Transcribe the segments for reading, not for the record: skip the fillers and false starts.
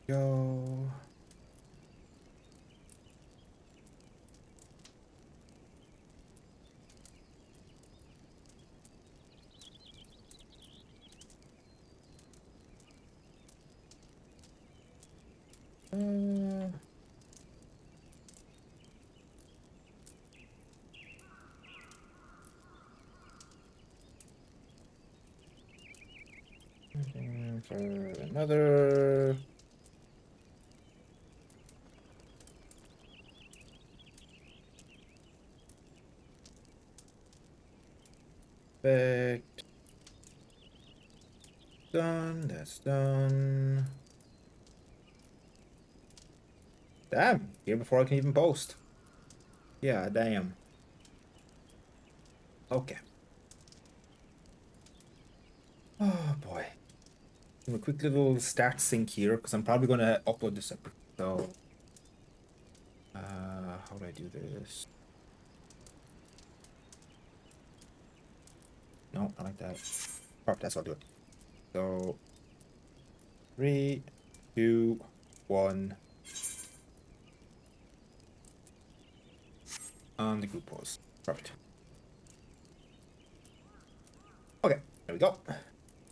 Go. Uh, for another. Perfect. Done. That's done. Damn. Here before I can even post. Yeah, damn. Okay. Oh boy. A quick little start sync here because I'm probably gonna upload this separate. So, how do I do this? No, I like that. Oh, that's how I'll do it. So, 3, 2, 1, on the group pause. Perfect. Okay, there we go.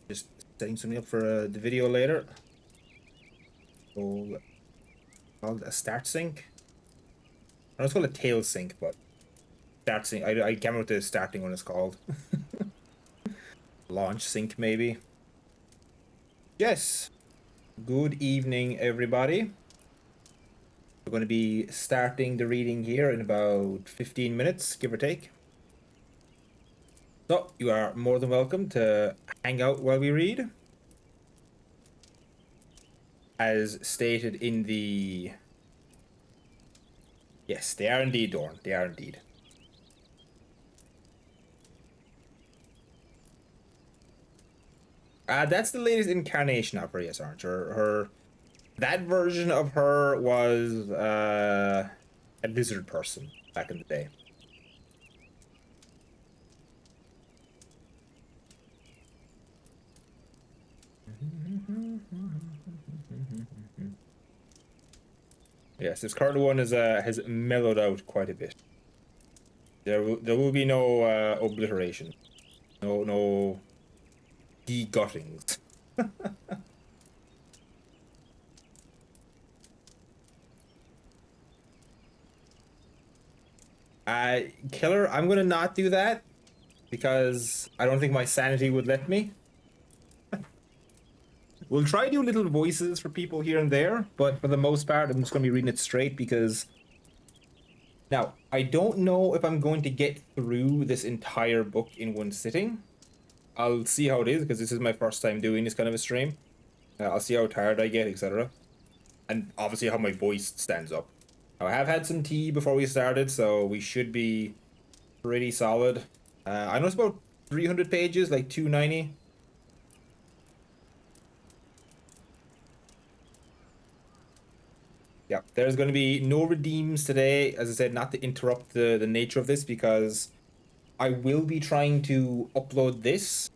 Just setting something up for the video later. So, called a start sync. I was called a tail sync, but start sync. I can't remember what the starting one is called. Launch sync, maybe. Yes. Good evening, everybody. We're going to be starting the reading here in about 15 minutes, give or take. So, you are more than welcome to hang out while we read. As stated in the... Yes, they are indeed, Dorn. They are indeed. That's the latest incarnation of her, yes, aren't her that version of her was a lizard person back in the day. Yes, this current one is has mellowed out quite a bit. There will be no obliteration, no de-guttings. Killer, I'm gonna not do that because I don't think my sanity would let me. We'll try to do little voices for people here and there, but for the most part, I'm just gonna be reading it straight because now I don't know if I'm going to get through this entire book in one sitting. I'll see how it is because this is my first time doing this kind of a stream. I'll see how tired I get, etc. And obviously how my voice stands up. I have had some tea before we started, so we should be pretty solid. I know it's about 300 pages, like 290. Yeah, there's going to be no redeems today, as I said, not to interrupt the nature of this, because I will be trying to upload this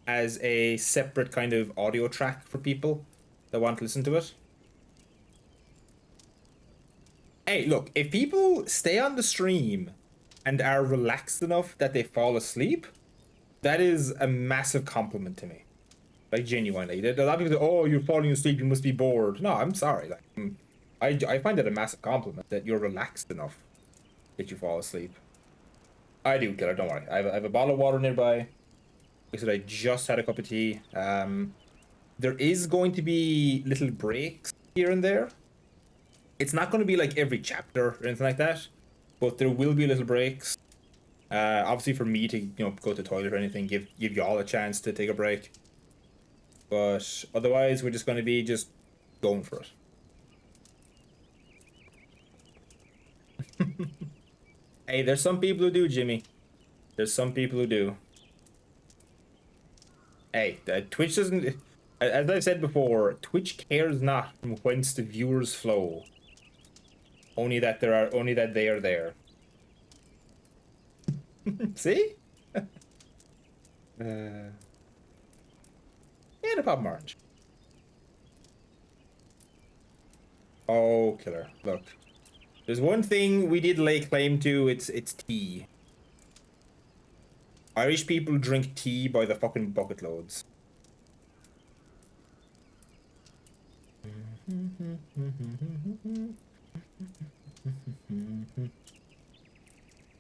as a separate kind of audio track for people that want to listen to it. Hey, look, if people stay on the stream and are relaxed enough that they fall asleep, that is a massive compliment to me. Like, genuinely. A lot of people say, oh, you're falling asleep, you must be bored. No, I'm sorry. Like, I find it a massive compliment that you're relaxed enough that you fall asleep. I do, Killer, don't worry. I have a bottle of water nearby. Like I said, I just had a cup of tea. There is going to be little breaks here and there. It's not going to be like every chapter or anything like that, but there will be little breaks. Obviously for me to, go to the toilet or anything, give y'all a chance to take a break. But otherwise, we're just going to be just going for it. Hey, there's some people who do, Jimmy. There's some people who do. Hey, Twitch doesn't. As I've said before, Twitch cares not from whence the viewers flow. Only that they are there. See? Yeah, no problem, Orange. Oh, killer. Look. There's one thing we did lay claim to, it's tea. Irish people drink tea by the fucking bucket loads.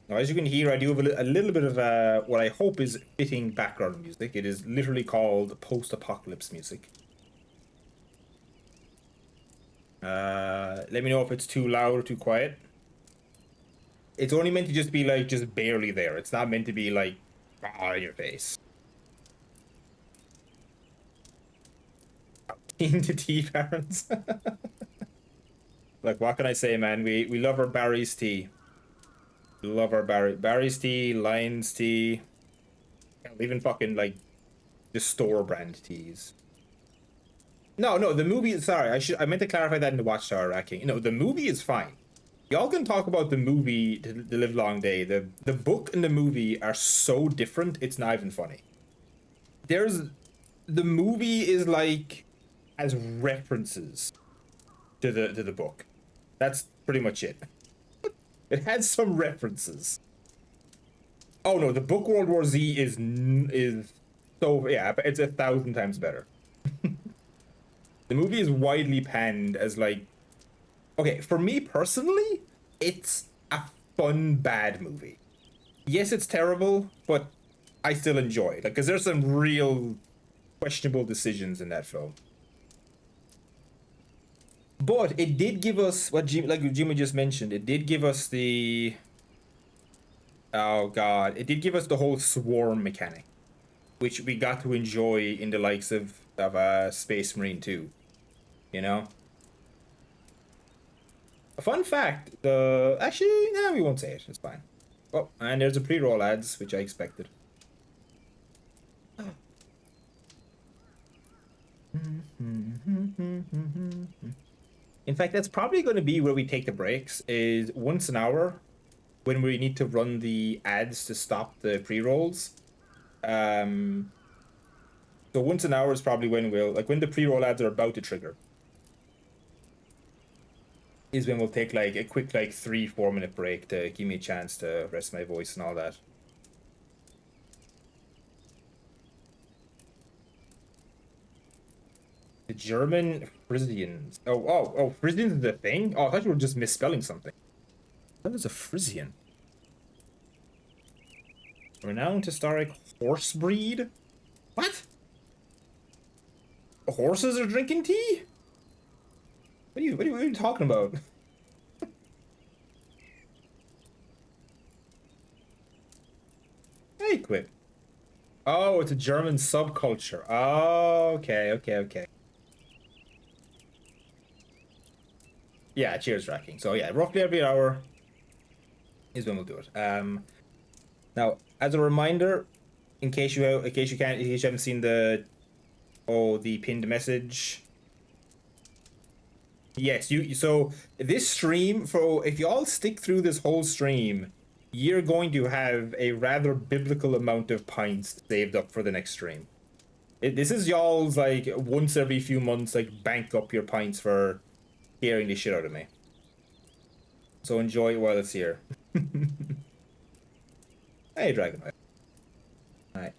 Now, as you can hear, I do have a little bit of what I hope is fitting background music. It is literally called post-apocalypse music. Let me know if it's too loud or too quiet. It's only meant to just be like just barely there. It's not meant to be like in your face. Into tea parents. Like, what can I say, man? We love our Barry's tea. We love our Barry's tea, Lion's tea, even fucking like the store brand teas. No, the movie. Sorry, I meant to clarify that in the Watchtower ranking. No, the movie is fine. Y'all can talk about the movie, The Live Long Day. The book and the movie are so different. It's not even funny. The movie is like as references to the book. That's pretty much it. It has some references. Oh no, the book World War Z is so, yeah, it's 1,000 times better. The movie is widely panned as like, okay, for me personally, it's a fun bad movie. Yes, it's terrible, but I still enjoy it. Like, because there's some real questionable decisions in that film. But it did give us what Jimmy just mentioned. It did give us the, oh god, it did give us the whole swarm mechanic, which we got to enjoy in the likes of Space Marine 2. You know. A fun fact: actually, no, we won't say it. It's fine. Oh, and there's a pre-roll ads, which I expected. In fact, that's probably going to be where we take the breaks, is once an hour when we need to run the ads to stop the pre-rolls. So once an hour is probably when when the pre-roll ads are about to trigger, is when we'll take like a quick 3-4 minute break to give me a chance to rest my voice and all that. The German Frisians. Oh, Frisians is a thing? Oh, I thought you were just misspelling something. What is a Frisian? Renowned historic horse breed? What? Horses are drinking tea? What are you talking about? Hey, quit. Oh, it's a German subculture. Oh, okay. Yeah, cheers tracking. So yeah, roughly every hour is when we'll do it. Now, as a reminder, in case you haven't seen the pinned message. Yes, so this stream, if you all stick through this whole stream, you're going to have a rather biblical amount of pints saved up for the next stream. This is y'all's like once every few months, like bank up your pints for hearing the shit out of me. So enjoy it while it's here. Hey, Dragonite. Alright.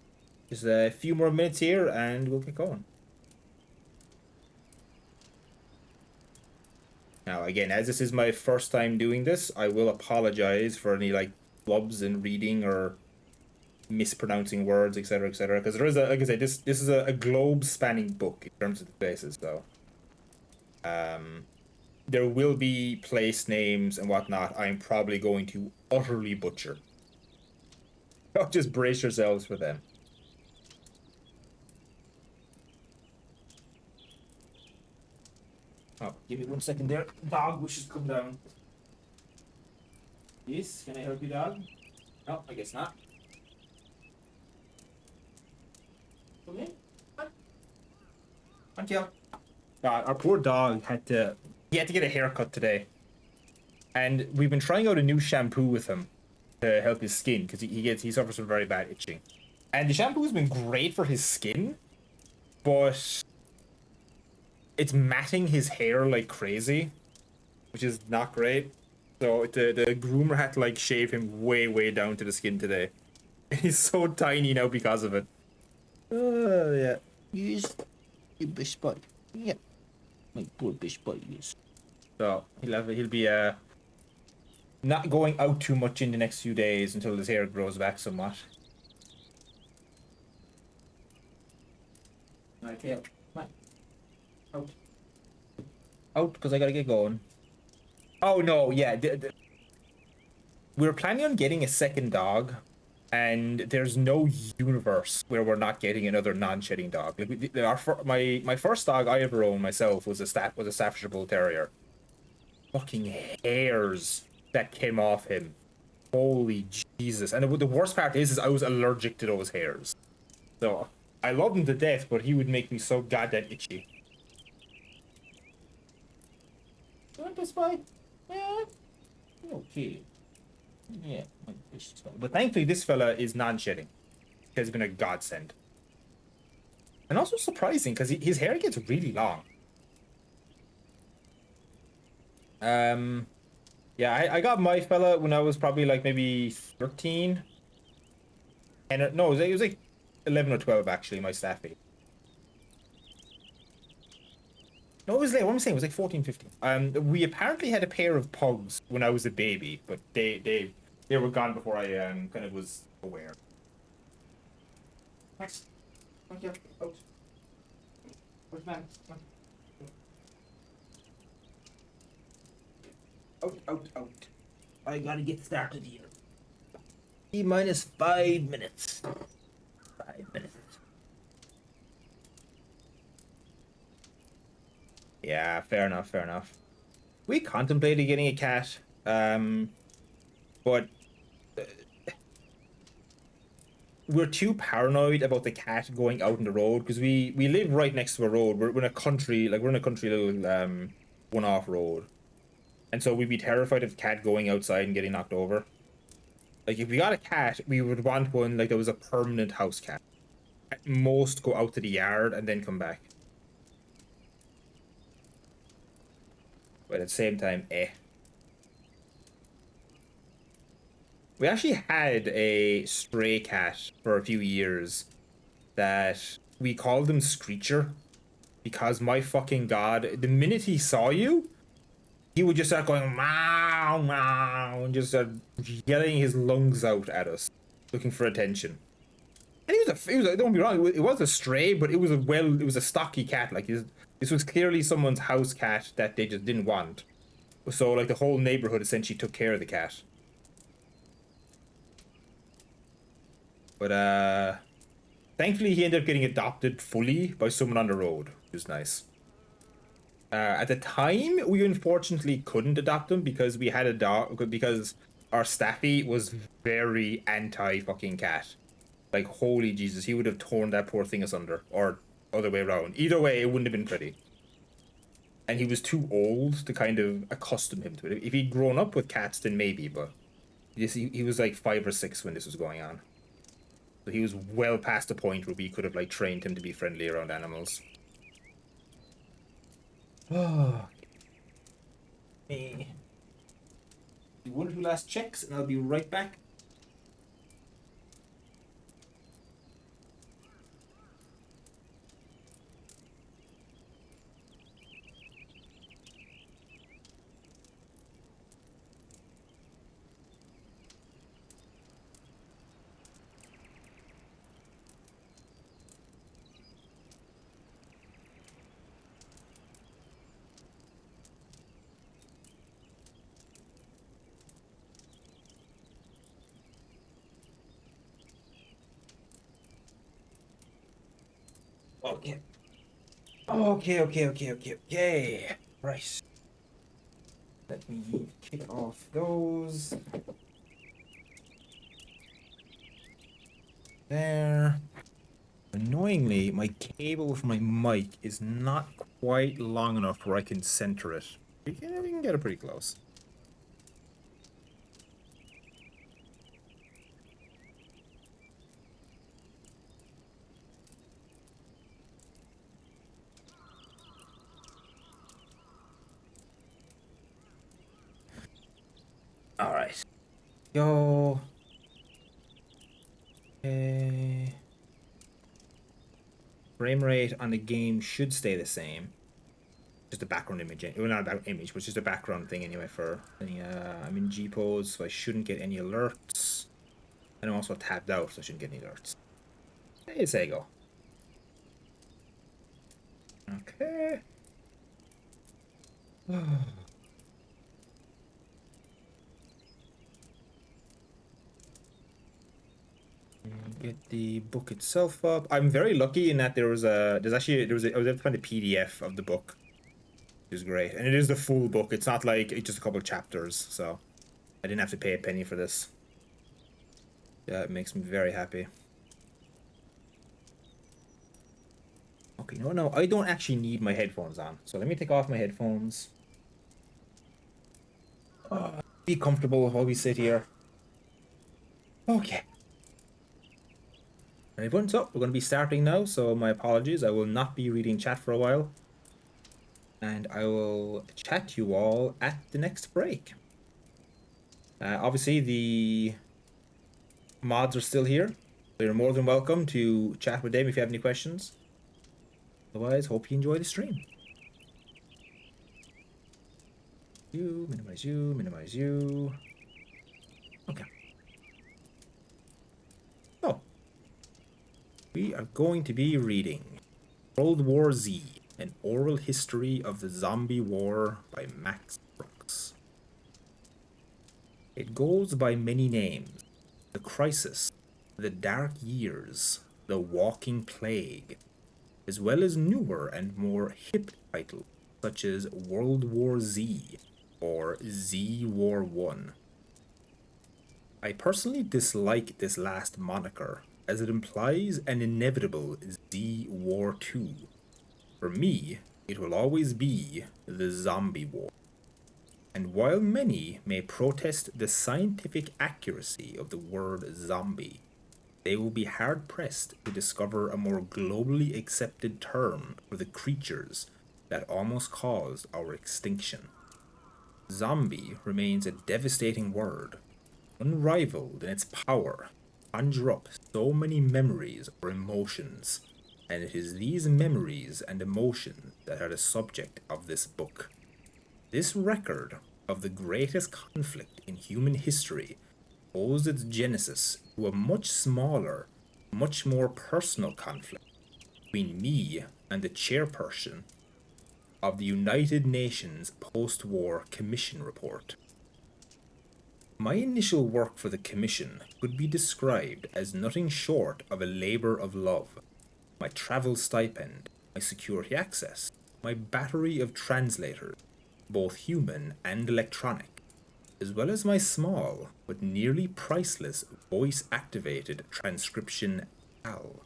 Just a few more minutes here and we'll get going. Now, again, as this is my first time doing this, I will apologize for any like flubs in reading or mispronouncing words, etc., etc. Because there is like I said, this is a globe-spanning book in terms of the places, though. There will be place names and whatnot I'm probably going to utterly butcher. So just brace yourselves for them. Oh, give me 1 second there. Dog wishes to come down. Yes, can I help you, dog? No, I guess not. Come in. Thank you. God, our poor dog had to get a haircut today. And we've been trying out a new shampoo with him to help his skin because he suffers from very bad itching. And the shampoo has been great for his skin, but it's matting his hair like crazy. which is not great. So the groomer had to like shave him way down to the skin today. He's so tiny now because of it. Oh yeah. Yes, you bish boy. Yeah, my poor bish boy. Yes. So he'll be not going out too much in the next few days until his hair grows back somewhat. Right, tail. Come on. Out. Out, because I gotta get going. Oh no, yeah. We were planning on getting a second dog, and there's no universe where we're not getting another non-shedding dog. Like my first dog I ever owned myself was a Staffordshire Bull Terrier. Fucking hairs that came off him. Holy Jesus! And the worst part is I was allergic to those hairs. So I loved him to death, but he would make me so goddamn itchy. You want this boy? Yeah. Okay. Yeah. But thankfully, this fella is non-shedding. He has been a godsend. And also surprising because his hair gets really long. Yeah, I got my fella when I was probably like maybe 13. And no, it was like 11 or 12 actually, my staffy. No, it was late. What I'm saying, it was like 14, 15. We apparently had a pair of pugs when I was a baby, but they were gone before I kind of was aware. Max, come here, out. Where's Max? Out. I gotta get started here. T minus 5 minutes. 5 minutes. Yeah, fair enough. We contemplated getting a cat, but we're too paranoid about the cat going out on the road because we live right next to a road. We're in a country, like we're in a country little one-off road, and so we'd be terrified of the cat going outside and getting knocked over. Like if we got a cat, we would want one like that was a permanent house cat. At most, go out to the yard and then come back. But at the same time, eh. We actually had a stray cat for a few years that we called him Screecher because my fucking god, the minute he saw you, he would just start going meow meow and just start yelling his lungs out at us, looking for attention. And he was a don't be wrong, it was a stray, but it was a stocky cat. Like this was clearly someone's house cat that they just didn't want. So like the whole neighborhood essentially took care of the cat. But thankfully he ended up getting adopted fully by someone on the road, which was nice. At the time, we unfortunately couldn't adopt him because we had a dog, because our staffy was very anti fucking cat. Like, holy Jesus, he would have torn that poor thing asunder, or other way around. Either way, it wouldn't have been pretty. And he was too old to kind of accustom him to it. If he'd grown up with cats, then maybe, but he was like 5 or 6 when this was going on. So he was well past the point where we could have like trained him to be friendly around animals. Oh, me. Do 1 or 2 last checks, and I'll be right back. Okay. Okay. Right. Let me kick off those. There. Annoyingly, my cable for my mic is not quite long enough where I can center it. We can get it pretty close. Yo. Okay. Frame rate on the game should stay the same. Just a background image. Well, not a background image, but just a background thing anyway for. I'm in G pose, so I shouldn't get any alerts. And I'm also tabbed out, so I shouldn't get any alerts. Hey, there you go. Okay. Get the book itself up. I'm very lucky in that I was able to find a PDF of the book, which is great, and it is the full book. It's not like it's just a couple of chapters, so I didn't have to pay a penny for this. Yeah, it makes me very happy. Okay, no, I don't actually need my headphones on, so let me take off my headphones. Be comfortable while we sit here. Okay. Everyone, so we're going to be starting now, so my apologies. I will not be reading chat for a while. And I will chat you all at the next break. Obviously, the mods are still here, so you're more than welcome to chat with them if you have any questions. Otherwise, hope you enjoy the stream. Minimize you, minimize you. Okay. So, we are going to be reading World War Z, an oral history of the zombie war by Max Brooks. It goes by many names: The Crisis, The Dark Years, The Walking Plague, as well as newer and more hip titles such as World War Z or Z War 1. I personally dislike this last moniker as it implies an inevitable Z War 2. For me, it will always be the Zombie War. And while many may protest the scientific accuracy of the word zombie, they will be hard-pressed to discover a more globally accepted term for the creatures that almost caused our extinction. Zombie remains a devastating word, unrivaled in its power to conjure up so many memories or emotions, and it is these memories and emotions that are the subject of this book. This record of the greatest conflict in human history owes its genesis to a much smaller, much more personal conflict between me and the chairperson of the United Nations Post-War Commission Report. My initial work for the Commission could be described as nothing short of a labor of love. My travel stipend, my security access, my battery of translators, both human and electronic, as well as my small but nearly priceless voice-activated transcription PAL,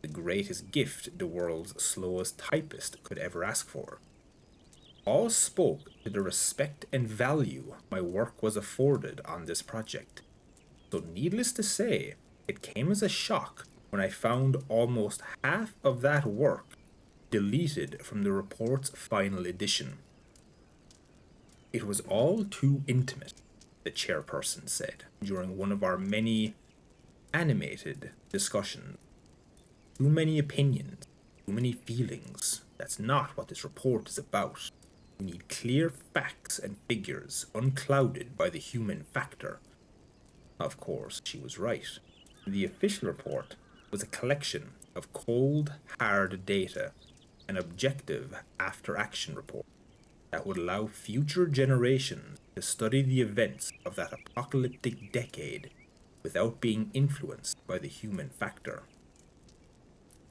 the greatest gift the world's slowest typist could ever ask for, all spoke to the respect and value my work was afforded on this project. So needless to say, it came as a shock when I found almost half of that work deleted from the report's final edition. It was all too intimate, the chairperson said during one of our many animated discussions. Too many opinions, too many feelings. That's not what this report is about. We need clear facts and figures, unclouded by the human factor. Of course, she was right. The official report was a collection of cold, hard data, an objective after-action report that would allow future generations to study the events of that apocalyptic decade without being influenced by the human factor.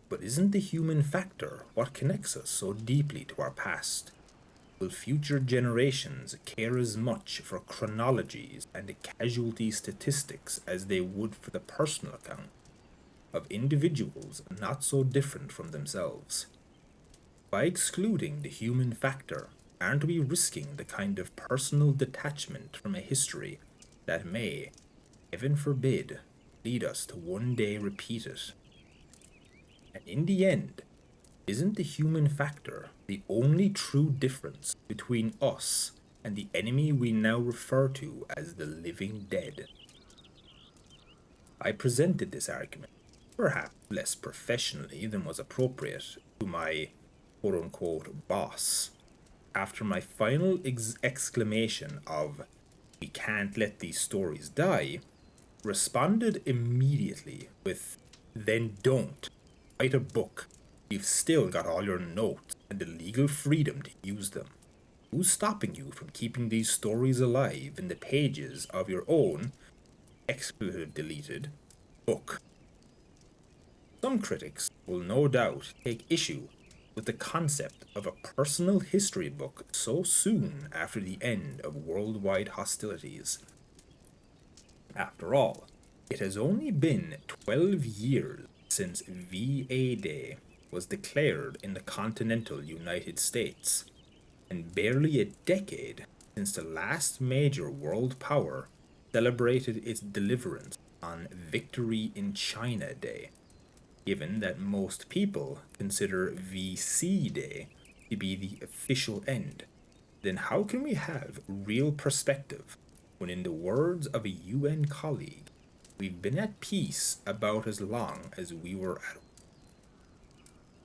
But isn't the human factor what connects us so deeply to our past? Will future generations care as much for chronologies and casualty statistics as they would for the personal account of individuals not so different from themselves? By excluding the human factor, aren't we risking the kind of personal detachment from a history that may, heaven forbid, lead us to one day repeat it? And in the end, isn't the human factor the only true difference between us and the enemy we now refer to as the living dead? I presented this argument, perhaps less professionally than was appropriate, to my quote unquote boss. After my final exclamation of, "We can't let these stories die," responded immediately with, "Then don't. Write a book. You've still got all your notes and the legal freedom to use them. Who's stopping you from keeping these stories alive in the pages of your own, expletive deleted, book?" Some critics will no doubt take issue with the concept of a personal history book so soon after the end of worldwide hostilities. After all, it has only been 12 years since VA Day was declared in the continental United States, and barely a decade since the last major world power celebrated its deliverance on Victory in China Day. Given that most people consider VC Day to be the official end, then how can we have real perspective when, in the words of a UN colleague, we've been at peace about as long as we were at war?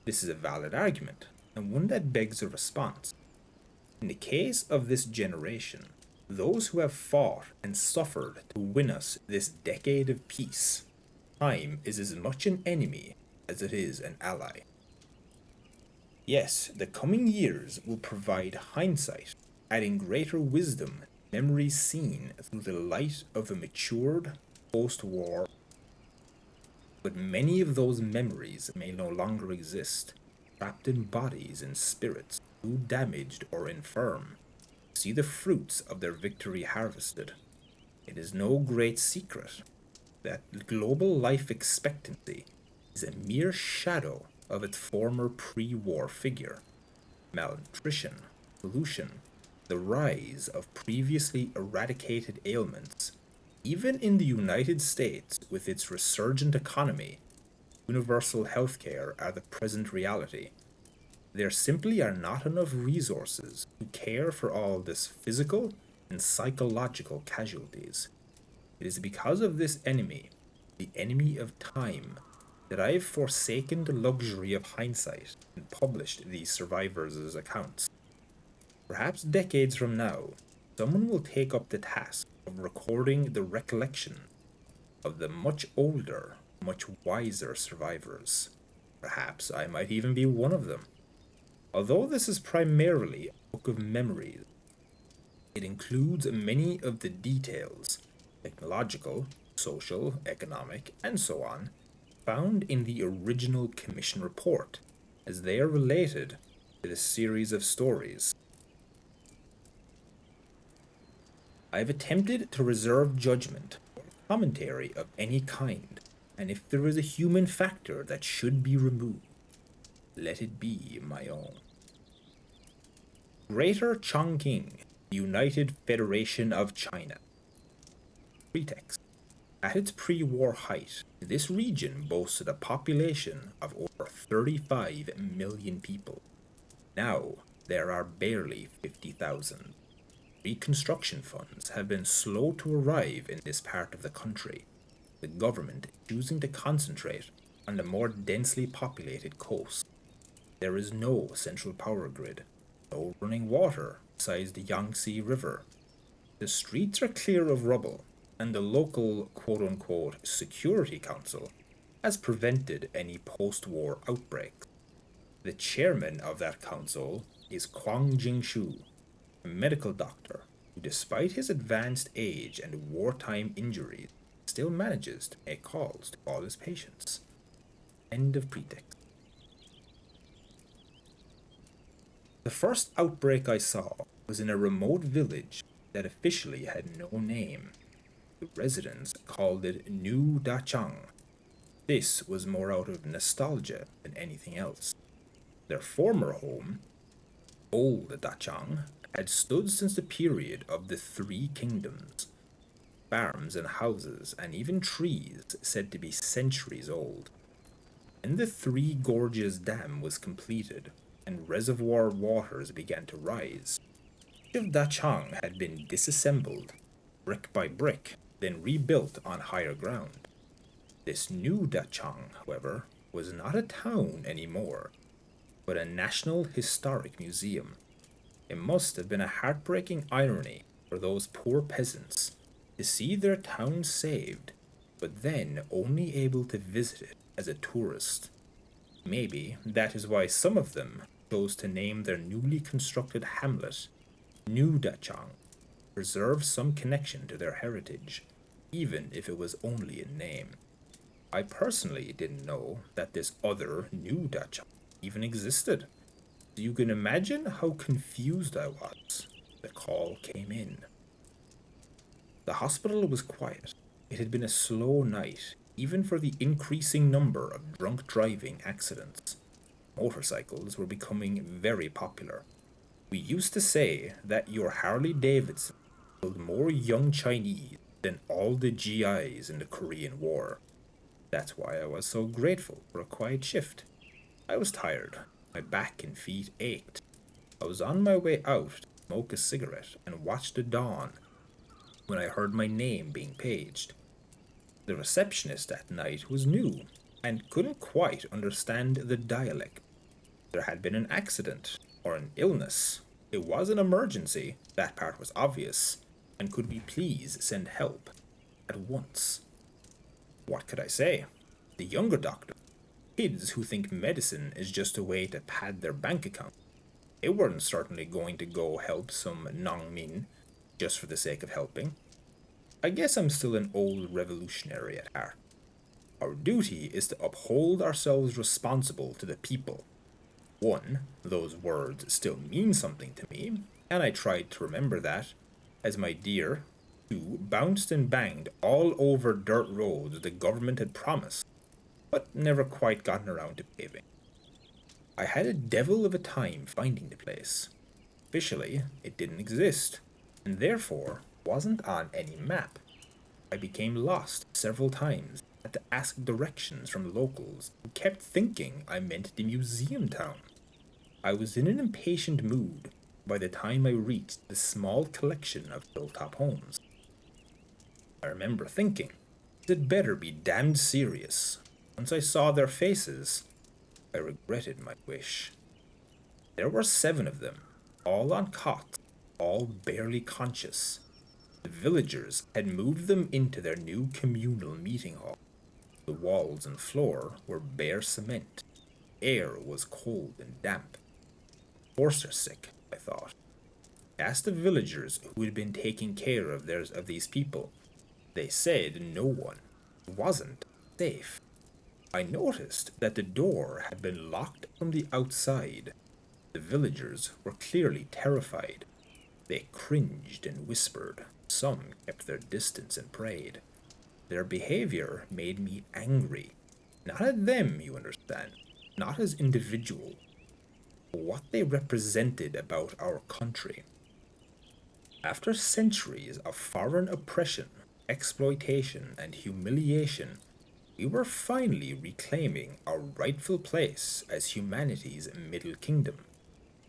This is a valid argument, and one that begs a response. In the case of this generation, those who have fought and suffered to win us this decade of peace, time is as much an enemy as it is an ally. Yes, the coming years will provide hindsight, adding greater wisdom, memories seen through the light of a matured post-war. But many of those memories may no longer exist, trapped in bodies and spirits too damaged or infirm to see the fruits of their victory harvested. It is no great secret that global life expectancy is a mere shadow of its former pre-war figure. Malnutrition, pollution, the rise of previously eradicated ailments. Even in the United States, with its resurgent economy, universal healthcare are the present reality. There simply are not enough resources to care for all this physical and psychological casualties. It is because of this enemy, the enemy of time, that I have forsaken the luxury of hindsight and published these survivors' accounts. Perhaps decades from now, someone will take up the task of recording the recollection of the much older, much wiser survivors. Perhaps I might even be one of them. Although this is primarily a book of memories, it includes many of the details, technological, social, economic, and so on, found in the original Commission report, as they are related to the series of stories. I have attempted to reserve judgment or commentary of any kind, and if there is a human factor that should be removed, let it be my own. Greater Chongqing, United Federation of China. Pretext. At its pre-war height, this region boasted a population of over 35 million people. Now, there are barely 50,000. Reconstruction funds have been slow to arrive in this part of the country, the government choosing to concentrate on the more densely populated coast. There is no central power grid, no running water besides the Yangtze River. The streets are clear of rubble, and the local quote unquote Security Council has prevented any post war outbreaks. The chairman of that council is Kwang Jingshu, a medical doctor who, despite his advanced age and wartime injuries, still manages to make calls to all his patients. End of pretext. The first outbreak I saw was in a remote village that officially had no name. The residents called it New Dachang. This was more out of nostalgia than anything else. Their former home, Old Dachang, had stood since the period of the Three Kingdoms. Farms and houses, and even trees said to be centuries old. When the Three Gorges Dam was completed, and reservoir waters began to rise, much of Dachang had been disassembled, brick by brick, then rebuilt on higher ground. This new Dachang, however, was not a town anymore, but a National Historic Museum. It must have been a heartbreaking irony for those poor peasants to see their town saved, but then only able to visit it as a tourist. Maybe that is why some of them chose to name their newly constructed hamlet New Dachang, preserve some connection to their heritage, even if it was only in name. I personally didn't know that this other New Dachang even existed. So you can imagine how confused I was. The call came in. The hospital was quiet. It had been a slow night, even for the increasing number of drunk driving accidents. Motorcycles were becoming very popular. We used to say that your Harley Davidson killed more young Chinese than all the GIs in the Korean War. That's why I was so grateful for a quiet shift. I was tired. My back and feet ached. I was on my way out to smoke a cigarette and watch the dawn when I heard my name being paged. The receptionist that night was new and couldn't quite understand the dialect. There had been an accident or an illness. It was an emergency, that part was obvious, and could we please send help at once? What could I say? The younger doctor, kids who think medicine is just a way to pad their bank account. They weren't certainly going to go help some Nongmin just for the sake of helping. I guess I'm still an old revolutionary at heart. Our duty is to uphold ourselves responsible to the people. One, those words still mean something to me, and I tried to remember that, as my deer, two, bounced and banged all over dirt roads the government had promised, but never quite gotten around to paving. I had a devil of a time finding the place. Officially, it didn't exist, and therefore wasn't on any map. I became lost several times, had to ask directions from locals who kept thinking I meant the museum town. I was in an impatient mood by the time I reached the small collection of hilltop homes. I remember thinking, it better be damned serious. Once I saw their faces, I regretted my wish. There were 7 of them, all on cots, all barely conscious. The villagers had moved them into their new communal meeting hall. The walls and floor were bare cement. Air was cold and damp. Horses are sick, I thought. I asked the villagers who had been taking care of these people. They said no one wasn't safe. I noticed that the door had been locked from the outside. The villagers were clearly terrified. They cringed and whispered. Some kept their distance and prayed. Their behavior made me angry. Not at them, you understand. Not as individuals. But what they represented about our country. After centuries of foreign oppression, exploitation, and humiliation, we were finally reclaiming our rightful place as humanity's middle kingdom.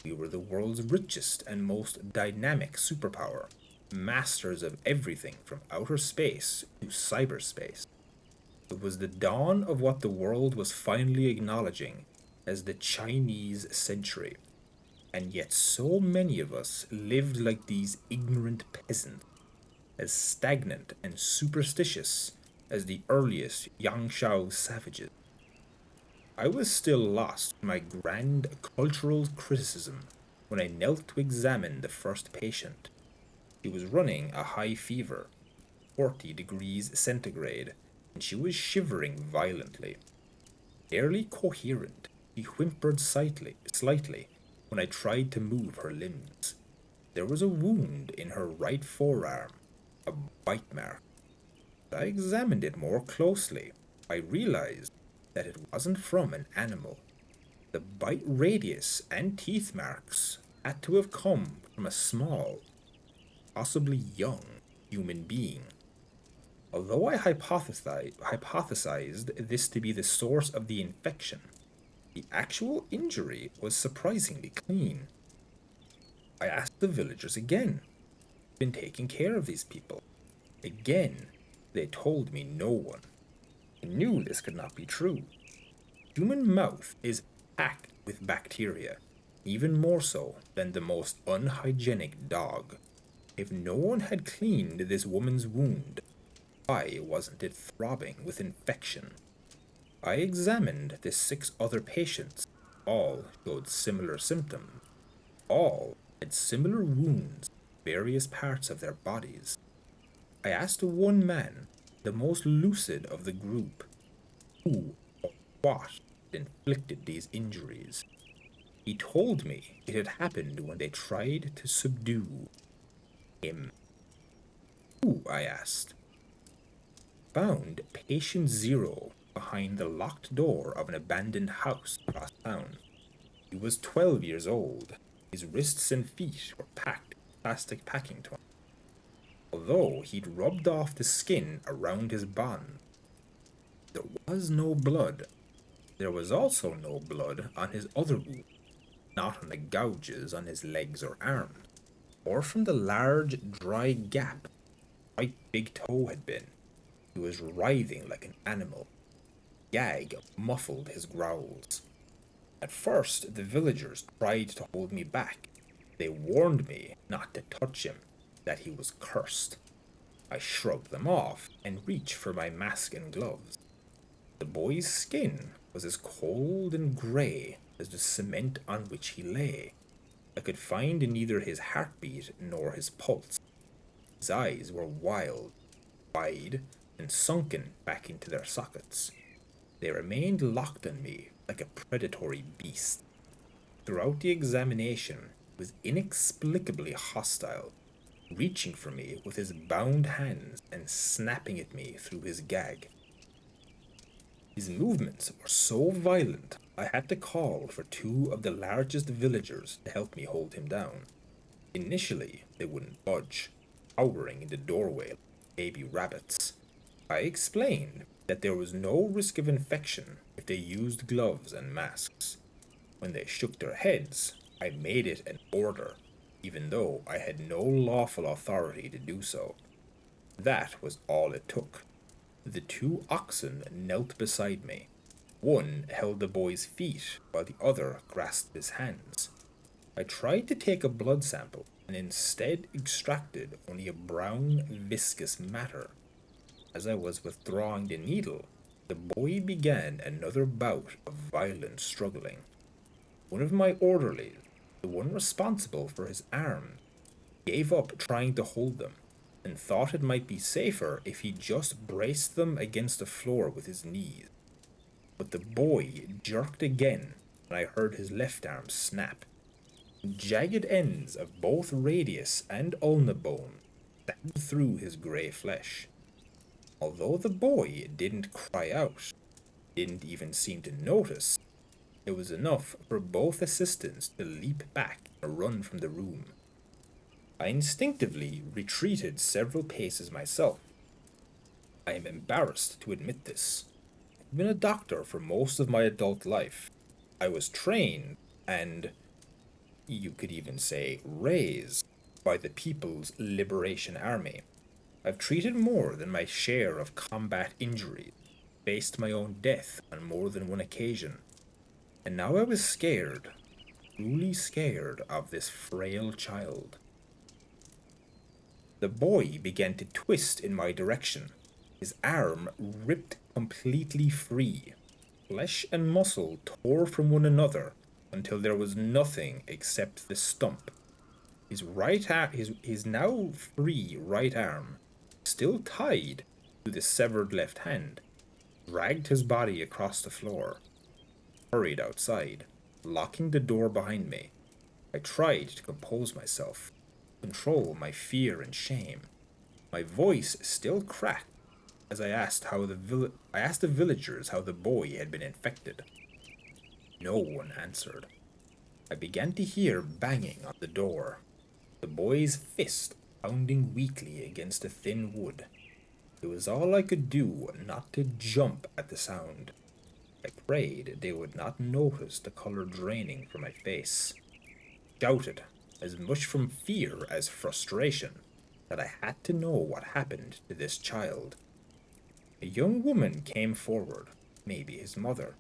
We were the world's richest and most dynamic superpower, masters of everything from outer space to cyberspace. It was the dawn of what the world was finally acknowledging as the Chinese century. And yet so many of us lived like these ignorant peasants, as stagnant and superstitious as the earliest Yangshao savages. I was still lost in my grand cultural criticism when I knelt to examine the first patient. She was running a high fever, 40 degrees centigrade, and she was shivering violently. Barely coherent, she whimpered slightly when I tried to move her limbs. There was a wound in her right forearm, a bite mark. As I examined it more closely, I realized that it wasn't from an animal. The bite radius and teeth marks had to have come from a small, possibly young, human being. Although I hypothesized this to be the source of the infection, the actual injury was surprisingly clean. I asked the villagers again, been taking care of these people. Again, they told me no one. I knew this could not be true. Human mouth is packed with bacteria, even more so than the most unhygienic dog. If no one had cleaned this woman's wound, why wasn't it throbbing with infection? I examined the 6 other patients. All showed similar symptoms. All had similar wounds in various parts of their bodies. I asked one man, the most lucid of the group, who or what had inflicted these injuries. He told me it had happened when they tried to subdue him. Who? I asked. Found patient zero behind the locked door of an abandoned house across town. He was 12 years old. His wrists and feet were packed in plastic packing twine. Although he'd rubbed off the skin around his bonds, there was no blood. There was also no blood on his other wounds, not on the gouges on his legs or arms, or from the large, dry gap right big toe had been. He was writhing like an animal. Gag muffled his growls. At first, the villagers tried to hold me back. They warned me not to touch him, that he was cursed. I shrugged them off and reached for my mask and gloves. The boy's skin was as cold and grey as the cement on which he lay. I could find neither his heartbeat nor his pulse. His eyes were wild, wide, and sunken back into their sockets. They remained locked on me like a predatory beast. Throughout the examination, he was inexplicably hostile, reaching for me with his bound hands and snapping at me through his gag. His movements were so violent, I had to call for 2 of the largest villagers to help me hold him down. Initially, they wouldn't budge, cowering in the doorway like baby rabbits. I explained that there was no risk of infection if they used gloves and masks. When they shook their heads, I made it an order, even though I had no lawful authority to do so. That was all it took. The 2 oxen knelt beside me. One held the boy's feet while the other grasped his hands. I tried to take a blood sample and instead extracted only a brown, viscous matter. As I was withdrawing the needle, the boy began another bout of violent struggling. One of my orderlies, the one responsible for his arms, gave up trying to hold them and thought it might be safer if he just braced them against the floor with his knees. But the boy jerked again, and I heard his left arm snap. Jagged ends of both radius and ulna bone stabbed through his grey flesh. Although the boy didn't cry out, didn't even seem to notice, it was enough for both assistants to leap back and run from the room. I instinctively retreated several paces myself. I am embarrassed to admit this. I've been a doctor for most of my adult life. I was trained and, you could even say, raised by the People's Liberation Army. I've treated more than my share of combat injuries, faced my own death on more than one occasion, and now I was scared, truly scared of this frail child. The boy began to twist in my direction. His arm ripped completely free. Flesh and muscle tore from one another until there was nothing except the stump. His now free right arm, still tied to the severed left hand, dragged his body across the floor. Hurried outside, locking the door behind me. I tried to compose myself, control my fear and shame. My voice still cracked as I asked the villagers how the boy had been infected. No one answered. I began to hear banging on the door, the boy's fist pounding weakly against the thin wood. It was all I could do not to jump at the sound. I prayed they would not notice the color draining from my face. Shouted, as much from fear as frustration, that I had to know what happened to this child. A young woman came forward, maybe his mother.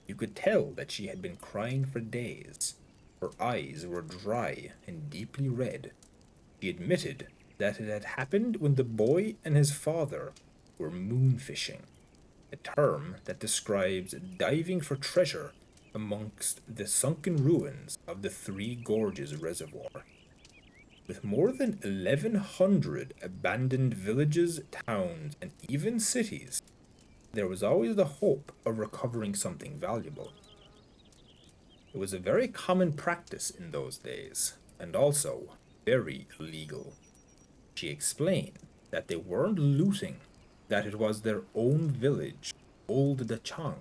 You could tell that she had been crying for days. Her eyes were dry and deeply red. She admitted that it had happened when the boy and his father were moonfishing, a term that describes diving for treasure amongst the sunken ruins of the Three Gorges Reservoir. With more than 1,100 abandoned villages, towns, and even cities, there was always the hope of recovering something valuable. It was a very common practice in those days, and also very illegal. She explained that they weren't looting, that it was their own village, Old Dachang,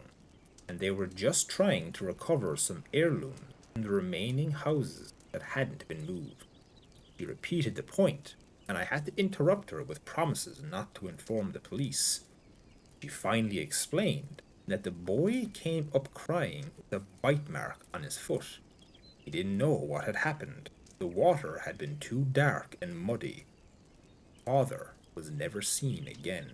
and they were just trying to recover some heirlooms from the remaining houses that hadn't been moved. She repeated the point, and I had to interrupt her with promises not to inform the police. She finally explained that the boy came up crying with a bite mark on his foot. He didn't know what had happened. The water had been too dark and muddy. Father was never seen again.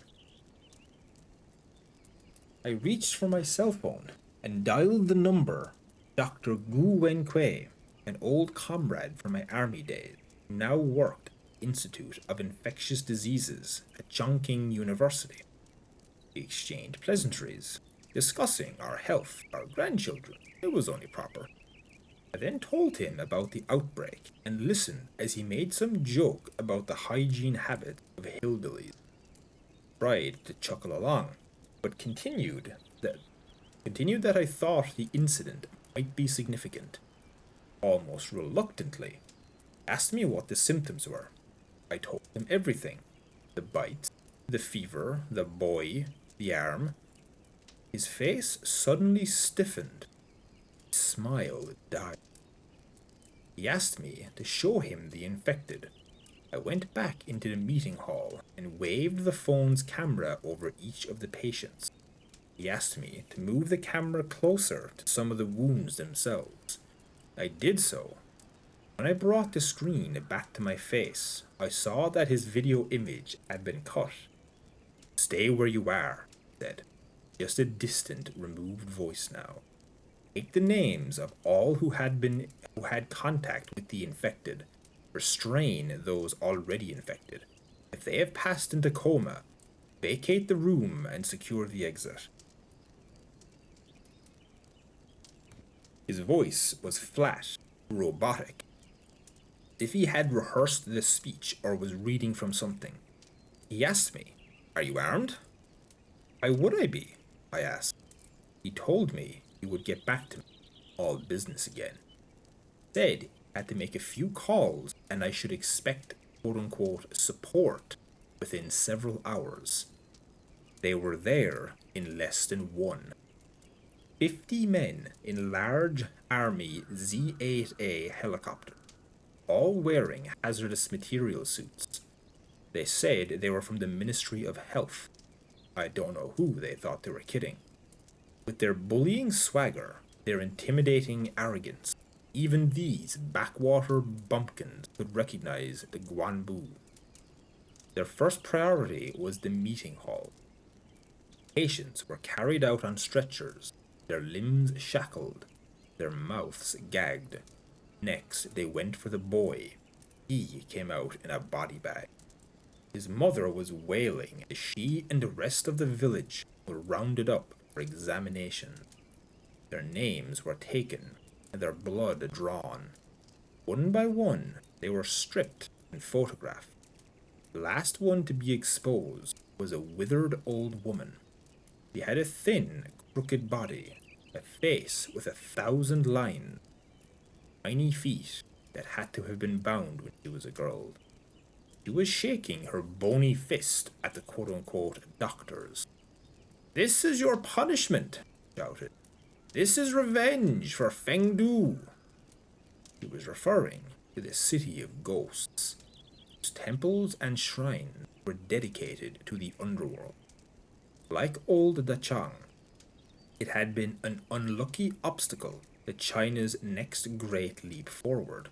I reached for my cell phone and dialed the number. Dr. Gu Wenkui, an old comrade from my army days, who now worked at the Institute of Infectious Diseases at Chongqing University. We exchanged pleasantries, discussing our health, our grandchildren. It was only proper. I then told him about the outbreak and listened as he made some joke about the hygiene habits of hillbillies. Tried to chuckle along, but continued that I thought the incident might be significant. Almost reluctantly, asked me what the symptoms were. I told him everything: the bites, the fever, the boy, the arm. His face suddenly stiffened. His smile died. He asked me to show him the infected. I went back into the meeting hall and waved the phone's camera over each of the patients. He asked me to move the camera closer to some of the wounds themselves. I did so. When I brought the screen back to my face, I saw that his video image had been cut. "Stay where you are," he said, just a distant, removed voice now. "Take the names of all who had contact with the infected. Restrain those already infected. If they have passed into coma, vacate the room and secure the exit." His voice was flat, robotic, as if he had rehearsed this speech or was reading from something. He asked me, "Are you armed?" "Why would I be?" I asked. He told me he would get back to me, all business again. Said he had to make a few calls and I should expect quote-unquote support within several hours. They were there in less than one. 50 men in large Army Z-8A helicopters, all wearing hazardous material suits. They said they were from the Ministry of Health. I don't know who they thought they were kidding. With their bullying swagger, their intimidating arrogance, even these backwater bumpkins could recognize the Guanbu. Their first priority was the meeting hall. Patients were carried out on stretchers, their limbs shackled, their mouths gagged. Next, they went for the boy. He came out in a body bag. His mother was wailing as she and the rest of the village were rounded up for examination. Their names were taken and their blood drawn. One by one, they were stripped and photographed. The last one to be exposed was a withered old woman. She had a thin, crooked body, a face with 1,000 lines, tiny feet that had to have been bound when she was a girl. She was shaking her bony fist at the quote-unquote doctors. "This is your punishment," she shouted. "This is revenge for Fengdu." She was referring to the city of ghosts, whose temples and shrines were dedicated to the underworld. Like old Dachang, it had been an unlucky obstacle to China's next great leap forward.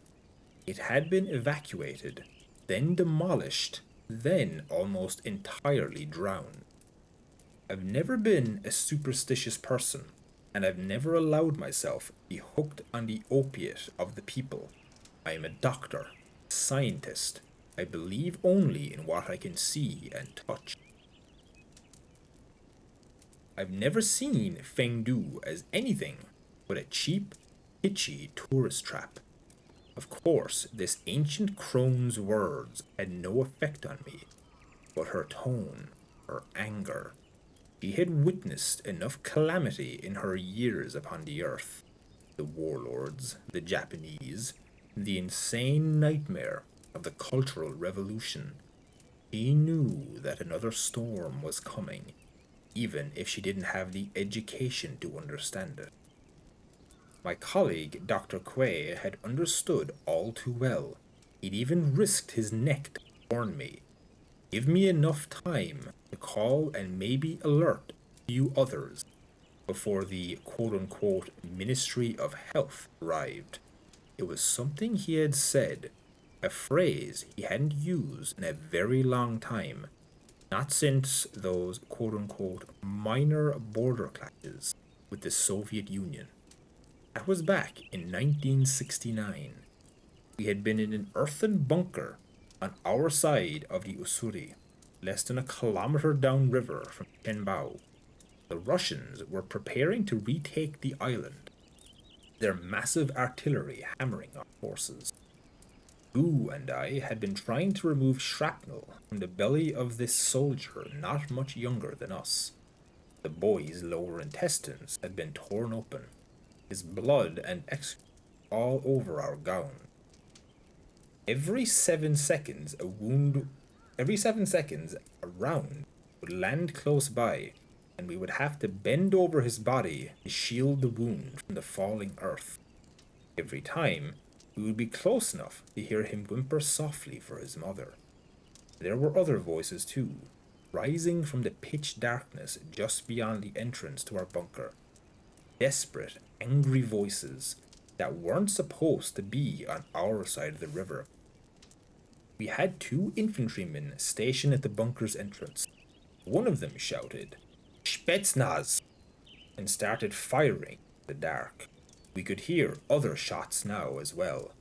It had been evacuated, then demolished, then almost entirely drowned. I've never been a superstitious person, and I've never allowed myself to be hooked on the opiate of the people. I am a doctor, a scientist. I believe only in what I can see and touch. I've never seen Fengdu as anything but a cheap, kitschy tourist trap. Of course, this ancient crone's words had no effect on me, but her tone, her anger. She had witnessed enough calamity in her years upon the earth. The warlords, the Japanese, the insane nightmare of the Cultural Revolution. She knew that another storm was coming, even if she didn't have the education to understand it. My colleague, Dr. Quay, had understood all too well. He'd even risked his neck to warn me. Give me enough time to call and maybe alert a few others before the quote unquote Ministry of Health arrived. It was something he had said, a phrase he hadn't used in a very long time, not since those quote unquote minor border clashes with the Soviet Union. That was back in 1969. We had been in an earthen bunker on our side of the Ussuri, less than a kilometer downriver from Shenbao. The Russians were preparing to retake the island, their massive artillery hammering our forces. Gu and I had been trying to remove shrapnel from the belly of this soldier not much younger than us. The boy's lower intestines had been torn open, his blood and excrement all over our gown. Every 7 seconds, a round would land close by, and we would have to bend over his body to shield the wound from the falling earth. Every time, we would be close enough to hear him whimper softly for his mother. There were other voices too, rising from the pitch darkness just beyond the entrance to our bunker. Desperate, angry voices that weren't supposed to be on our side of the river. We had 2 infantrymen stationed at the bunker's entrance. One of them shouted, "Spetsnaz!" and started firing in the dark. We could hear other shots now as well.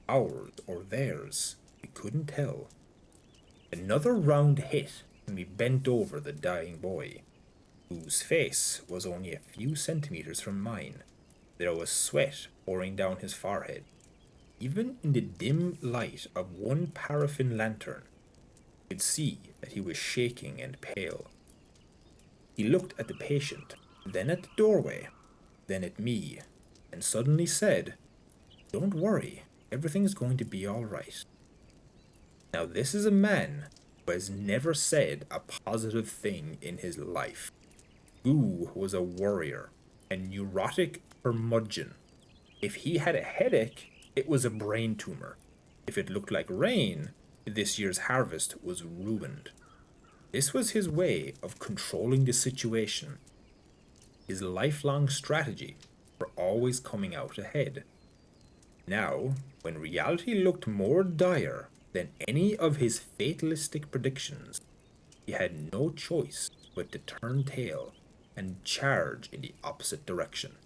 Ours or theirs, we couldn't tell. Another round hit, and we bent over the dying boy, whose face was only a few centimeters from mine. There was sweat pouring down his forehead. Even in the dim light of one paraffin lantern, I could see that he was shaking and pale. He looked at the patient, then at the doorway, then at me, and suddenly said, "Don't worry, everything's going to be all right." Now this is a man who has never said a positive thing in his life. Gu was a warrior, a neurotic curmudgeon. If he had a headache, it was a brain tumor. If it looked like rain, this year's harvest was ruined. This was his way of controlling the situation, his lifelong strategy for always coming out ahead. Now, when reality looked more dire than any of his fatalistic predictions, he had no choice but to turn tail and charge in the opposite direction.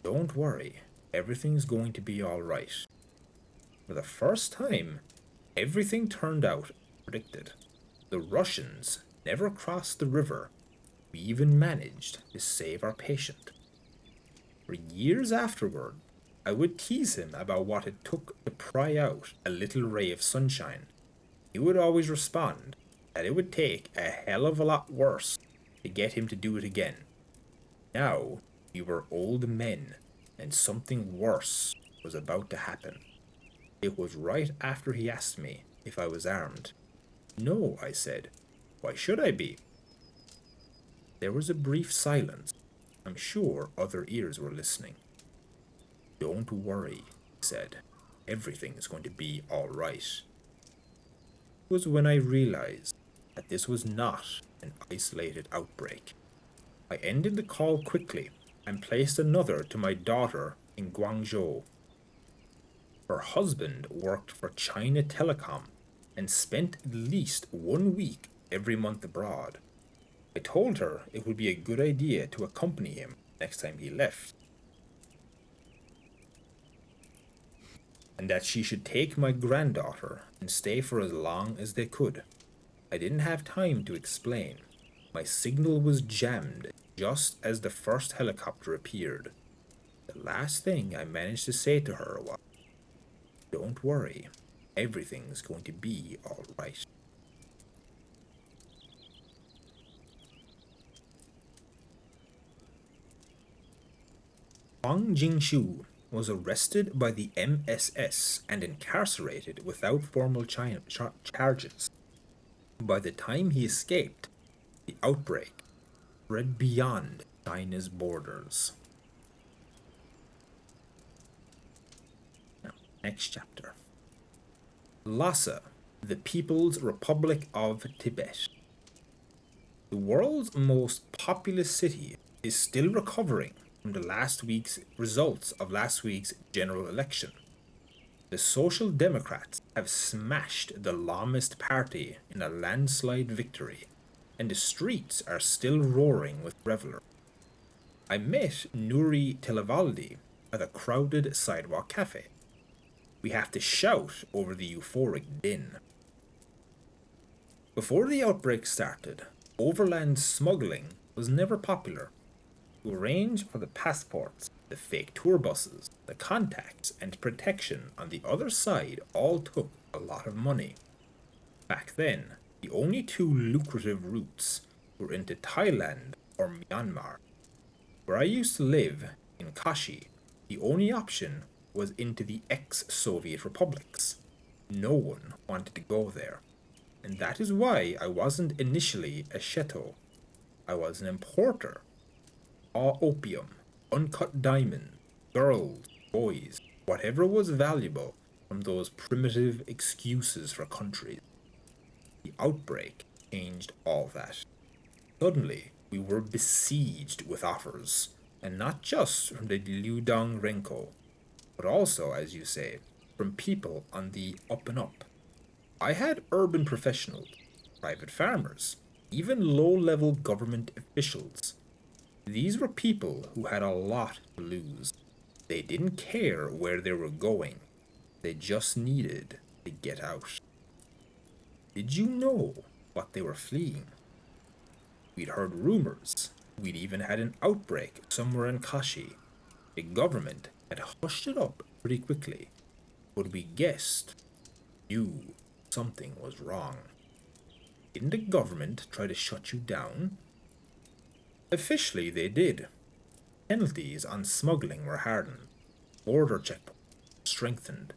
Don't worry, everything's going to be all right. For the first time, everything turned out as predicted. The Russians never crossed the river. We even managed to save our patient. For years afterward, I would tease him about what it took to pry out a little ray of sunshine. He would always respond that it would take a hell of a lot worse to get him to do it again. Now, we were old men, and something worse was about to happen. It was right after he asked me if I was armed. "No," I said. "Why should I be?" There was a brief silence. I'm sure other ears were listening. "Don't worry," he said. "Everything is going to be all right." It was when I realized that this was not an isolated outbreak. I ended the call quickly and placed another to my daughter in Guangzhou. Her husband worked for China Telecom and spent at least 1 week every month abroad. I told her it would be a good idea to accompany him next time he left, and that she should take my granddaughter and stay for as long as they could. I didn't have time to explain. My signal was jammed just as the first helicopter appeared. The last thing I managed to say to her was, "Don't worry, everything's going to be all right." Huang Jingshu was arrested by the MSS and incarcerated without formal charges. By the time he escaped, the outbreak spread beyond China's borders. Now, next chapter. Lhasa, the People's Republic of Tibet. The world's most populous city is still recovering from the last week's results of last week's general election. The Social Democrats have smashed the Lamist party in a landslide victory, and the streets are still roaring with revelry. I met Nuri Tilavaldi at a crowded sidewalk cafe. We have to shout over the euphoric din. Before the outbreak started, overland smuggling was never popular. To arrange for the passports, the fake tour buses, the contacts, and protection on the other side all took a lot of money. Back then, the only two lucrative routes were into Thailand or Myanmar. Where I used to live, in Kashi, the only option was into the ex-Soviet republics. No one wanted to go there, and that is why I wasn't initially a Sheto. I was an importer. Raw opium, uncut diamonds, girls, boys, whatever was valuable from those primitive excuses for countries. The outbreak changed all that. Suddenly, we were besieged with offers, and not just from the Liudong Renko, but also, as you say, from people on the up and up. I had urban professionals, private farmers, even low-level government officials. These were people who had a lot to lose. They didn't care where they were going. They just needed to get out. Did you know what they were fleeing? We'd heard rumors. We'd even had an outbreak somewhere in Kashi. The government had hushed it up pretty quickly, but we guessed, knew something was wrong. Didn't the government try to shut you down? Officially, they did. Penalties on smuggling were hardened, border checkpoints strengthened.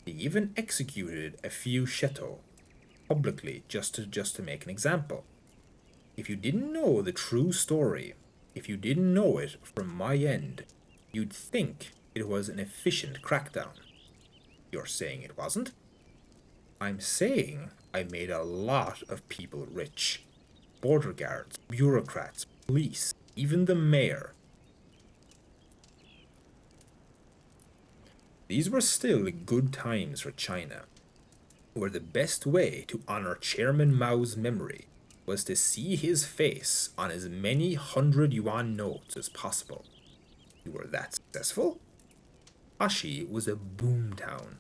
They even executed a few Sheto publicly just to make an example. If you didn't know the true story, if you didn't know it from my end, you'd think it was an efficient crackdown. You're saying it wasn't? I'm saying I made a lot of people rich. Border guards, bureaucrats, police, even the mayor. These were still good times for China, where the best way to honor Chairman Mao's memory was to see his face on as many 100 yuan notes as possible. You were that successful? Kashi was a boom town.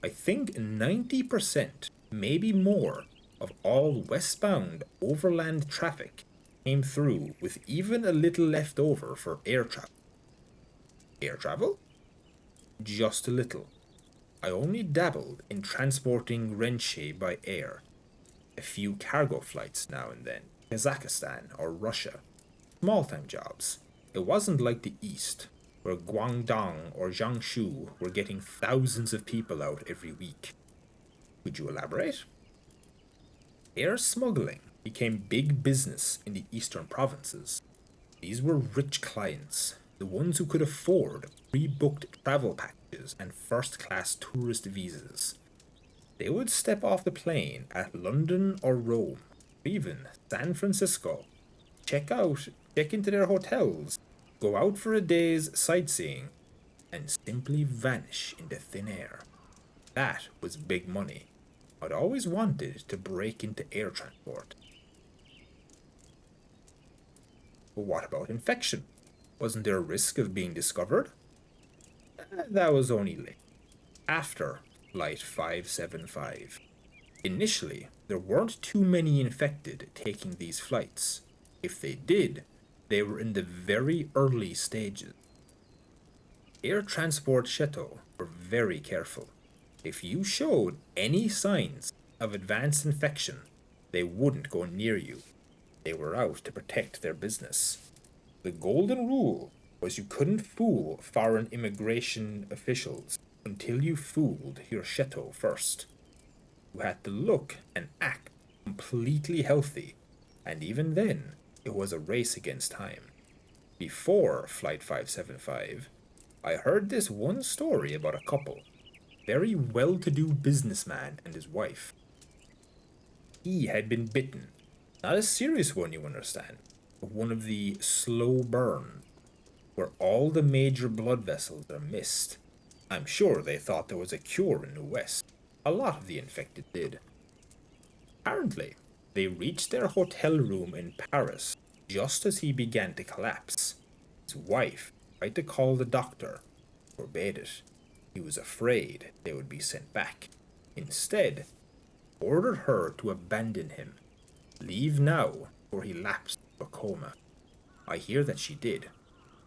I think 90%, maybe more, of all westbound overland traffic came through with even a little left over for air travel. Air travel? Just a little. I only dabbled in transporting renche by air. A few cargo flights now and then, Kazakhstan or Russia. Small-time jobs. It wasn't like the East, where Guangdong or Jiangsu were getting thousands of people out every week. Could you elaborate? Air smuggling became big business in the eastern provinces. These were rich clients, the ones who could afford pre-booked travel packages and first-class tourist visas. They would step off the plane at London or Rome, or even San Francisco, check into their hotels, go out for a day's sightseeing, and simply vanish into thin air. That was big money. I'd always wanted to break into air transport. But what about infection? Wasn't there a risk of being discovered? That was only late, after Flight 575. Initially, there weren't too many infected taking these flights. If they did, they were in the very early stages. Air Transport Chateau were very careful. If you showed any signs of advanced infection, they wouldn't go near you. They were out to protect their business. The golden rule was you couldn't fool foreign immigration officials until you fooled your chateau first. You had to look and act completely healthy, and even then, it was a race against time. Before Flight 575, I heard this one story about a couple, very well to do businessman and his wife. He had been bitten, not a serious one, you understand, but one of the slow burns, where all the major blood vessels are missed. I'm sure they thought there was a cure in the West. A lot of the infected did. Apparently, they reached their hotel room in Paris just as he began to collapse. His wife tried to call the doctor, forbade it. He was afraid they would be sent back. Instead, ordered her to abandon him. Leave now, or he lapsed into a coma. I hear that she did,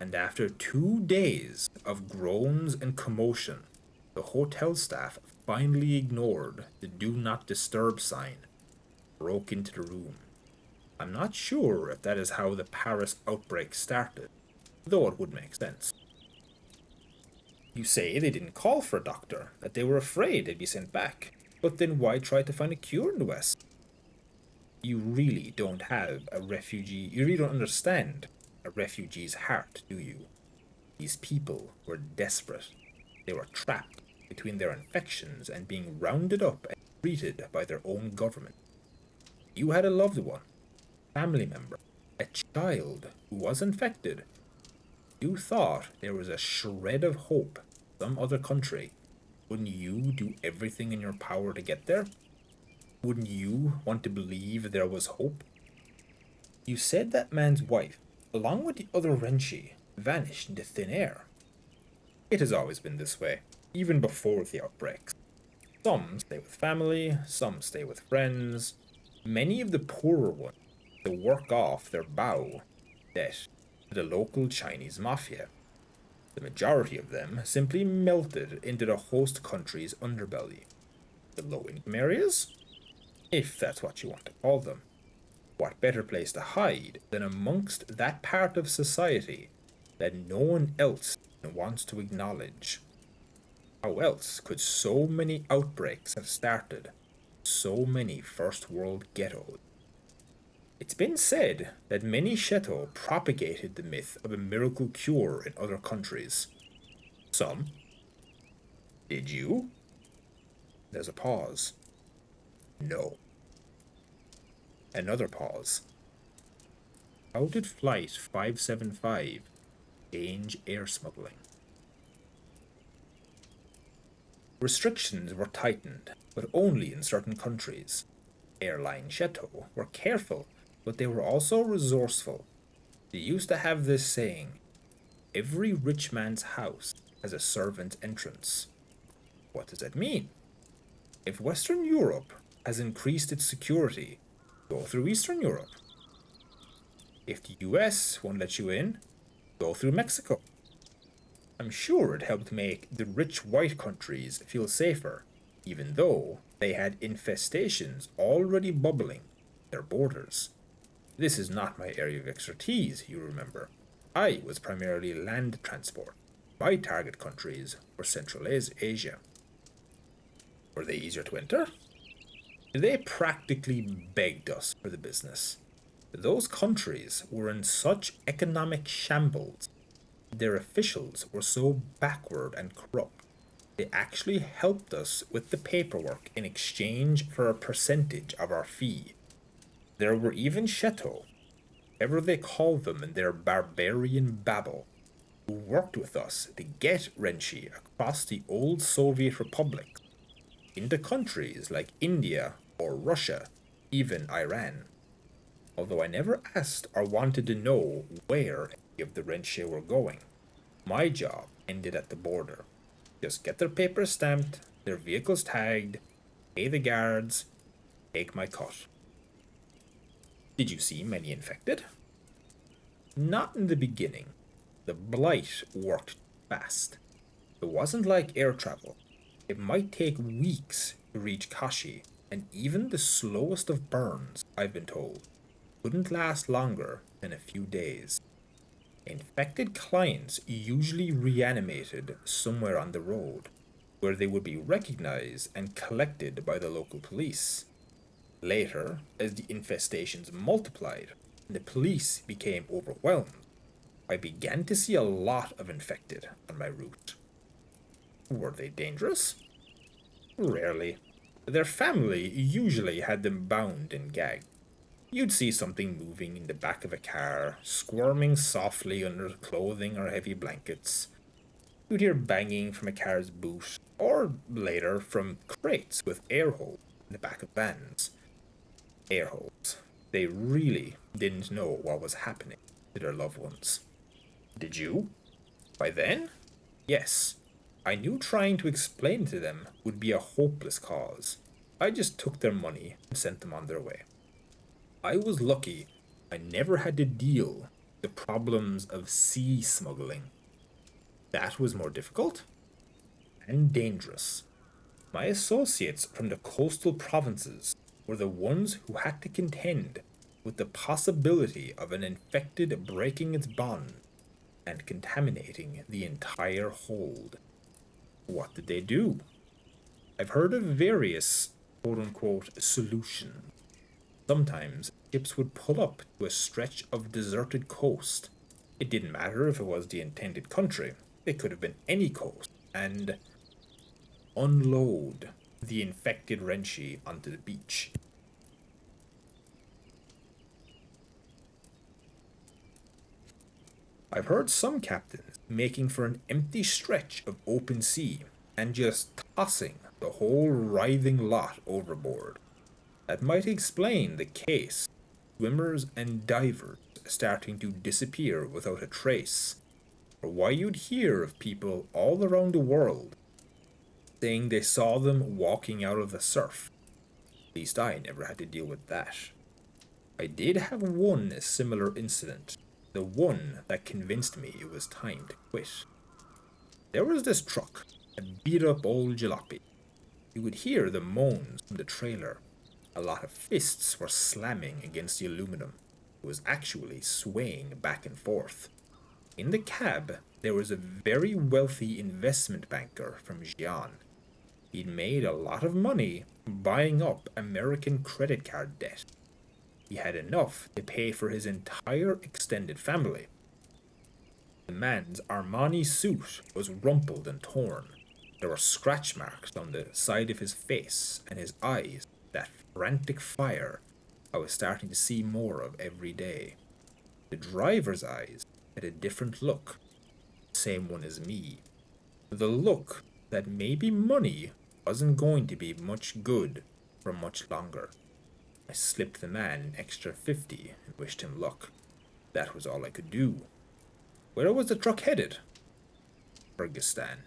and after 2 days of groans and commotion, the hotel staff finally ignored the do not disturb sign, broke into the room. I'm not sure if that is how the Paris outbreak started, though it would make sense. You say they didn't call for a doctor, that they were afraid they'd be sent back, but then why try to find a cure in the West? You really don't have a refugee, you really don't understand a refugee's heart, do you? These people were desperate. They were trapped between their infections and being rounded up and treated by their own government. You had a loved one, family member, a child who was infected. You thought there was a shred of hope in some other country. Wouldn't you do everything in your power to get there? Wouldn't you want to believe there was hope? You said that man's wife, along with the other Renshi, vanished into thin air. It has always been this way, even before the outbreaks. Some stay with family, some stay with friends. Many of the poorer ones to work off their bow debt to the local Chinese mafia. The majority of them simply melted into the host country's underbelly. The low-income areas? If that's what you want to call them. What better place to hide than amongst that part of society that no one else wants to acknowledge? How else could so many outbreaks have started? So many first world ghettos? It's been said that many chateaux propagated the myth of a miracle cure in other countries. Some. Did you? There's a pause. No. Another pause. How did Flight 575 change air smuggling? Restrictions were tightened, but only in certain countries. Airline Chateau were careful, but they were also resourceful. They used to have this saying, every rich man's house has a servant entrance. What does that mean? If Western Europe has increased its security, go through Eastern Europe. If the US won't let you in, go through Mexico. I'm sure it helped make the rich white countries feel safer, even though they had infestations already bubbling at their borders. This is not my area of expertise, you remember. I was primarily land transport. My target countries were Central Asia. Were they easier to enter? They practically begged us for the business. Those countries were in such economic shambles. Their officials were so backward and corrupt. They actually helped us with the paperwork in exchange for a percentage of our fee. There were even chateaux, whatever they called them in their barbarian babble, who worked with us to get Renshi across the old Soviet republics into countries like India or Russia, even Iran. Although I never asked or wanted to know where any of the Renche were going. My job ended at the border. Just get their papers stamped, their vehicles tagged, pay the guards, take my cut. Did you see many infected? Not in the beginning. The blight worked fast. It wasn't like air travel. It might take weeks to reach Kashi, and even the slowest of burns, I've been told, couldn't last longer than a few days. Infected clients usually reanimated somewhere on the road, where they would be recognized and collected by the local police. Later, as the infestations multiplied and the police became overwhelmed, I began to see a lot of infected on my route. Were they dangerous? Rarely. Their family usually had them bound and gagged. You'd see something moving in the back of a car, squirming softly under clothing or heavy blankets. You'd hear banging from a car's boot, or later from crates with air holes in the back of vans. Air holes. They really didn't know what was happening to their loved ones. Did you? By then? Yes. I knew trying to explain to them would be a hopeless cause. I just took their money and sent them on their way. I was lucky I never had to deal with the problems of sea smuggling. That was more difficult and dangerous. My associates from the coastal provinces were the ones who had to contend with the possibility of an infected breaking its bond and contaminating the entire hold. What did they do? I've heard of various quote-unquote solutions. Sometimes ships would pull up to a stretch of deserted coast. It didn't matter if it was the intended country. It could have been any coast, and unload the infected Renshi onto the beach. I've heard some captains making for an empty stretch of open sea and just tossing the whole writhing lot overboard. That might explain the case. Swimmers and divers starting to disappear without a trace, or why you'd hear of people all around the world saying they saw them walking out of the surf. At least I never had to deal with that. I did have one similar incident, the one that convinced me it was time to quit. There was this truck, a beat-up old jalopy. You would hear the moans from the trailer. A lot of fists were slamming against the aluminum. It was actually swaying back and forth. In the cab, there was a very wealthy investment banker from Xi'an. He'd made a lot of money buying up American credit card debt. He had enough to pay for his entire extended family. The man's Armani suit was rumpled and torn. There were scratch marks on the side of his face, and his eyes, that frantic fire I was starting to see more of every day. The driver's eyes had a different look, same one as me. The look that maybe money wasn't going to be much good for much longer. I slipped the man an extra 50 and wished him luck. That was all I could do. Where was the truck headed? Kyrgyzstan.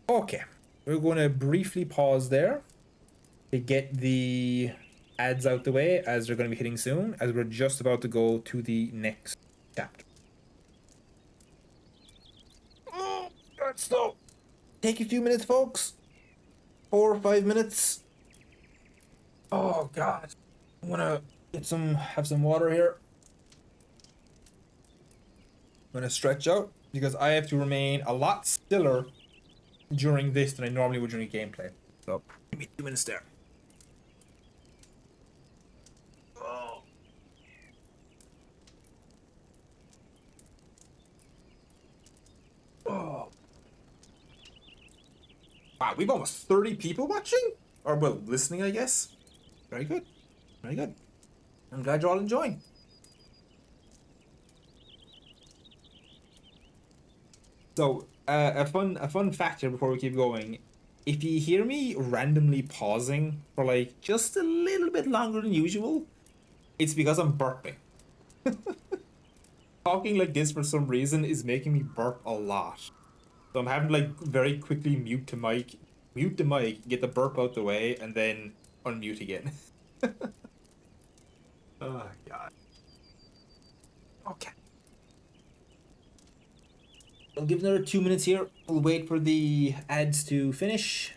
Okay, we're going to briefly pause there to get the ads out the way, as they're going to be hitting soon, as we're just about to go to the next chapter. Oh, that's slow. Take a few minutes, folks. 4 or 5 minutes. Oh God, I'm gonna have some water here. I'm gonna stretch out because I have to remain a lot stiller during this than I normally would during gameplay. So give me 2 minutes there. Oh. Oh. Wow, we've almost 30 people watching? Or, well, listening, I guess. Very good. Very good. I'm glad you're all enjoying. So, a fun fact here before we keep going. if you hear me randomly pausing for like just a little bit longer than usual, it's because I'm burping. Talking like this for some reason is making me burp a lot. So I'm having to like very quickly mute the mic, get the burp out the way, and then unmute again. Oh god. Okay. I'll give another 2 minutes here. We'll wait for the ads to finish,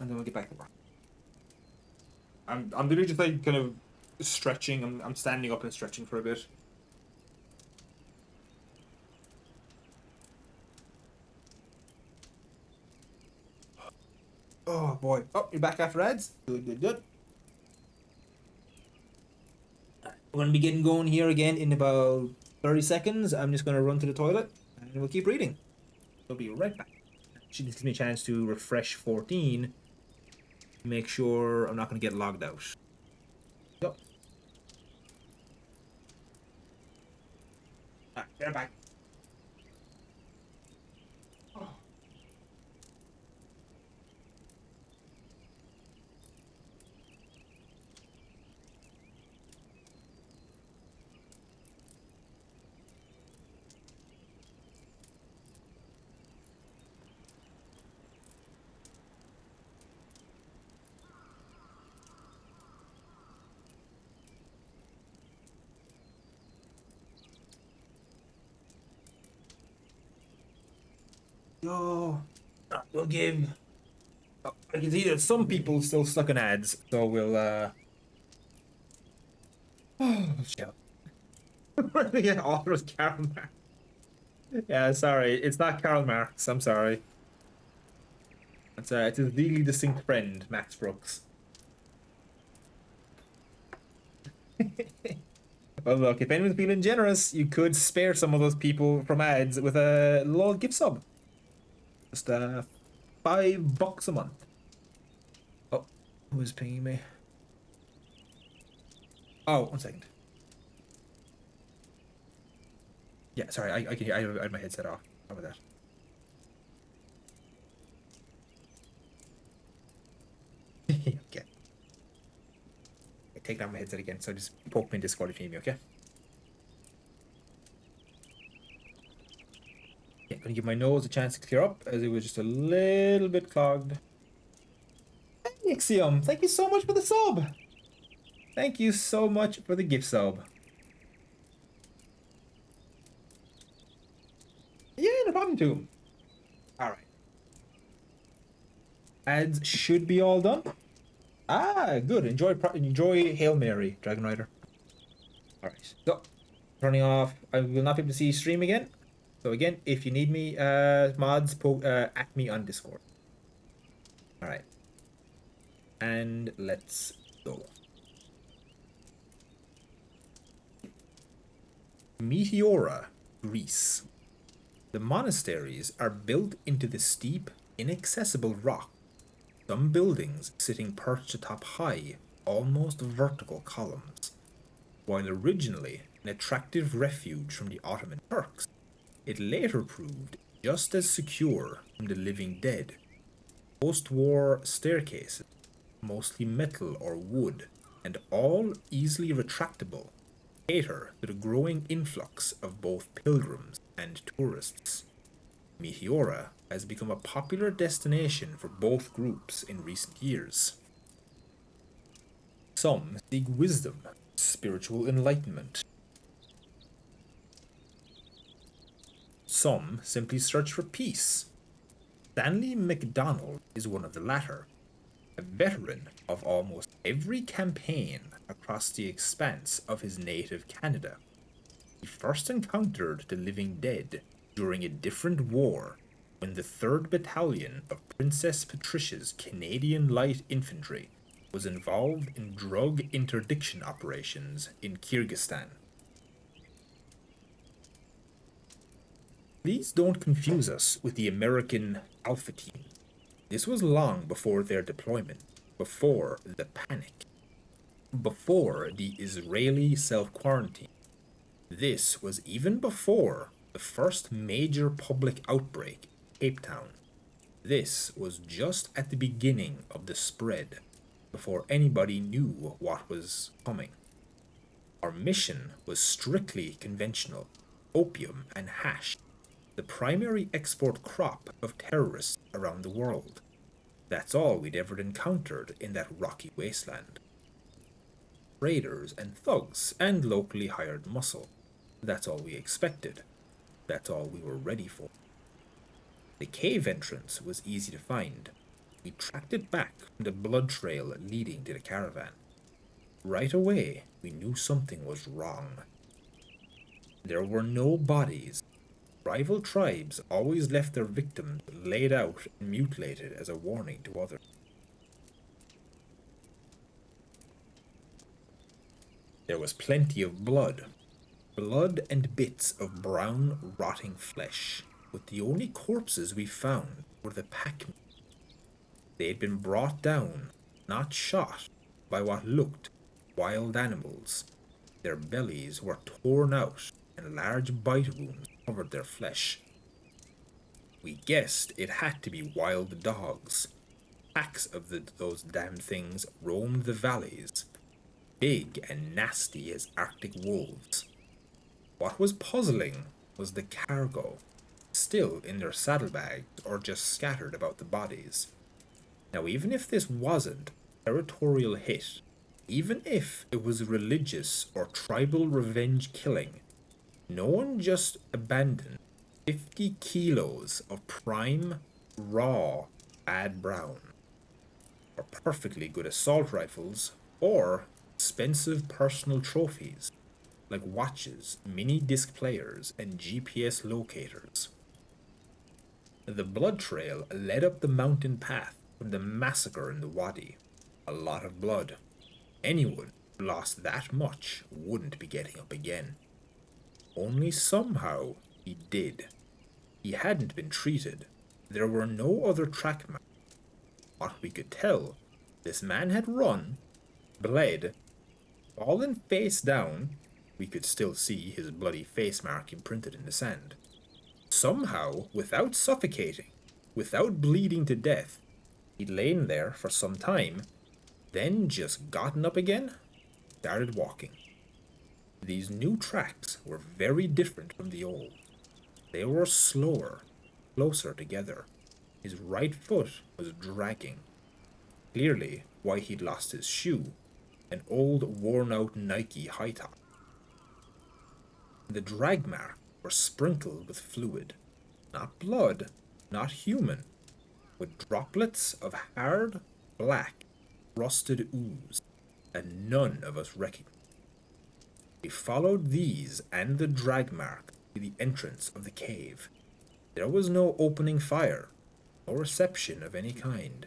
and then we'll get back to work. I'm literally just like kind of stretching. I'm standing up and stretching for a bit. Oh boy. Oh, you're back after ads? Good, good, good. We're gonna be getting going here again in about 30 seconds. I'm just gonna run to the toilet and we'll keep reading. We'll be right back. She gives me a chance to refresh 14. Make sure I'm not gonna get logged out. Go. Alright, get back. Yo. We'll give. Oh, I can see that some people still stuck in ads, so we'll oh shit. Yeah, author is Karl Marx. Yeah, sorry, it's not Karl Marx. I'm sorry. It's his legally distinct friend, Max Brooks. Well, look, if anyone's feeling generous, you could spare some of those people from ads with a little gift sub. Just $5 a month. Oh, who is pinging me? Oh, 1 second. Yeah, sorry, I can hear. I had my headset off. How about that? Okay. I take down my headset again, so just poke me in Discord if you need me, okay? Yeah, gonna give my nose a chance to clear up as it was just a little bit clogged. Hey, Ixiom, thank you so much for the sub. Thank you so much for the gift sub. Yeah, no problem too. All right. Ads should be all done. Ah, good. Enjoy Hail Mary, Dragon Rider. All right. So, turning off. I will not be able to see stream again. So again, if you need me, mods, at me on Discord. All right. And let's go. Meteora, Greece. The monasteries are built into the steep, inaccessible rock. Some buildings sitting perched atop high, almost vertical columns. While originally an attractive refuge from the Ottoman Turks, it later proved just as secure from the living dead. Post-war staircases, mostly metal or wood, and all easily retractable, cater to the growing influx of both pilgrims and tourists. Meteora has become a popular destination for both groups in recent years. Some seek wisdom, spiritual enlightenment. Some simply search for peace. Stanley MacDonald is one of the latter, a veteran of almost every campaign across the expanse of his native Canada. He first encountered the living dead during a different war when the 3rd Battalion of Princess Patricia's Canadian Light Infantry was involved in drug interdiction operations in Kyrgyzstan. Please don't confuse us with the American Alpha Team. This was long before their deployment, before the panic, before the Israeli self-quarantine. This was even before the first major public outbreak in Cape Town. This was just at the beginning of the spread, before anybody knew what was coming. Our mission was strictly conventional: opium and hash, the primary export crop of terrorists around the world. That's all we'd ever encountered in that rocky wasteland. Raiders and thugs and locally hired muscle. That's all we expected. That's all we were ready for. The cave entrance was easy to find. We tracked it back from the blood trail leading to the caravan. Right away, we knew something was wrong. There were no bodies. Rival tribes always left their victims laid out and mutilated as a warning to others. There was plenty of blood. Blood and bits of brown, rotting flesh, but the only corpses we found were the packmen. They had been brought down, not shot, by what looked wild animals. Their bellies were torn out, and large bite wounds covered their flesh. We guessed it had to be wild dogs. Packs of those damn things roamed the valleys, big and nasty as Arctic wolves. What was puzzling was the cargo, still in their saddlebags or just scattered about the bodies. Now, even if this wasn't a territorial hit, even if it was religious or tribal revenge killing, no one just abandoned 50 kilos of prime, raw, bad brown, or perfectly good assault rifles, or expensive personal trophies like watches, mini disc players, and GPS locators. The blood trail led up the mountain path from the massacre in the wadi. A lot of blood. Anyone who lost that much wouldn't be getting up again. Only somehow he did. He hadn't been treated. There were no other track marks. What we could tell, this man had run, bled, fallen face down. We could still see his bloody face mark imprinted in the sand. Somehow, without suffocating, without bleeding to death, he'd lain there for some time, then just gotten up again, started walking. These new tracks were very different from the old. They were slower, closer together. His right foot was dragging. Clearly why he'd lost his shoe, an old worn-out Nike high top. The drag marks were sprinkled with fluid. Not blood, not human, but droplets of hard, black, rusted ooze that none of us recognized. We followed these and the drag mark to the entrance of the cave. There was no opening fire, no reception of any kind.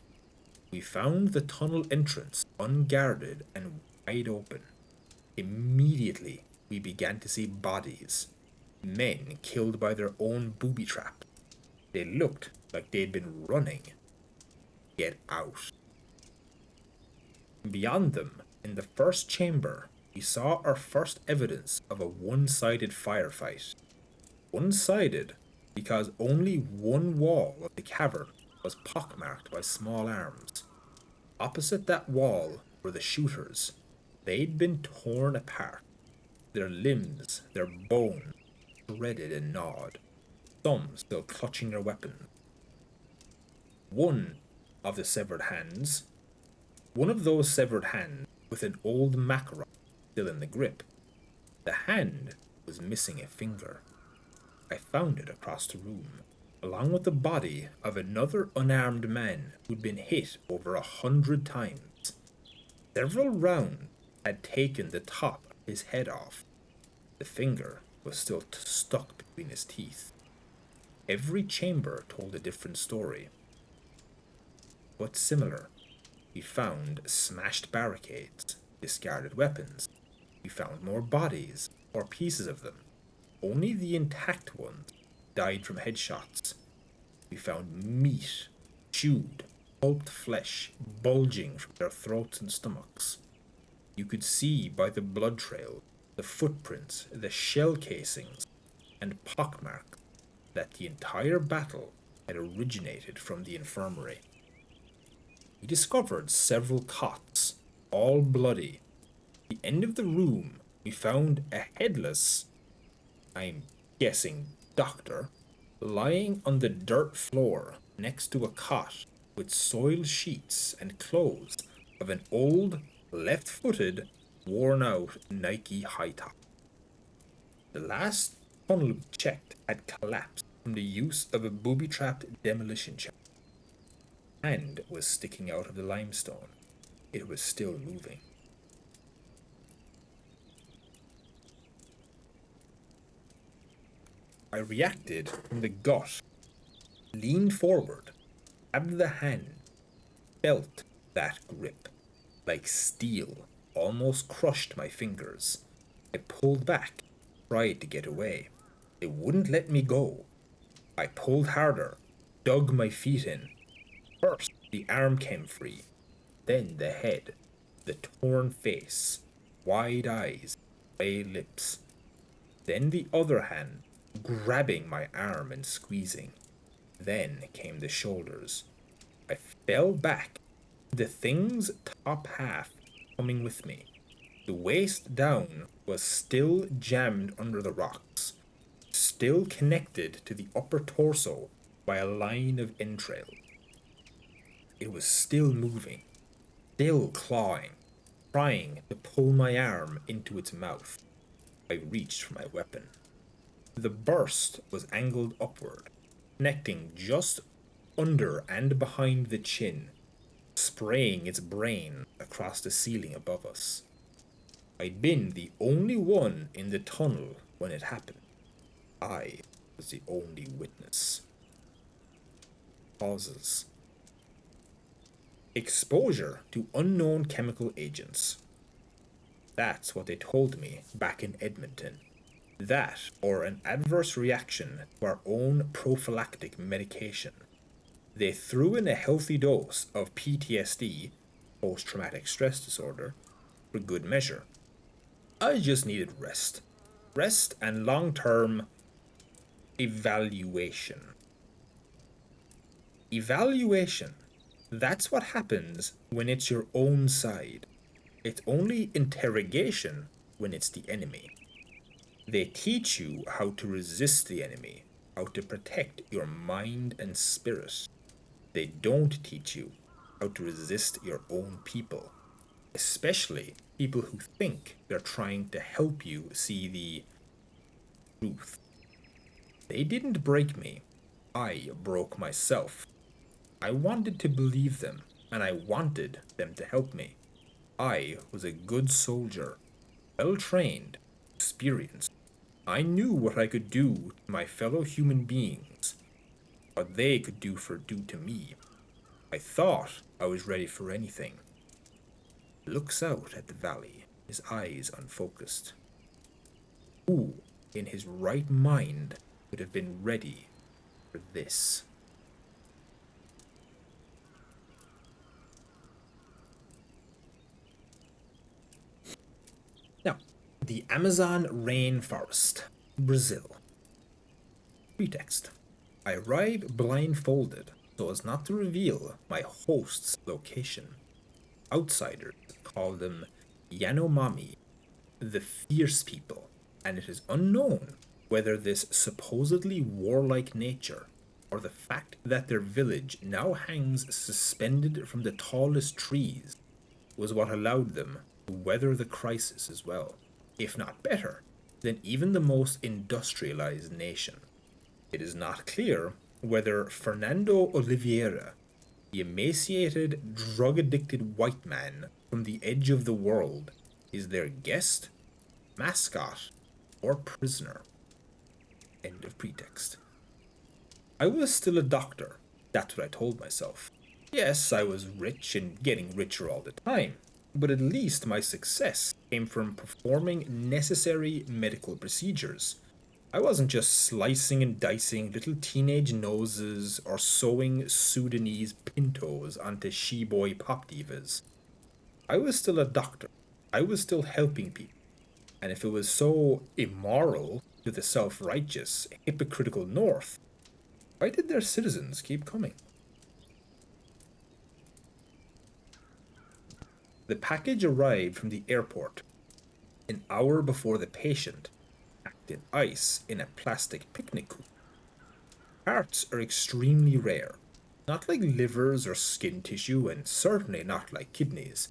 We found the tunnel entrance unguarded and wide open. Immediately, we began to see bodies. Men killed by their own booby trap. They looked like they'd been running. Get out. Beyond them, in the first chamber, we saw our first evidence of a one-sided firefight. One-sided because only one wall of the cavern was pockmarked by small arms. Opposite that wall were the shooters. They'd been torn apart. Their limbs, their bone, shredded and gnawed, some still clutching their weapons. One of those severed hands with an old macaron still in the grip. The hand was missing a finger. I found it across the room, along with the body of another unarmed man who'd been hit over 100 times. Several rounds had taken the top of his head off. The finger was still stuck between his teeth. Every chamber told a different story, but similar. We found smashed barricades, discarded weapons. We found more bodies, or pieces of them. Only the intact ones died from headshots. We found meat, chewed, pulped flesh bulging from their throats and stomachs. You could see by the blood trail, the footprints, the shell casings, and pockmarks that the entire battle had originated from the infirmary. We discovered several cots, all bloody. At the end of the room, we found a headless, I'm guessing, doctor, lying on the dirt floor next to a cot with soiled sheets and clothes of an old, left footed, worn out Nike high top. The last tunnel we checked had collapsed from the use of a booby trapped demolition charge and was sticking out of the limestone. It was still moving. I reacted from the gut, leaned forward, grabbed the hand, felt that grip, like steel, almost crushed my fingers. I pulled back, tried to get away. It wouldn't let me go. I pulled harder, dug my feet in. First, the arm came free, then the head, the torn face, wide eyes, gray lips. Then the other hand, grabbing my arm and squeezing. Then came the shoulders. I fell back, the thing's top half coming with me. The waist down was still jammed under the rocks, still connected to the upper torso by a line of entrails. It was still moving, still clawing, trying to pull my arm into its mouth. I reached for my weapon. The burst was angled upward, connecting just under and behind the chin, spraying its brain across the ceiling above us. I'd been the only one in the tunnel when it happened. I was the only witness. Pauses. Exposure to unknown chemical agents. That's what they told me back in Edmonton. That, or an adverse reaction to our own prophylactic medication. They threw in a healthy dose of PTSD, post traumatic stress disorder, for good measure. I just needed rest. Rest and long term evaluation. Evaluation. That's what happens when it's your own side. It's only interrogation when it's the enemy. They teach you how to resist the enemy, how to protect your mind and spirit. They don't teach you how to resist your own people, especially people who think they're trying to help you see the truth. They didn't break me. I broke myself. I wanted to believe them, and I wanted them to help me. I was a good soldier, well trained, experienced. I knew what I could do to my fellow human beings, what they could do to me. I thought I was ready for anything. He looks out at the valley, his eyes unfocused. Who, in his right mind, would have been ready for this? Now, the Amazon rainforest, Brazil. Pretext. I arrive blindfolded so as not to reveal my host's location. Outsiders call them Yanomami, the fierce people, and it is unknown whether this supposedly warlike nature or the fact that their village now hangs suspended from the tallest trees was what allowed them to weather the crisis as well, if not better, than even the most industrialized nation. It is not clear whether Fernando Oliveira, the emaciated, drug-addicted white man from the edge of the world, is their guest, mascot, or prisoner. End of pretext. I was still a doctor, that's what I told myself. Yes, I was rich and getting richer all the time, but at least my success came from performing necessary medical procedures. I wasn't just slicing and dicing little teenage noses or sewing Sudanese pintos onto she-boy pop divas. I was still a doctor. I was still helping people. And if it was so immoral to the self-righteous, hypocritical North, Why did their citizens keep coming? The package arrived from the airport an hour before the patient packed in ice in a plastic picnic cooler. Hearts are extremely rare, not like livers or skin tissue, and certainly not like kidneys,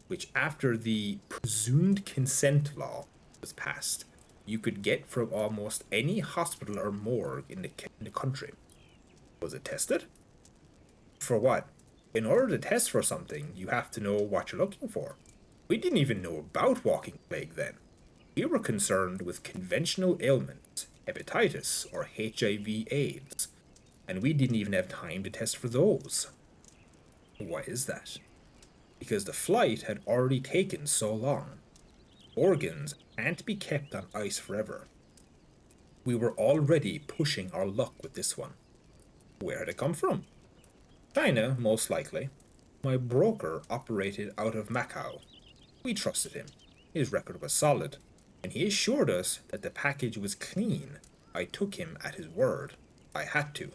which, after the presumed consent law was passed, you could get from almost any hospital or morgue in the country. Was it tested? For what? In order to test for something, you have to know what you're looking for. We didn't even know about walking plague then. We were concerned with conventional ailments, hepatitis or HIV/AIDS, and we didn't even have time to test for those. Why is that? Because the flight had already taken so long. Organs can't be kept on ice forever. We were already pushing our luck with this one. Where had it come from? China, most likely. My broker operated out of Macau. We trusted him. His record was solid, and he assured us that the package was clean. I took him at his word. I had to.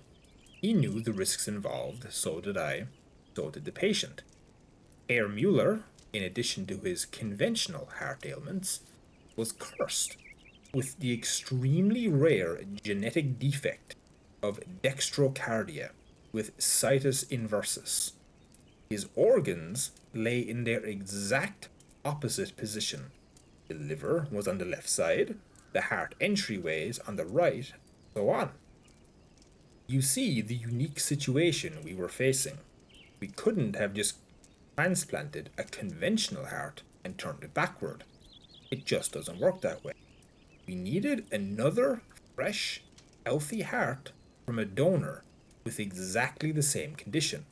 He knew the risks involved, so did I, so did the patient. Herr Mueller, in addition to his conventional heart ailments, was cursed with the extremely rare genetic defect of dextrocardia with situs inversus. His organs lay in their exact opposite position. The liver was on the left side, the heart entryways on the right, so on. You see the unique situation we were facing. We couldn't have just transplanted a conventional heart and turned it backward. It just doesn't work that way. We needed another fresh, healthy heart from a donor with exactly the same condition.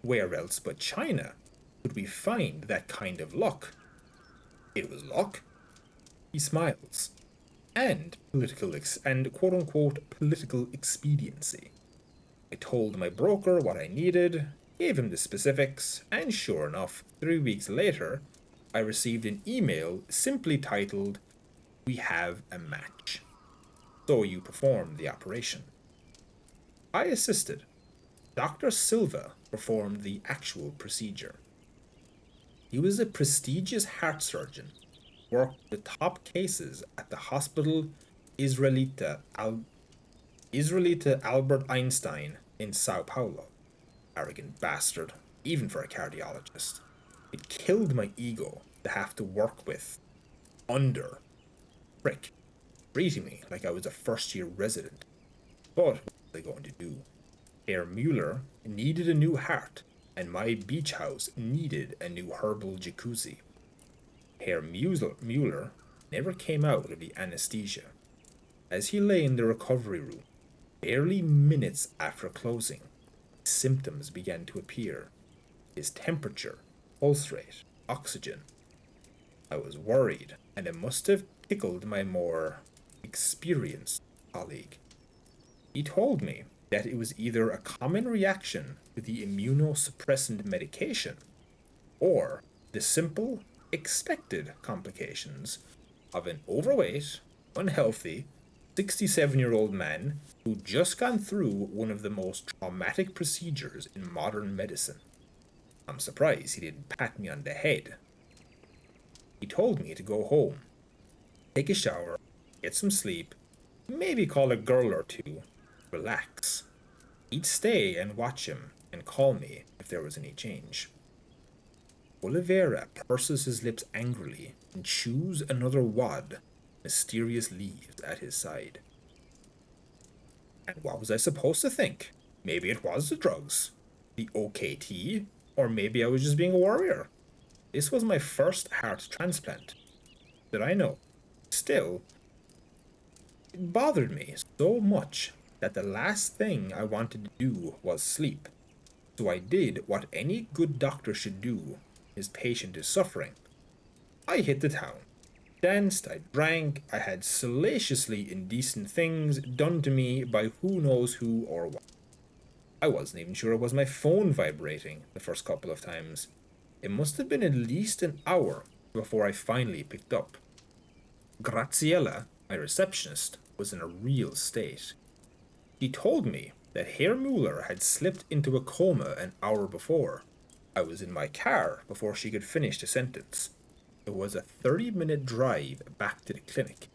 Where else but China could we find that kind of luck? It was luck. He smiles. And and quote unquote political expediency. I told my broker what I needed, gave him the specifics, and sure enough, 3 weeks later, I received an email simply titled, "We have a match. So you performed the operation." I assisted. Dr. Silva performed the actual procedure. He was a prestigious heart surgeon, worked the top cases at the hospital Israelita Albert Einstein in Sao Paulo. Arrogant bastard, even for a cardiologist. It killed my ego to have to work with, under, prick, treating me like I was a first-year resident. But what was I going to do? Herr Mueller needed a new heart, and my beach house needed a new herbal jacuzzi. Herr Mueller never came out of the anesthesia. As he lay in the recovery room, barely minutes after closing, symptoms began to appear. His temperature, pulse rate, oxygen. I was worried, and it must have tickled my more experienced colleague. He told me that it was either a common reaction to the immunosuppressant medication or the simple, expected complications of an overweight, unhealthy, 67-year-old man who'd just gone through one of the most traumatic procedures in modern medicine. I'm surprised he didn't pat me on the head. He told me to go home, take a shower, get some sleep, maybe call a girl or two, relax. He'd stay and watch him and call me if there was any change. Oliveira purses his lips angrily and chews another wad, mysterious leaves at his side. And what was I supposed to think? Maybe it was the drugs, the OKT, or maybe I was just being a warrior. This was my first heart transplant. Did I know? Still, it bothered me so much that the last thing I wanted to do was sleep. So I did what any good doctor should do. His patient is suffering. I hit the town. Danced, I drank, I had salaciously indecent things done to me by who knows who or what. I wasn't even sure it was my phone vibrating the first couple of times. It must have been at least an hour before I finally picked up. Graziella, my receptionist, was in a real state. She told me that Herr Mueller had slipped into a coma an hour before. I was in my car before she could finish the sentence. It was a 30-minute drive back to the clinic,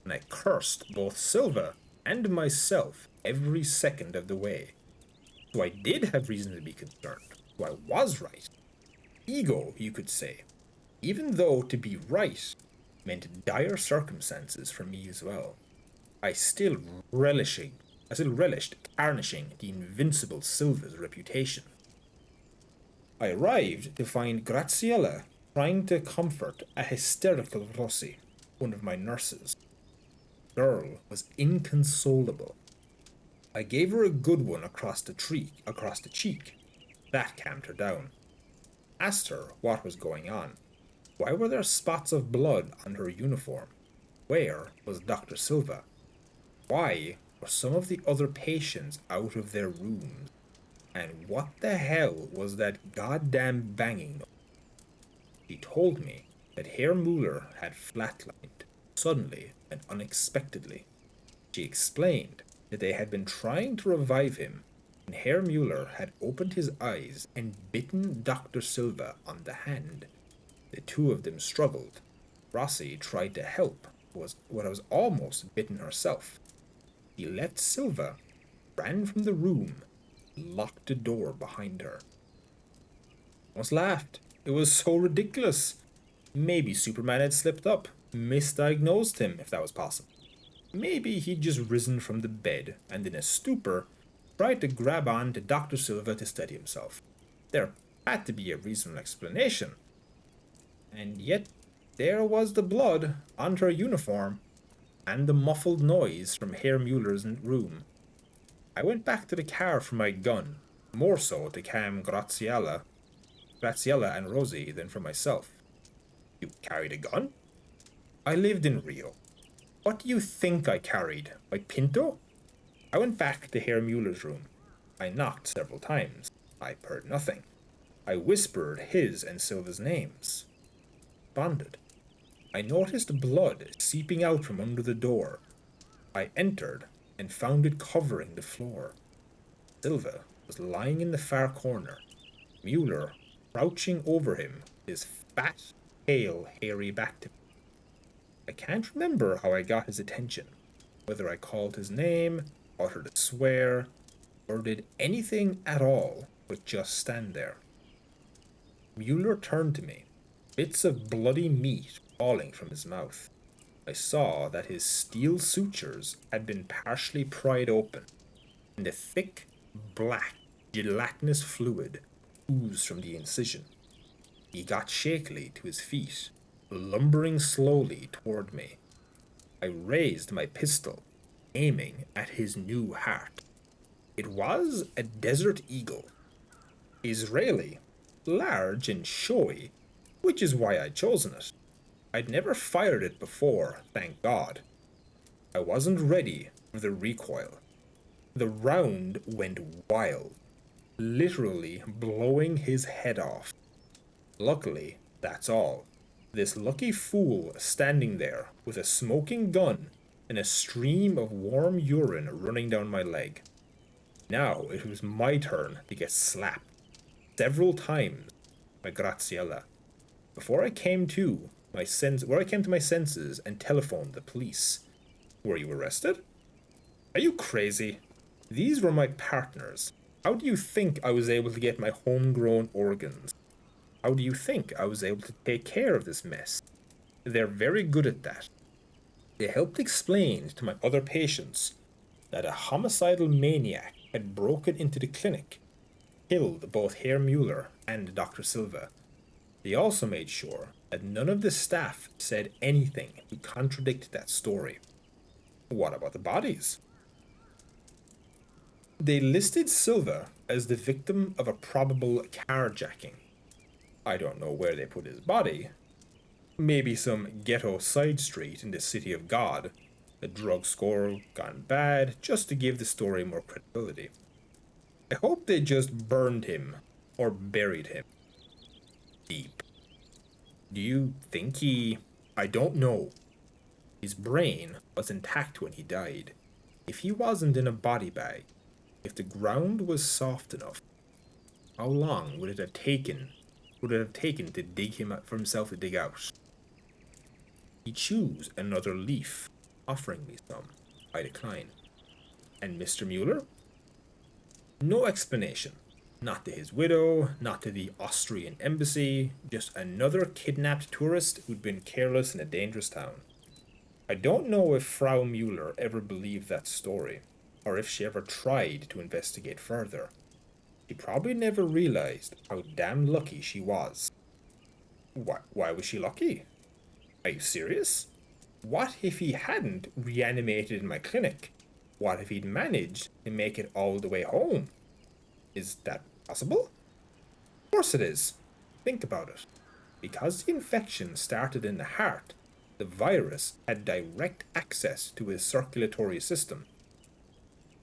and I cursed both Silva and myself every second of the way. So I did have reason to be concerned. So I was right. Ego, you could say. Even though to be right meant dire circumstances for me as well. I still relished tarnishing the invincible Silva's reputation. I arrived to find Graziella trying to comfort a hysterical Rossi, one of my nurses. The girl was inconsolable. I gave her a good one across the cheek. That calmed her down. Asked her what was going on. Why were there spots of blood on her uniform? Where was Dr. Silva? Why were some of the other patients out of their rooms? And what the hell was that goddamn banging noise? She told me that Herr Mueller had flatlined, suddenly and unexpectedly. She explained that they had been trying to revive him, and Herr Mueller had opened his eyes and bitten Dr. Silva on the hand. The two of them struggled. Rossi tried to help, but was almost bitten herself. He left Silva, ran from the room, locked the door behind her. I almost laughed. It was so ridiculous. Maybe Superman had slipped up, misdiagnosed him, if that was possible. Maybe he'd just risen from the bed and in a stupor tried to grab on to Dr. Silva to steady himself. There had to be a reasonable explanation. And yet there was the blood on her uniform and the muffled noise from Herr Mueller's room. I went back to the car for my gun, more so to calm Graziella and Rosie than for myself. You carried a gun? I lived in Rio. What do you think I carried? My Pinto? I went back to Herr Mueller's room. I knocked several times. I heard nothing. I whispered his and Silva's names. Responded. I noticed blood seeping out from under the door. I entered and found it covering the floor. Silva was lying in the far corner, Mueller crouching over him, his fat, pale, hairy back to me. I can't remember how I got his attention, whether I called his name, uttered a swear, or did anything at all but just stand there. Mueller turned to me, bits of bloody meat falling from his mouth. I saw that his steel sutures had been partially pried open, and a thick, black, gelatinous fluid oozed from the incision. He got shakily to his feet, lumbering slowly toward me. I raised my pistol, aiming at his new heart. It was a Desert Eagle. Israeli, large and showy, which is why I'd chosen it. I'd never fired it before, thank God. I wasn't ready for the recoil. The round went wild, literally blowing his head off. Luckily, that's all. This lucky fool standing there with a smoking gun and a stream of warm urine running down my leg. Now it was my turn to get slapped several times by Graziella. Before I came to my senses and telephoned the police. Were you arrested? Are you crazy? These were my partners. How do you think I was able to get my homegrown organs? How do you think I was able to take care of this mess? They're very good at that. They helped explain to my other patients that a homicidal maniac had broken into the clinic, killed both Herr Mueller and Dr. Silva. They also made sure that none of the staff said anything to contradict that story. What about the bodies? They listed Silva as the victim of a probable carjacking. I don't know where they put his body. Maybe some ghetto side street in the city of God. A drug score gone bad, just to give the story more credibility. I hope they just burned him or buried him deep. Do you think I don't know. His brain was intact when he died. If he wasn't in a body bag, If the ground was soft enough, how long would it have taken to dig him out for himself to dig out? He chews another leaf, offering me some. I decline. And Mr. Mueller? No explanation. Not to his widow, not to the Austrian embassy, just another kidnapped tourist who'd been careless in a dangerous town. I don't know if Frau Mueller ever believed that story, or if she ever tried to investigate further. She probably never realized how damn lucky she was. Why was she lucky? Are you serious? What if he hadn't reanimated in my clinic? What if he'd managed to make it all the way home? Is that possible? Of course it is. Think about it. Because the infection started in the heart, the virus had direct access to his circulatory system.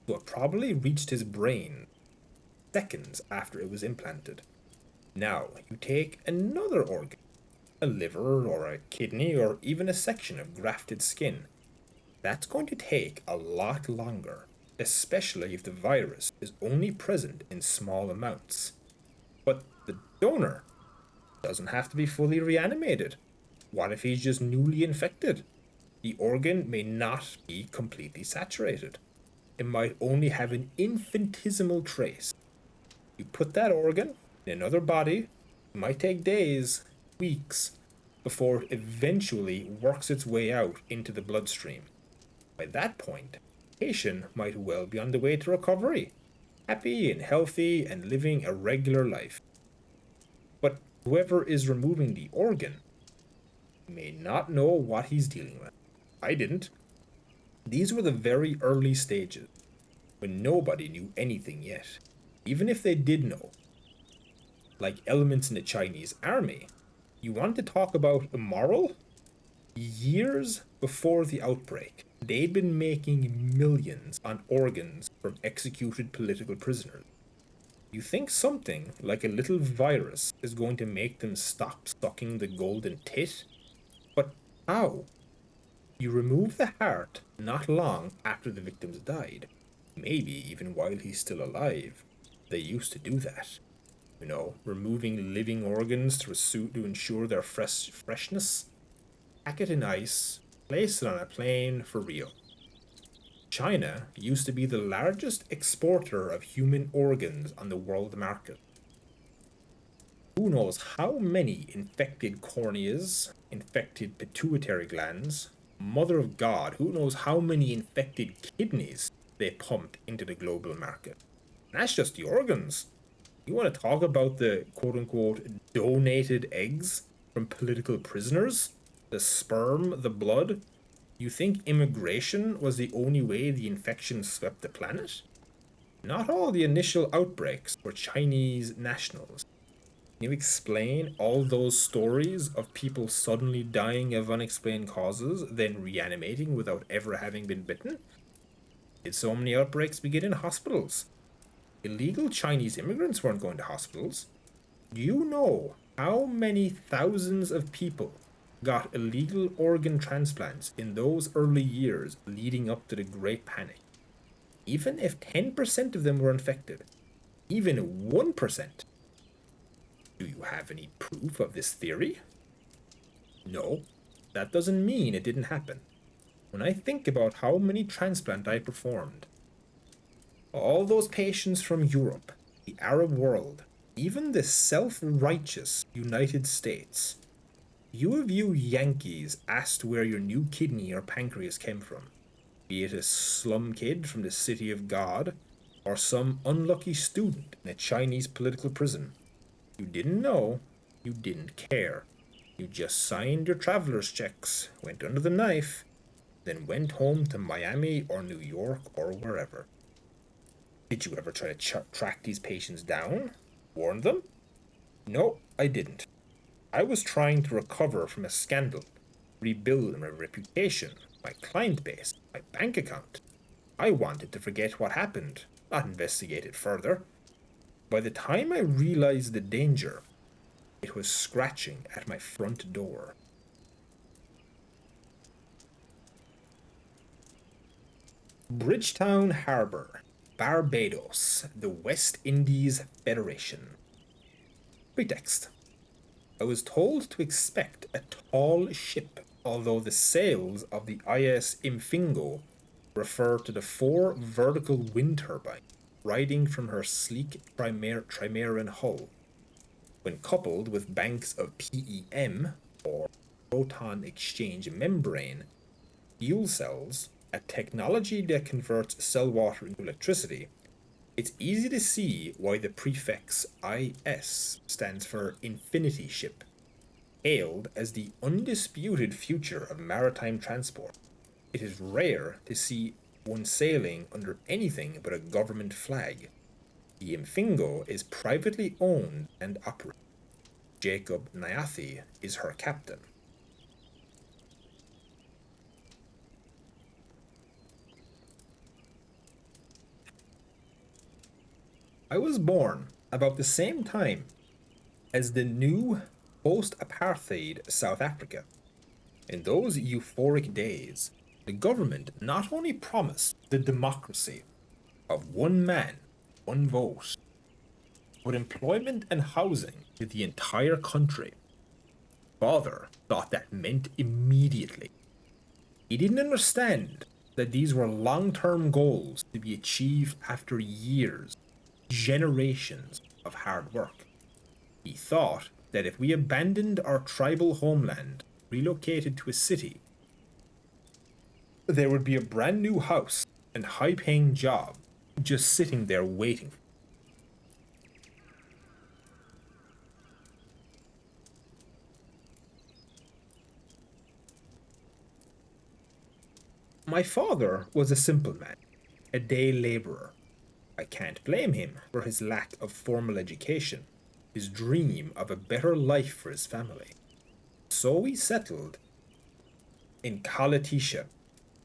So it probably reached his brain seconds after it was implanted. Now, you take another organ, a liver or a kidney or even a section of grafted skin. That's going to take a lot longer, especially if the virus is only present in small amounts. But the donor doesn't have to be fully reanimated. What if he's just newly infected? The organ may not be completely saturated. It might only have an infinitesimal trace. You put that organ in another body, it might take days, weeks, before it eventually works its way out into the bloodstream. By that point, the patient might well be on the way to recovery, happy and healthy and living a regular life. But whoever is removing the organ may not know what he's dealing with. I didn't. These were the very early stages, when nobody knew anything yet. Even if they did know, like elements in the Chinese army, you want to talk about immoral? Years before the outbreak, they'd been making millions on organs from executed political prisoners. You think something like a little virus is going to make them stop sucking the golden tit? But how? You remove the heart not long after the victims died, maybe even while he's still alive. They used to do that. You know, removing living organs to ensure their freshness. Pack it in ice, place it on a plane for Rio. China used to be the largest exporter of human organs on the world market. Who knows how many infected corneas, infected pituitary glands, mother of God, who knows how many infected kidneys they pumped into the global market. And that's just the organs. You want to talk about the quote-unquote donated eggs from political prisoners? The sperm, the blood? You think immigration was the only way the infection swept the planet? Not all the initial outbreaks were Chinese nationals. Can you explain all those stories of people suddenly dying of unexplained causes, then reanimating without ever having been bitten? Did so many outbreaks begin in hospitals? Illegal Chinese immigrants weren't going to hospitals. Do you know how many thousands of people got illegal organ transplants in those early years leading up to the Great Panic? Even if 10% of them were infected, even 1%, do you have any proof of this theory? No, that doesn't mean it didn't happen. When I think about how many transplants I performed, all those patients from Europe, the Arab world, even the self-righteous United States, few of you Yankees asked where your new kidney or pancreas came from, be it a slum kid from the city of God, or some unlucky student in a Chinese political prison. You didn't know, you didn't care. You just signed your traveler's checks, went under the knife, then went home to Miami or New York or wherever. Did you ever try to track these patients down? Warn them? No, I didn't. I was trying to recover from a scandal, rebuild my reputation, my client base, my bank account. I wanted to forget what happened, not investigate it further. By the time I realized the danger, it was scratching at my front door. Bridgetown Harbor. Barbados, the West Indies Federation. Pretext. I was told to expect a tall ship, although the sails of the IS Imfingo refer to the four vertical wind turbines riding from her sleek trimaran hull. When coupled with banks of PEM, or proton exchange membrane, fuel cells, a technology that converts cell water into electricity, it's easy to see why the prefix IS stands for Infinity Ship, hailed as the undisputed future of maritime transport. It is rare to see one sailing under anything but a government flag. The Mfingo is privately owned and operated. Jacob Nyathi is her captain. I was born about the same time as the new post-apartheid South Africa. In those euphoric days, the government not only promised the democracy of one man, one vote, but employment and housing to the entire country. Father thought that meant immediately. He didn't understand that these were long term goals to be achieved after years, generations of hard work. He thought that if we abandoned our tribal homeland, relocated to a city, there would be a brand new house and high paying job just sitting there waiting. My father was a simple man, a day laborer. I can't blame him for his lack of formal education, his dream of a better life for his family. So we settled in Kalatisha,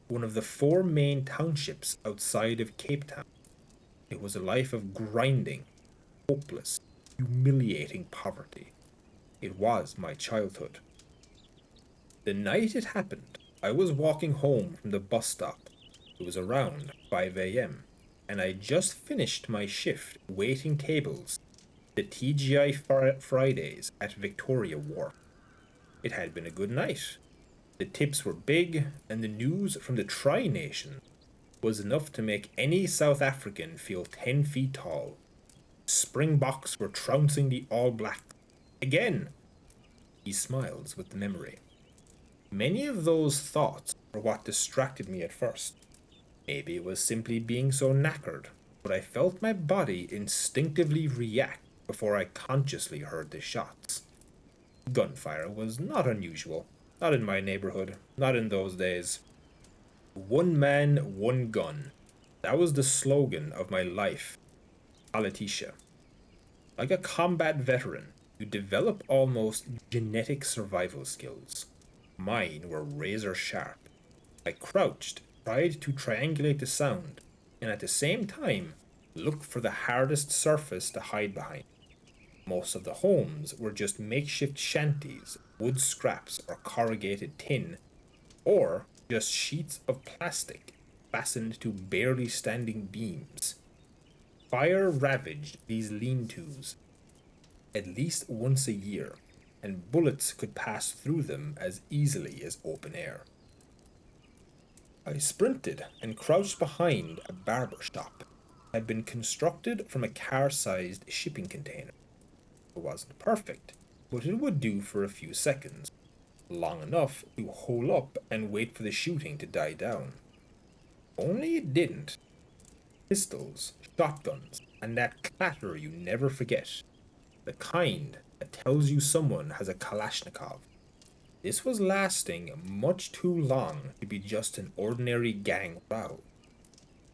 one of the four main townships outside of Cape Town. It was a life of grinding, hopeless, humiliating poverty. It was my childhood. The night it happened, I was walking home from the bus stop. It was around 5 a.m., and I just finished my shift waiting tables the TGI Fridays at Victoria Wharf. It had been a good night. The tips were big, and the news from the Tri Nation was enough to make any South African feel 10 feet tall. Springboks were trouncing the All Blacks. Again, he smiles with the memory. Many of those thoughts were what distracted me at first. Maybe it was simply being so knackered, but I felt my body instinctively react before I consciously heard the shots. Gunfire was not unusual, not in my neighborhood, not in those days. One man, one gun. That was the slogan of my life. Alatisha. Like a combat veteran, you develop almost genetic survival skills. Mine were razor sharp. I crouched, tried to triangulate the sound, and at the same time looked for the hardest surface to hide behind. Most of the homes were just makeshift shanties, wood scraps or corrugated tin, or just sheets of plastic fastened to barely standing beams. Fire ravaged these lean-tos at least once a year, and bullets could pass through them as easily as open air. I sprinted and crouched behind a barber shop. It had been constructed from a car-sized shipping container. It wasn't perfect, but it would do for a few seconds, long enough to hole up and wait for the shooting to die down. Only it didn't. Pistols, shotguns, and that clatter you never forget. The kind that tells you someone has a Kalashnikov. This was lasting much too long to be just an ordinary gang row.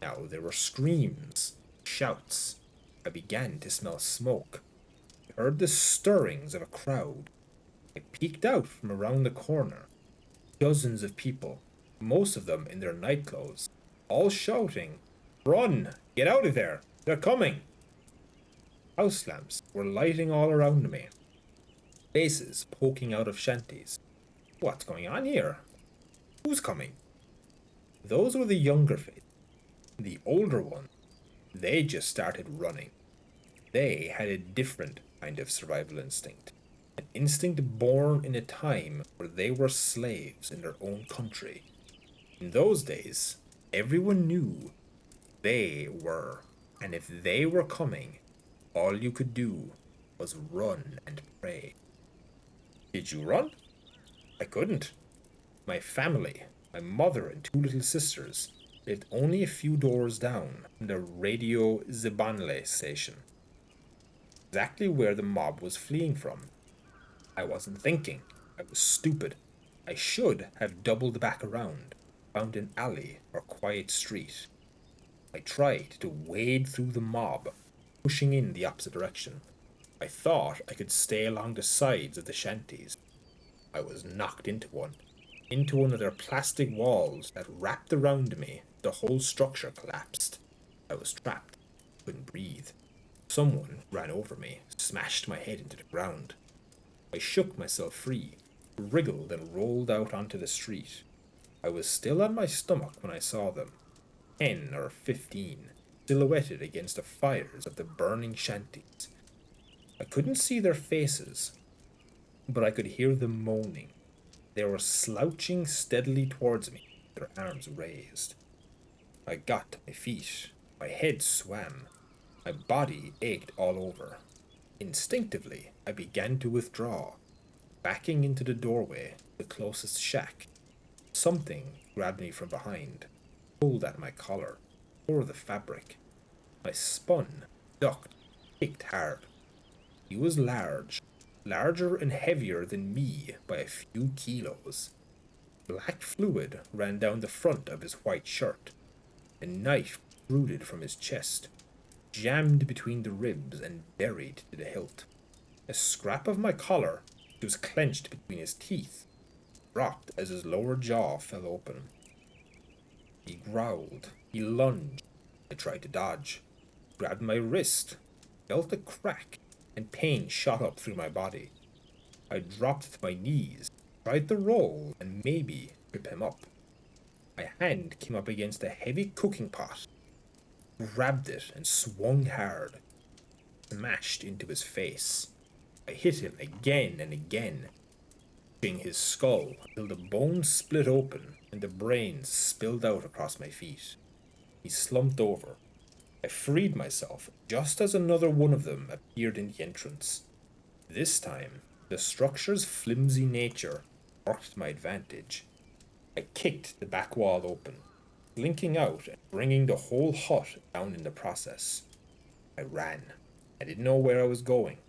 Now there were screams, shouts. I began to smell smoke. I heard the stirrings of a crowd. I peeked out from around the corner. Dozens of people, most of them in their nightclothes, all shouting, "Run! Get out of there! They're coming!" House lamps were lighting all around me. Faces poking out of shanties. What's going on here? Who's coming? Those were the younger faces. The older ones They just started running. They had a different kind of survival instinct. An instinct born in a time where they were slaves in their own country. In those days, everyone knew they were, and if they were coming, all you could do was run and pray. Did you run? I couldn't. My family, my mother and two little sisters, lived only a few doors down from the Radio Zibanle station, exactly where the mob was fleeing from. I wasn't thinking. I was stupid. I should have doubled back around, found an alley or quiet street. I tried to wade through the mob, pushing in the opposite direction. I thought I could stay along the sides of the shanties. I was knocked into one of their plastic walls that wrapped around me. The whole structure collapsed. I was trapped, couldn't breathe. Someone ran over me, smashed my head into the ground. I shook myself free, wriggled and rolled out onto the street. I was still on my stomach when I saw them, 10 or 15, silhouetted against the fires of the burning shanties. I couldn't see their faces, but I could hear them moaning. They were slouching steadily towards me, their arms raised. I got to my feet. My head swam. My body ached all over. Instinctively, I began to withdraw, backing into the doorway, the closest shack. Something grabbed me from behind, pulled at my collar, tore the fabric. I spun, ducked, kicked hard. He was large, larger and heavier than me by a few kilos. Black fluid ran down the front of his white shirt. A knife protruded from his chest, jammed between the ribs and buried to the hilt. A scrap of my collar, which was clenched between his teeth, dropped as his lower jaw fell open. He growled. He lunged. I tried to dodge. Grabbed my wrist, felt a crack, and pain shot up through my body. I dropped to my knees, tried to roll and maybe trip him up. My hand came up against a heavy cooking pot, grabbed it and swung hard, smashed into his face. I hit him again and again, pushing his skull until the bones split open and the brains spilled out across my feet. He slumped over. I freed myself just as another one of them appeared in the entrance. This time, the structure's flimsy nature worked to my advantage. I kicked the back wall open, slinking out and bringing the whole hut down in the process. I ran. I didn't know where I was going.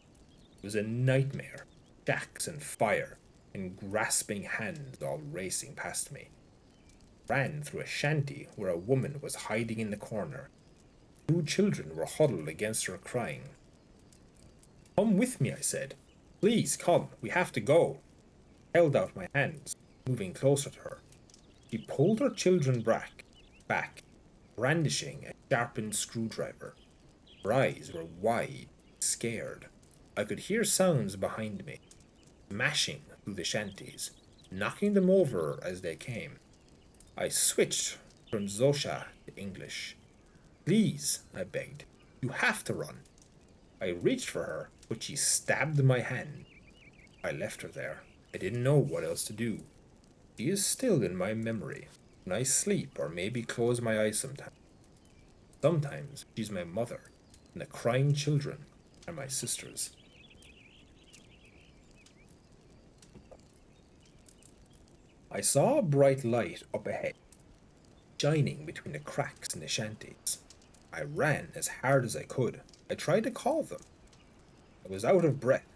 It was a nightmare. Shacks and fire, and grasping hands all racing past me. Ran through a shanty where a woman was hiding in the corner. Two children were huddled against her crying. Come with me, I said. Please come, we have to go. I held out my hands, moving closer to her. She pulled her children back, brandishing a sharpened screwdriver. Her eyes were wide, scared. I could hear sounds behind me, smashing through the shanties, knocking them over as they came. I switched from Zosha to English. Please, I begged. You have to run. I reached for her, but she stabbed my hand. I left her there. I didn't know what else to do. She is still in my memory when I sleep or maybe close my eyes sometimes. Sometimes she's my mother, and the crying children are my sisters. I saw a bright light up ahead, shining between the cracks in the shanties. I ran as hard as I could. I tried to call them. I was out of breath,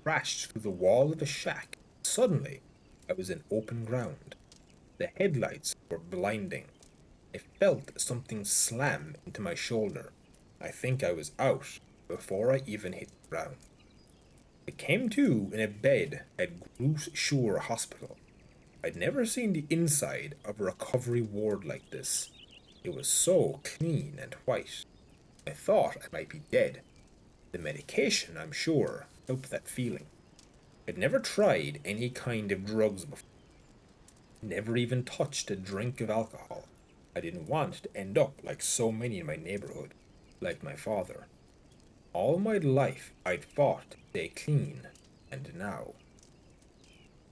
crashed through the wall of a shack. Suddenly, I was in open ground. The headlights were blinding. I felt something slam into my shoulder. I think I was out before I even hit the ground. I came to in a bed at Groot Shore Hospital. I'd never seen the inside of a recovery ward like this. It was so clean and white. I thought I might be dead. The medication, I'm sure, helped that feeling. I'd never tried any kind of drugs before. Never even touched a drink of alcohol. I didn't want to end up like so many in my neighborhood, like my father. All my life I'd fought to stay clean, and now.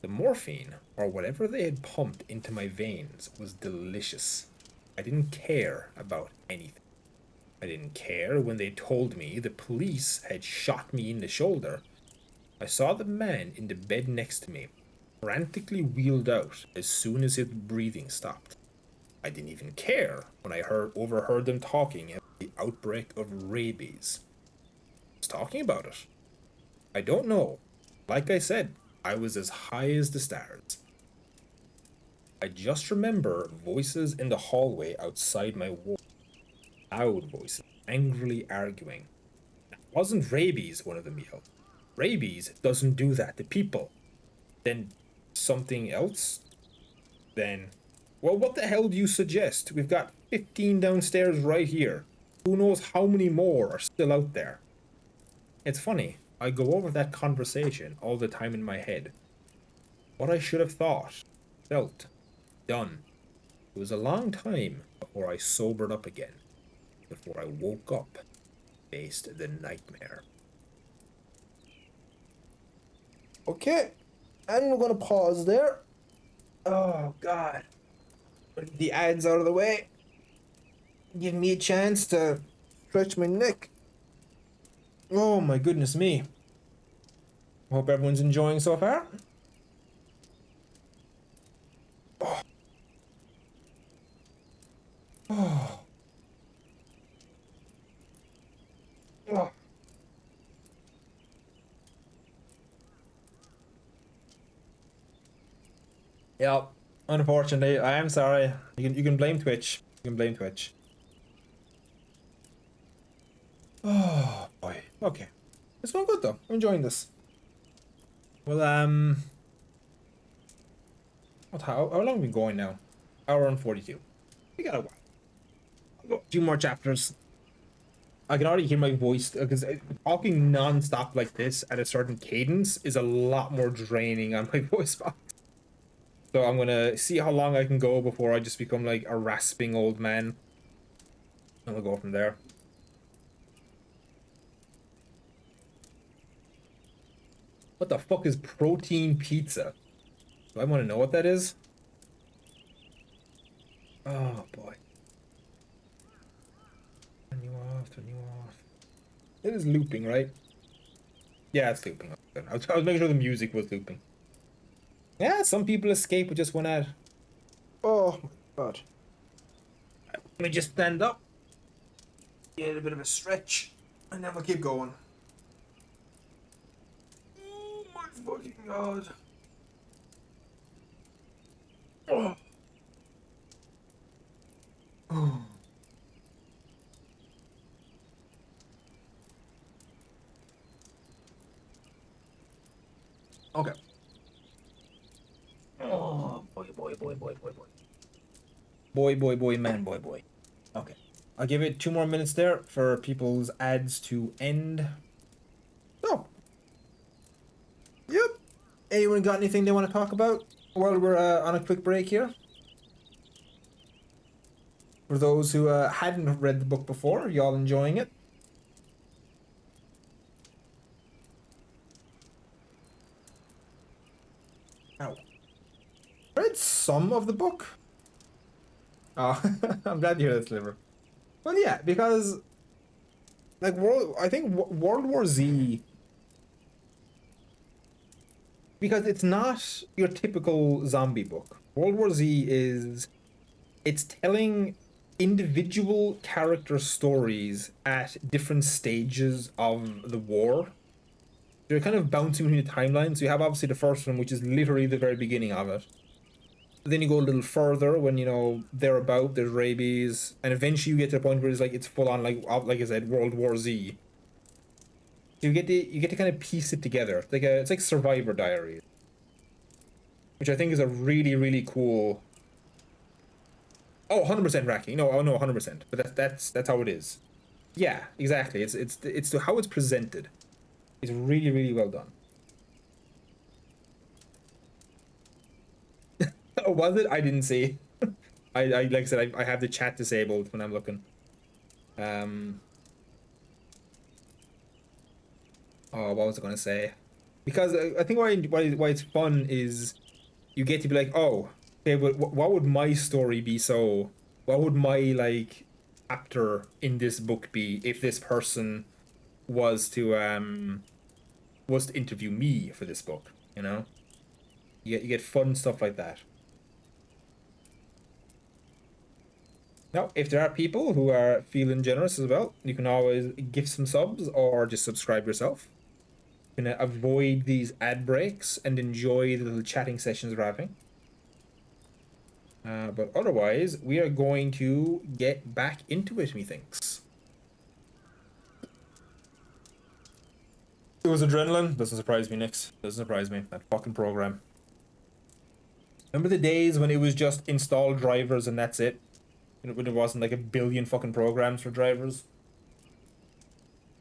The morphine, or whatever they had pumped into my veins, was delicious. I didn't care about anything. I didn't care when they told me the police had shot me in the shoulder. I saw the man in the bed next to me, frantically wheeled out as soon as his breathing stopped. I didn't even care when I overheard them talking about the outbreak of rabies. I was talking about it. I don't know. Like I said, I was as high as the stars. I just remember voices in the hallway outside my wall. Loud voices, angrily arguing. It wasn't rabies, one of them yelled. Rabies doesn't do that to people. Then something else? Then, well, what the hell do you suggest? We've got 15 downstairs right here. Who knows how many more are still out there? It's funny, I go over that conversation all the time in my head. What I should have thought, felt, done. It was a long time before I sobered up again, before I woke up, faced the nightmare. Okay, and we're gonna pause there. Oh God. The ads out of the way. Give me a chance to stretch my neck. Oh my goodness me. Hope everyone's enjoying so far. Oh. Oh. Oh. Yep. Unfortunately, I am sorry. You can blame Twitch. You can blame Twitch. Oh boy. Okay. It's going good though. I'm enjoying this. Well, how long have we been going now? Hour and 42. We got a while. I'll go a few more chapters. I can already hear my voice because talking non-stop like this at a certain cadence is a lot more draining on my voice box. So I'm gonna see how long I can go before I just become like a rasping old man. And we'll go from there. What the fuck is protein pizza? Do I want to know what that is? Oh boy. Turn you off, turn you off. It is looping, right? Yeah, it's looping. I was making sure the music was looping. Yeah, some people escape with just one ad. Oh my god. Let me just stand up. Get a bit of a stretch. And then we'll keep going. Oh my fucking god. Oh. Oh. Okay. Oh boy, boy, boy, boy, boy, boy. Boy, boy, boy, man, boy, boy. Okay. I'll give it 2 more minutes there for people's ads to end. Oh. Yep. Anyone got anything they want to talk about while we're on a quick break here? For those who hadn't read the book before, are y'all enjoying it? Ow. Read some of the book. Oh, I'm glad to hear that, Sliver. Well, yeah, because like I think World War Z, because it's not your typical zombie book. World War Z it's telling individual character stories at different stages of the war. You're kind of bouncing between the timelines. So you have obviously the first one, which is literally the very beginning of it. Then you go a little further when there's rabies, and eventually you get to the point where it's full on like I said, World War Z. So you get to kind of piece it together. It's like Survivor Diaries, which I think is a really really cool. Oh, 100% racking. No, oh no, 100%. But that's how it is. Yeah, exactly. It's how it's presented. It's really really well done. Oh, was it? I didn't see. I like I said, I have the chat disabled when I'm looking. Um, oh, what was I gonna say? Because I think why it's fun is you get to be like, oh, okay, but what would my story be? So, what would my like chapter in this book be if this person was to interview me for this book? You know, you get fun stuff like that. Now, if there are people who are feeling generous as well, you can always give some subs or just subscribe yourself. You can avoid these ad breaks and enjoy the little chatting sessions we're having. But otherwise, we are going to get back into it, methinks. It was adrenaline. Doesn't surprise me, Nix. Doesn't surprise me. That fucking program. Remember the days when it was just install drivers and that's it? When there wasn't like a billion fucking programs for drivers?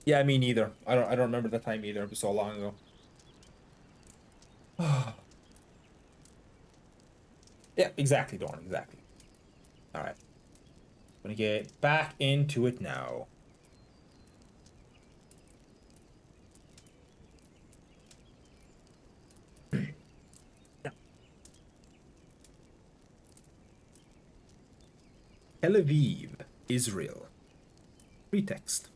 Yeah, me neither. I don't remember that time either. It was so long ago. Yeah, exactly, Dorn. Exactly. All right. Gonna get back into it now. Tel Aviv, Israel. Pretext.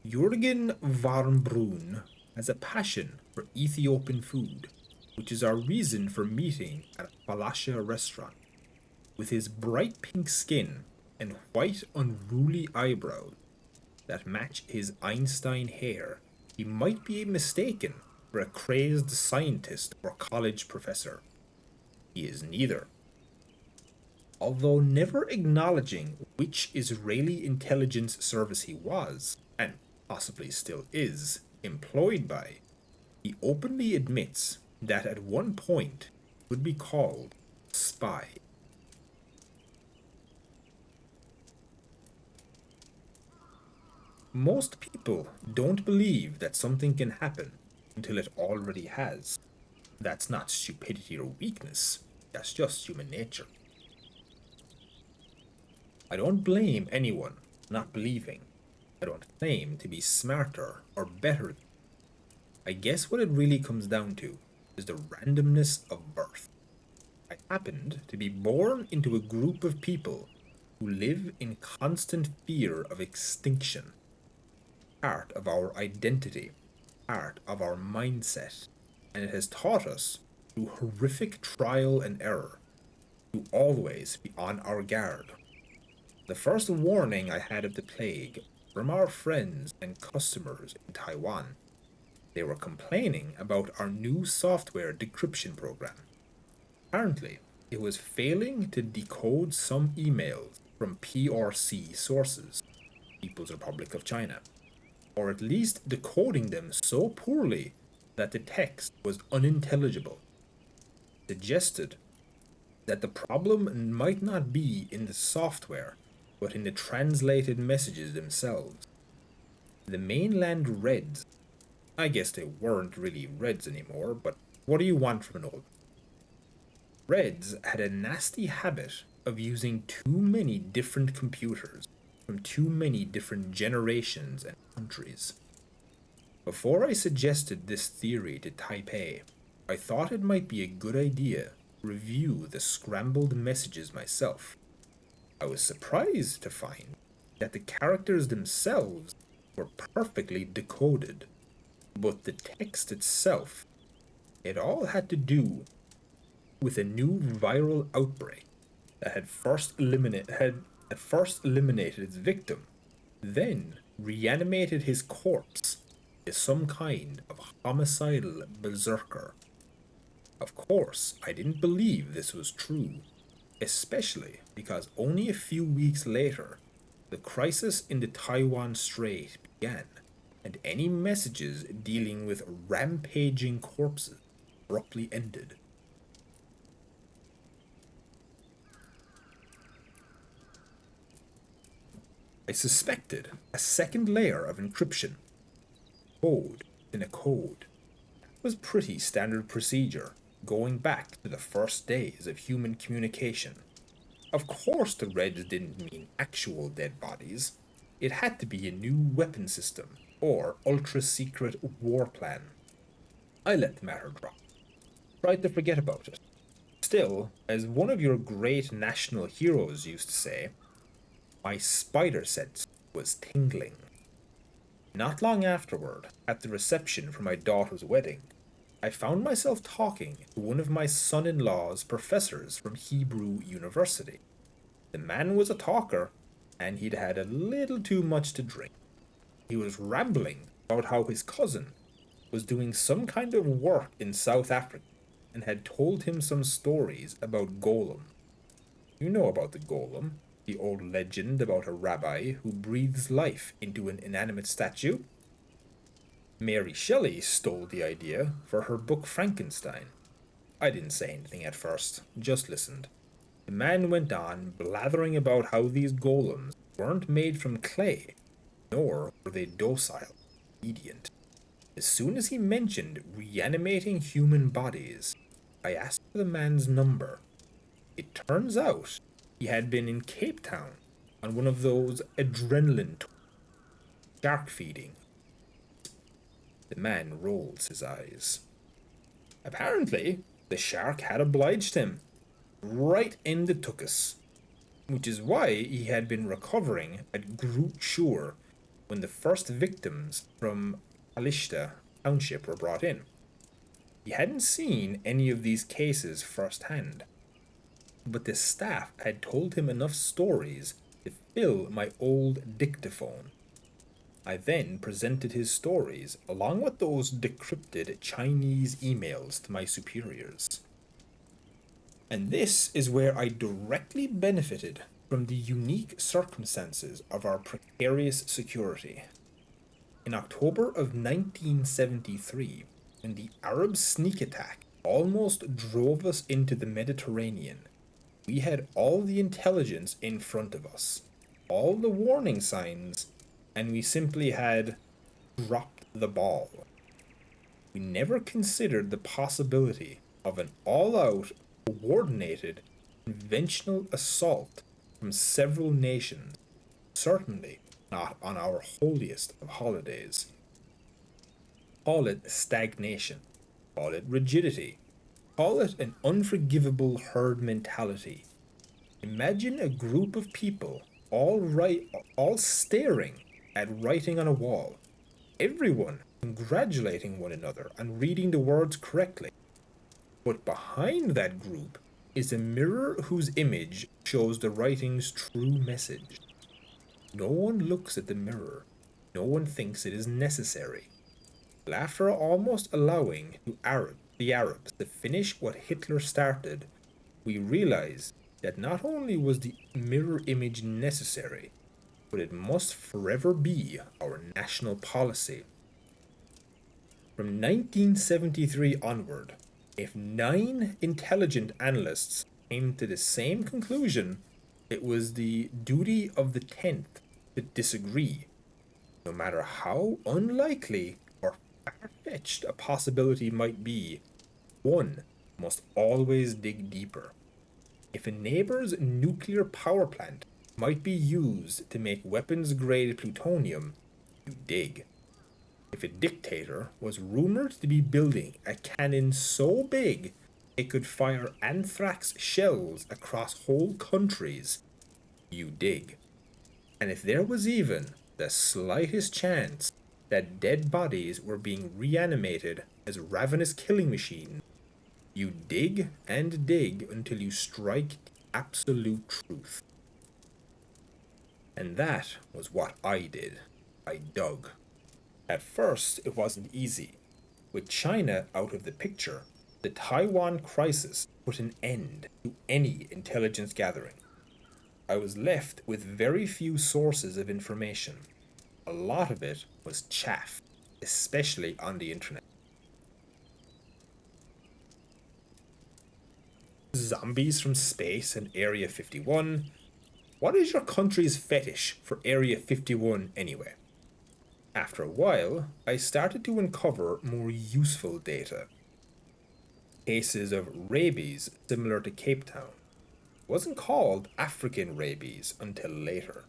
Jürgen Warmbrunn has a passion for Ethiopian food, which is our reason for meeting at a Falasha restaurant. With his bright pink skin and white, unruly eyebrows that match his Einstein hair, he might be mistaken for a crazed scientist or college professor. He is neither. Although never acknowledging which Israeli intelligence service he was, and possibly still is, employed by, he openly admits that at one point would be called spy. Most people don't believe that something can happen until it already has. That's not stupidity or weakness, that's just human nature. I don't blame anyone for not believing. I don't claim to be smarter or better. I guess what it really comes down to is the randomness of birth. I happened to be born into a group of people who live in constant fear of extinction. Part of our identity, part of our mindset, and it has taught us through horrific trial and error to always be on our guard. The first warning I had of the plague from our friends and customers in Taiwan. They were complaining about our new software decryption program. Apparently, it was failing to decode some emails from PRC sources, People's Republic of China, or at least decoding them so poorly that the text was unintelligible. Suggested that the problem might not be in the software, but in the translated messages themselves. The mainland Reds, I guess they weren't really Reds anymore, but what do you want from an old? Reds had a nasty habit of using too many different computers from too many different generations and countries. Before I suggested this theory to Taipei, I thought it might be a good idea to review the scrambled messages myself. I was surprised to find that the characters themselves were perfectly decoded, but the text itself, it all had to do with a new viral outbreak that had first eliminated its victim, then reanimated his corpse as some kind of homicidal berserker. Of course, I didn't believe this was true, especially because only a few weeks later, the crisis in the Taiwan Strait began, and any messages dealing with rampaging corpses abruptly ended. I suspected a second layer of encryption, code in a code. It was pretty standard procedure, going back to the first days of human communication. Of course, the Reds didn't mean actual dead bodies. It had to be a new weapon system or ultra secret war plan. I let the matter drop, tried to forget about it. Still, as one of your great national heroes used to say, my spider sense was tingling. Not long afterward, at the reception for my daughter's wedding, I found myself talking to one of my son in law's professors from Hebrew University. The man was a talker, and he'd had a little too much to drink. He was rambling about how his cousin was doing some kind of work in South Africa and had told him some stories about Golem. You know about the Golem, the old legend about a rabbi who breathes life into an inanimate statue. Mary Shelley stole the idea for her book Frankenstein. I didn't say anything at first, just listened. The man went on blathering about how these golems weren't made from clay, nor were they docile, obedient. As soon as he mentioned reanimating human bodies, I asked for the man's number. It turns out he had been in Cape Town on one of those adrenaline tours, shark feeding. The man rolls his eyes. Apparently, the shark had obliged him, right in the tuchus, which is why he had been recovering at Groot Shore when the first victims from Kalishta Township were brought in. He hadn't seen any of these cases firsthand, but the staff had told him enough stories to fill my old dictaphone. I then presented his stories along with those decrypted Chinese emails to my superiors. And this is where I directly benefited from the unique circumstances of our precarious security. In October of 1973, when the Arab sneak attack almost drove us into the Mediterranean, we had all the intelligence in front of us, all the warning signs, and we simply had dropped the ball. We never considered the possibility of an all out, coordinated, conventional assault from several nations, certainly not on our holiest of holidays. Call it stagnation, call it rigidity, call it an unforgivable herd mentality. Imagine a group of people all staring at writing on a wall, everyone congratulating one another on reading the words correctly. But behind that group is a mirror whose image shows the writing's true message. No one looks at the mirror. No one thinks it is necessary. After almost allowing the Arabs to finish what Hitler started, we realized that not only was the mirror image necessary, but it must forever be our national policy. From 1973 onward, if 9 intelligent analysts came to the same conclusion, it was the duty of the 10th to disagree, no matter how unlikely or far-fetched a possibility might be. One must always dig deeper. If a neighbor's nuclear power plant might be used to make weapons-grade plutonium, you dig. If a dictator was rumored to be building a cannon so big it could fire anthrax shells across whole countries, you dig. And if there was even the slightest chance that dead bodies were being reanimated as ravenous killing machines, you dig and dig until you strike the absolute truth. And that was what I did. I dug. At first, it wasn't easy. With China out of the picture, the Taiwan crisis put an end to any intelligence gathering. I was left with very few sources of information. A lot of it was chaff, especially on the internet. Zombies from space and Area 51. What is your country's fetish for Area 51 anyway? After a while, I started to uncover more useful data. Cases of rabies similar to Cape Town. wasn't called African rabies until later.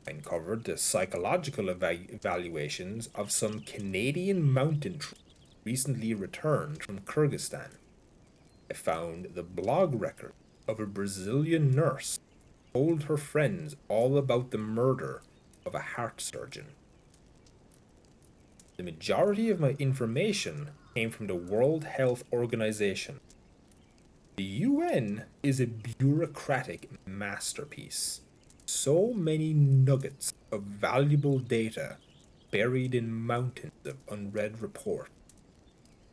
I uncovered the psychological evaluations of some Canadian mountain troops recently returned from Kyrgyzstan. I found the blog record of a Brazilian nurse who told her friends all about the murder of a heart surgeon. The majority of my information came from the World Health Organization. The UN is a bureaucratic masterpiece. So many nuggets of valuable data buried in mountains of unread reports.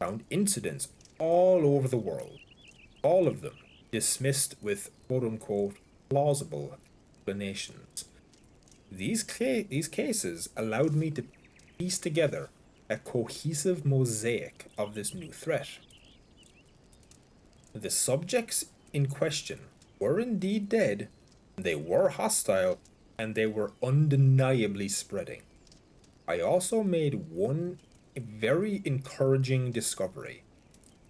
Found incidents all over the world, all of them dismissed with quote unquote plausible explanations. These cases allowed me to piece together a cohesive mosaic of this new threat. The subjects in question were indeed dead, they were hostile, and they were undeniably spreading. I also made one very encouraging discovery: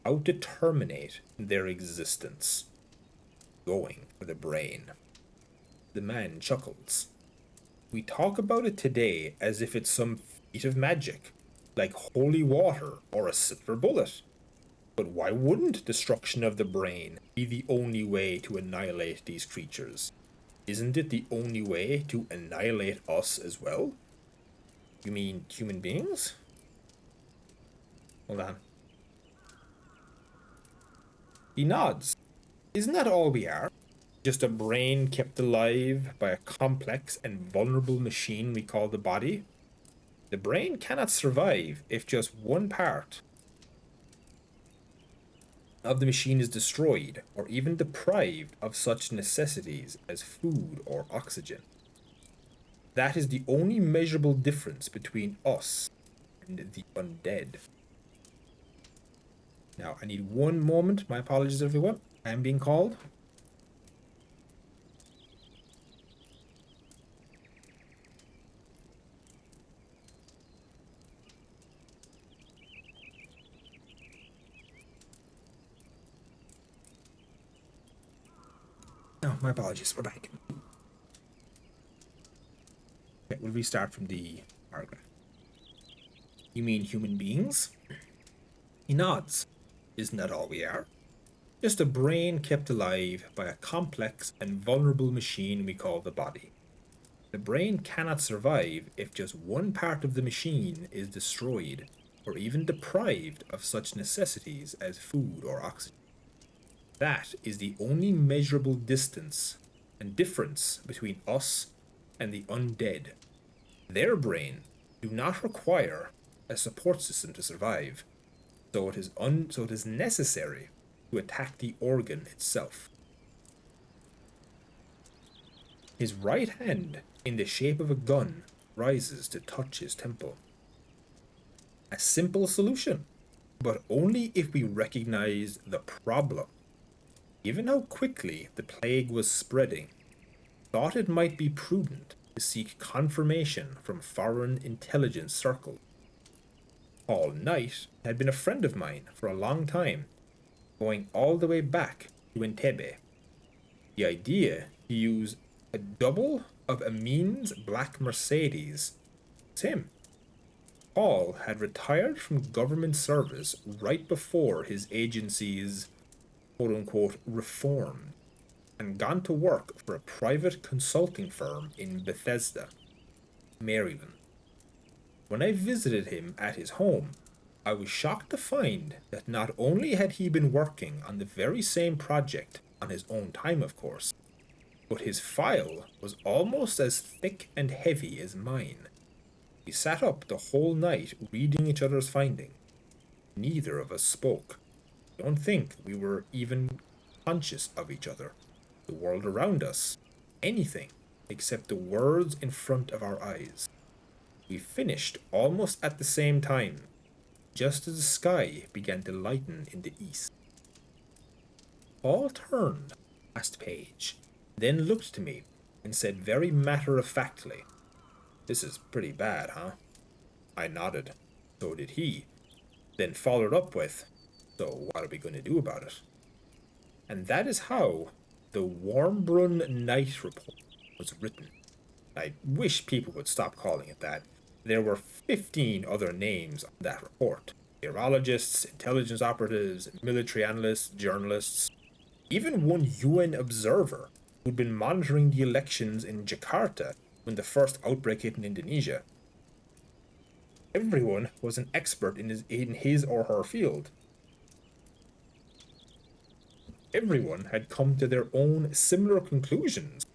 how to terminate their existence. Going for the brain. The man chuckles. We talk about it today as if it's some feat of magic, like holy water or a silver bullet. But why wouldn't destruction of the brain be the only way to annihilate these creatures? Isn't it the only way to annihilate us as well? You mean human beings? Hold on. He nods. Isn't that all we are? Just a brain kept alive by a complex and vulnerable machine we call the body? The brain cannot survive if just one part of the machine is destroyed or even deprived of such necessities as food or oxygen. That is the only measurable difference between us and the undead. Now, I need one moment. My apologies, everyone. I am being called. No, my apologies. We're back. Okay, we'll restart from the paragraph. You mean human beings? He nods. Isn't that all we are? Just a brain kept alive by a complex and vulnerable machine we call the body. The brain cannot survive if just one part of the machine is destroyed or even deprived of such necessities as food or oxygen. That is the only measurable distance and difference between us and the undead. Their brain do not require a support system to survive, so it is necessary to attack the organ itself. His right hand, in the shape of a gun, rises to touch his temple. A simple solution, but only if we recognize the problem. Given how quickly the plague was spreading, thought it might be prudent to seek confirmation from foreign intelligence circles. Paul Knight had been a friend of mine for a long time, going all the way back to Entebbe. The idea to use a double of Amin's black Mercedes was him. Paul had retired from government service right before his agency's quote-unquote reform and gone to work for a private consulting firm in Bethesda, Maryland. When I visited him at his home, I was shocked to find that not only had he been working on the very same project on his own time, of course, but his file was almost as thick and heavy as mine. We sat up the whole night reading each other's findings. Neither of us spoke. I don't think we were even conscious of each other, the world around us, anything except the words in front of our eyes. We finished almost at the same time, just as the sky began to lighten in the east. Paul turned, last page, then looked to me and said very matter-of-factly, "This is pretty bad, huh?" I nodded. So did he. Then followed up with, "So what are we going to do about it?" And that is how the Warmbrun Night Report was written. I wish people would stop calling it that. There were 15 other names on that report: virologists, intelligence operatives, military analysts, journalists, even one UN observer who'd been monitoring the elections in Jakarta when the first outbreak hit in Indonesia. Everyone was an expert in his or her field. Everyone had come to their own similar conclusions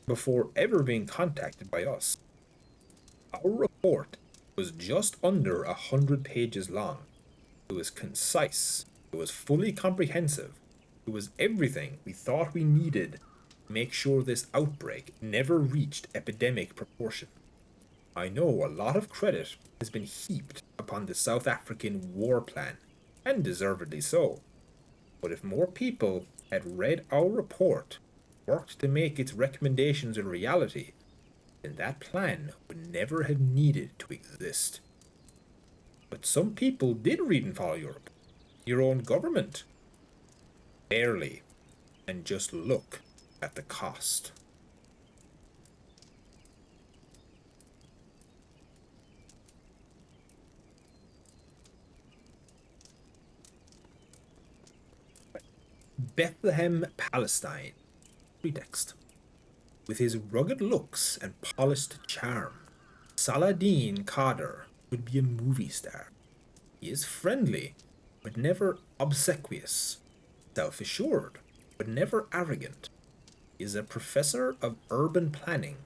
before ever being contacted by us. Our report was just under 100 pages long. It was concise, it was fully comprehensive, it was everything we thought we needed to make sure this outbreak never reached epidemic proportion. I know a lot of credit has been heaped upon the South African war plan, and deservedly so. But if more people had read our report, worked to make its recommendations a reality, then that plan would never have needed to exist. But some people did read and follow your own government. Barely. And just look at the cost. Bethlehem, Palestine. Pretext. With his rugged looks and polished charm, Saladin Kader would be a movie star. He is friendly, but never obsequious, self-assured, but never arrogant. He is a professor of urban planning,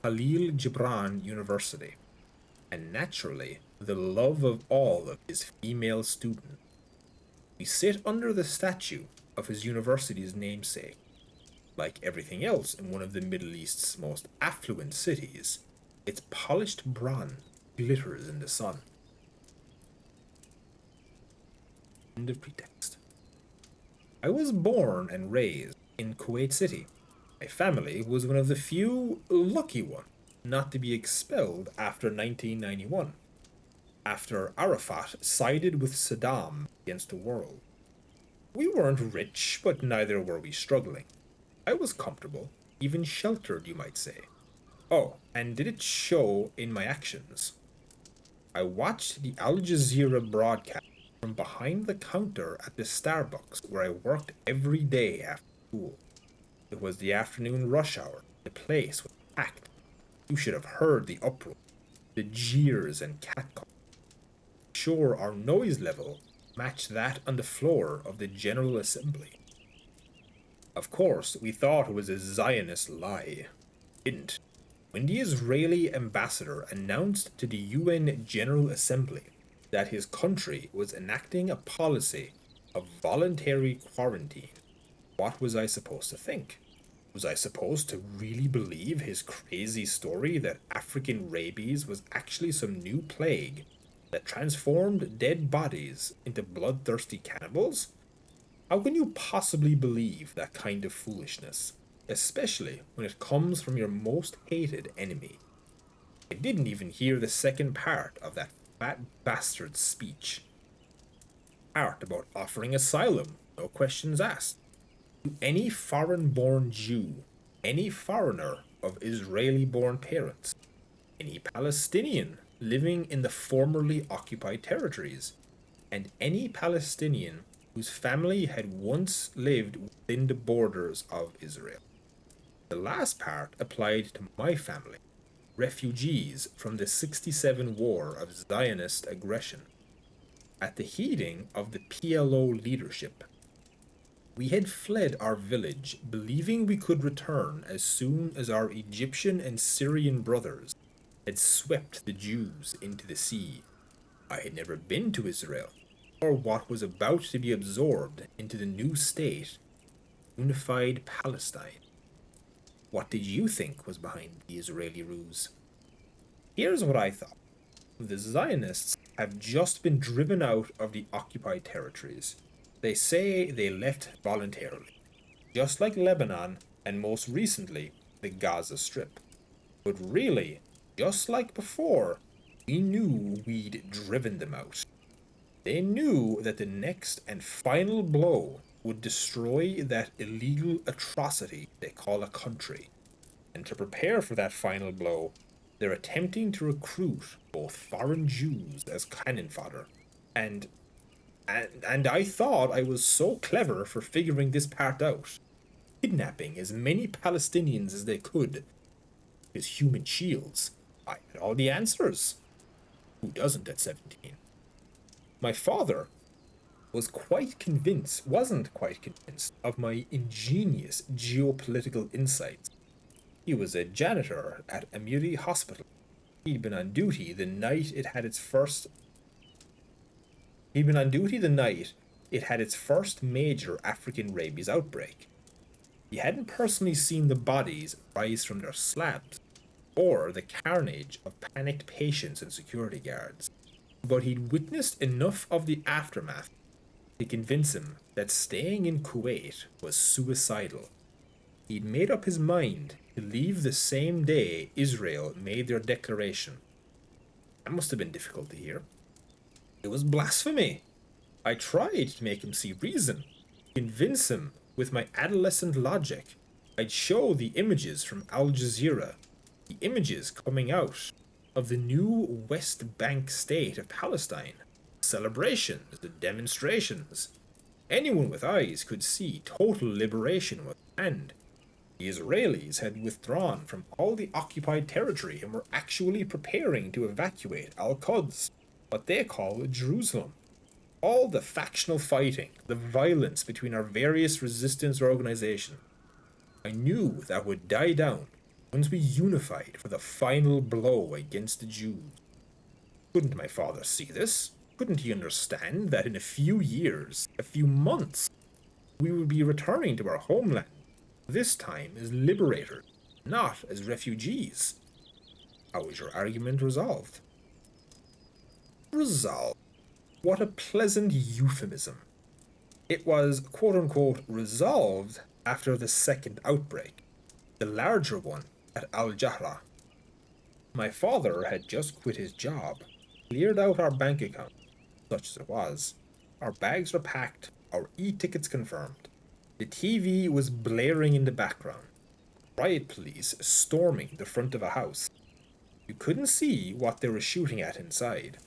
Khalil Gibran University, and naturally the love of all of his female students. We sit under the statue of his university's namesake. Like everything else in one of the Middle East's most affluent cities, its polished bronze glitters in the sun. End of pretext. I was born and raised in Kuwait City. My family was one of the few lucky ones not to be expelled after 1991, after Arafat sided with Saddam against the world. We weren't rich, but neither were we struggling. I was comfortable, even sheltered, you might say. Oh, and did it show in my actions? I watched the Al Jazeera broadcast from behind the counter at the Starbucks where I worked every day after school. It was the afternoon rush hour. The place was packed. You should have heard the uproar, the jeers and catcalls. Sure, our noise level matched that on the floor of the General Assembly. Of course, we thought it was a Zionist lie. It didn't. When the Israeli ambassador announced to the UN General Assembly that his country was enacting a policy of voluntary quarantine, what was I supposed to think? Was I supposed to really believe his crazy story that African rabies was actually some new plague that transformed dead bodies into bloodthirsty cannibals? How can you possibly believe that kind of foolishness, especially when it comes from your most hated enemy? I didn't even hear the second part of that fat bastard's speech. Part about offering asylum, no questions asked, to any foreign-born Jew, any foreigner of Israeli-born parents, any Palestinian living in the formerly occupied territories, and any Palestinian whose family had once lived within the borders of Israel. The last part applied to my family, refugees from the 67 war of Zionist aggression. At the heeding of the PLO leadership, we had fled our village believing we could return as soon as our Egyptian and Syrian brothers had swept the Jews into the sea. I had never been to Israel, or what was about to be absorbed into the new state, unified Palestine. What did you think was behind the Israeli ruse? Here's what I thought. The Zionists have just been driven out of the occupied territories. They say they left voluntarily, just like Lebanon and most recently the Gaza Strip. But really, just like before, we knew we'd driven them out. They knew that the next and final blow would destroy that illegal atrocity they call a country. And to prepare for that final blow, they're attempting to recruit both foreign Jews as cannon fodder. And and I thought I was so clever for figuring this part out, kidnapping as many Palestinians as they could as human shields. I had all the answers. Who doesn't at 17? My father wasn't quite convinced of my ingenious geopolitical insights. He was a janitor at Amiri Hospital. He'd been on duty the night it had its first He'd been on duty the night it had its first major African rabies outbreak. He hadn't personally seen the bodies rise from their slabs, or the carnage of panicked patients and security guards, but he'd witnessed enough of the aftermath to convince him that staying in Kuwait was suicidal. He'd made up his mind to leave the same day Israel made their declaration. That must have been difficult to hear. It was blasphemy. I tried to make him see reason, convince him with my adolescent logic. I'd show the images from Al Jazeera, the images coming out of the new West Bank state of Palestine, celebrations, the demonstrations. Anyone with eyes could see total liberation was at hand. The Israelis had withdrawn from all the occupied territory and were actually preparing to evacuate Al-Quds, what they call Jerusalem. All the factional fighting, the violence between our various resistance organizations, I knew that would die down once we unified for the final blow against the Jews. Couldn't my father see this? Couldn't he understand that in a few years, a few months, we would be returning to our homeland, this time as liberators, not as refugees? How was your argument resolved? Resolved? What a pleasant euphemism. It was quote-unquote resolved after the second outbreak, the larger one at Al-Jahra. My father had just quit his job, cleared out our bank account, such as it was. Our bags were packed, our e-tickets confirmed. The TV was blaring in the background. Riot police storming the front of a house. You couldn't see what they were shooting at inside.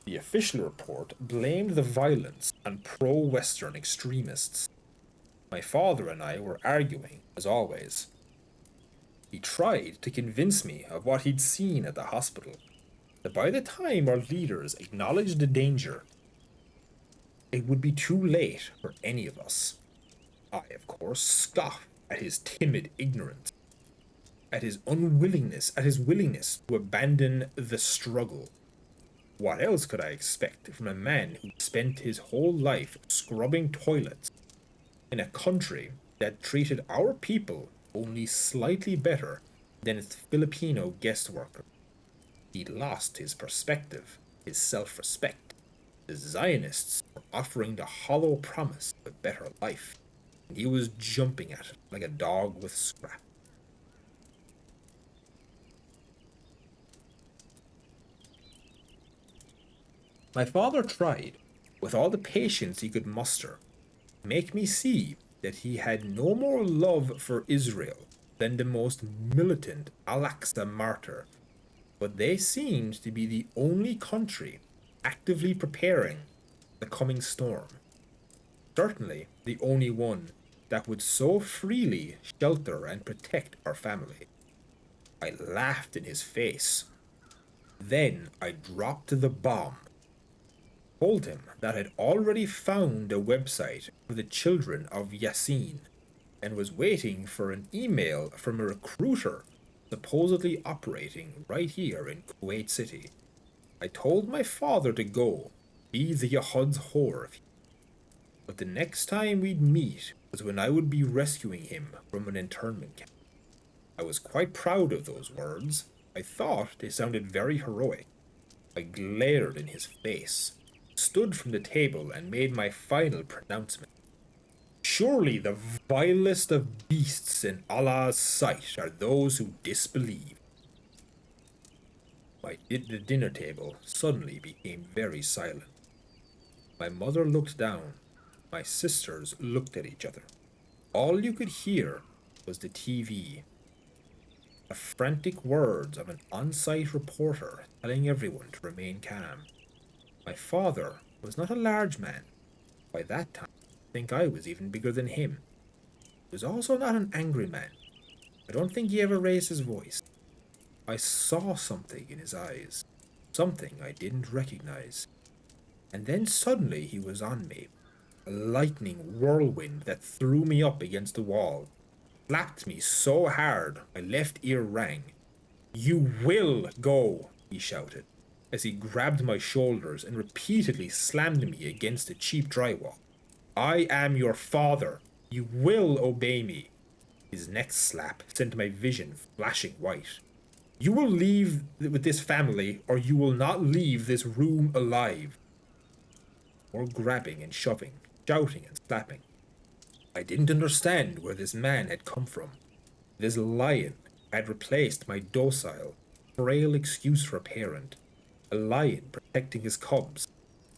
The official report blamed the violence on pro-Western extremists. My father and I were arguing, as always. He tried to convince me of what he'd seen at the hospital, that by the time our leaders acknowledged the danger, it would be too late for any of us. I, of course, scoffed at his timid ignorance, at his willingness to abandon the struggle. What else could I expect from a man who spent his whole life scrubbing toilets in a country that treated our people only slightly better than its Filipino guest workers? He lost his perspective, his self-respect. The Zionists were offering the hollow promise of a better life, and he was jumping at it like a dog with scrap. My father tried, with all the patience he could muster, to make me see that he had no more love for Israel than the most militant Al-Aqsa martyr, but they seemed to be the only country actively preparing the coming storm. Certainly the only one that would so freely shelter and protect our family. I laughed in his face. Then I dropped the bomb. Told him that I'd already found a website for the children of Yasin and was waiting for an email from a recruiter supposedly operating right here in Kuwait City. I told my father to go, be the Yahud's whore. But the next time we'd meet was when I would be rescuing him from an internment camp. I was quite proud of those words. I thought they sounded very heroic. I glared in his face, stood from the table, and made my final pronouncement. Surely the vilest of beasts in Allah's sight are those who disbelieve. The dinner table suddenly became very silent. My mother looked down, My sisters looked at each other. All you could hear was the TV, the frantic words of an on-site reporter telling everyone to remain calm. My father was not a large man. By that time, I think I was even bigger than him. He was also not an angry man. I don't think he ever raised his voice. I saw something in his eyes, something I didn't recognize. And then suddenly he was on me, a lightning whirlwind that threw me up against the wall, slapped me so hard my left ear rang. You will go, he shouted, as he grabbed my shoulders and repeatedly slammed me against the cheap drywall. I am your father. You will obey me. His next slap sent my vision flashing white. You will leave with this family, or you will not leave this room alive. More grabbing and shoving, shouting and slapping. I didn't understand where this man had come from. This lion had replaced my docile, frail excuse for a parent. A lion protecting his cubs.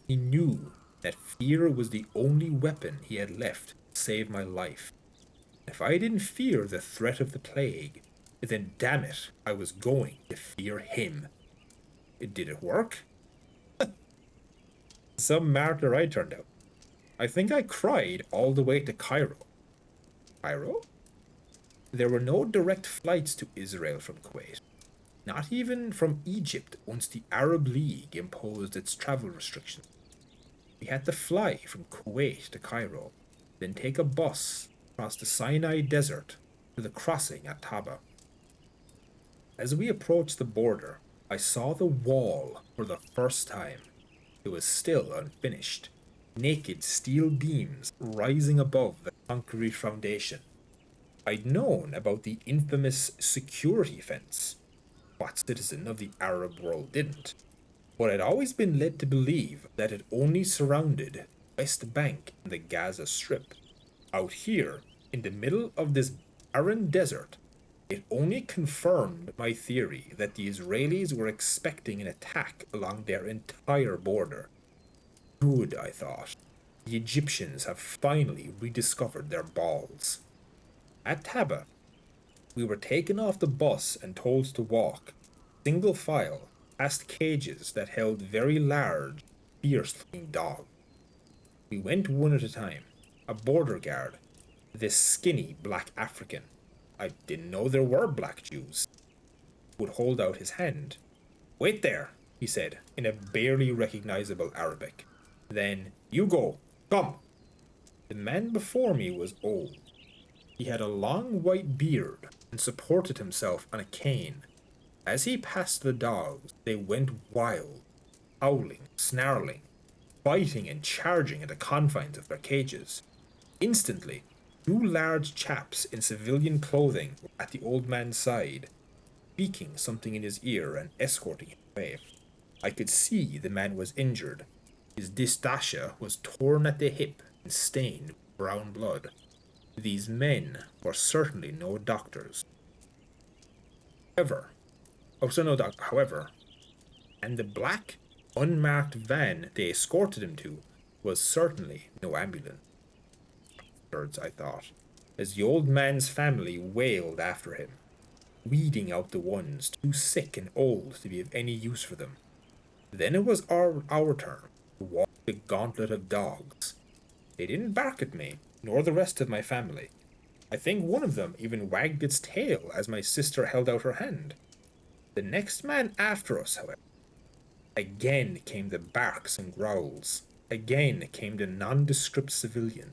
He knew that fear was the only weapon he had left to save my life. If I didn't fear the threat of the plague, then damn it, I was going to fear him. Did it work? Some martyr I turned out. I think I cried all the way to Cairo. Cairo? There were no direct flights to Israel from Kuwait. Not even from Egypt once the Arab League imposed its travel restrictions. We had to fly from Kuwait to Cairo, then take a bus across the Sinai Desert to the crossing at Taba. As we approached the border, I saw the wall for the first time. It was still unfinished, naked steel beams rising above the concrete foundation. I'd known about the infamous security fence. What citizen of the Arab world didn't? But I'd always been led to believe that it only surrounded West Bank and the Gaza Strip. Out here, in the middle of this barren desert, it only confirmed my theory that the Israelis were expecting an attack along their entire border. Good, I thought. The Egyptians have finally rediscovered their balls. At Taba, we were taken off the bus and told to walk, single file, past cages that held very large, fierce-looking dogs. We went one at a time. A border guard, this skinny black African, I didn't know there were black Jews, would hold out his hand. Wait there, he said, in a barely recognizable Arabic. Then, you go, come. The man before me was old. He had a long white beard and supported himself on a cane. As he passed the dogs, they went wild, howling, snarling, biting and charging at the confines of their cages. Instantly, two large chaps in civilian clothing were at the old man's side, speaking something in his ear and escorting him away. I could see the man was injured. His distacha was torn at the hip and stained with brown blood. These men were certainly no doctors. However, and the black, unmarked van they escorted him to was certainly no ambulance. I thought, as the old man's family wailed after him, weeding out the ones too sick and old to be of any use for them. Then it was our turn to walk the gauntlet of dogs. They didn't bark at me, nor the rest of my family. I think one of them even wagged its tail as my sister held out her hand. The next man after us, however, again came the barks and growls. Again came the nondescript civilian.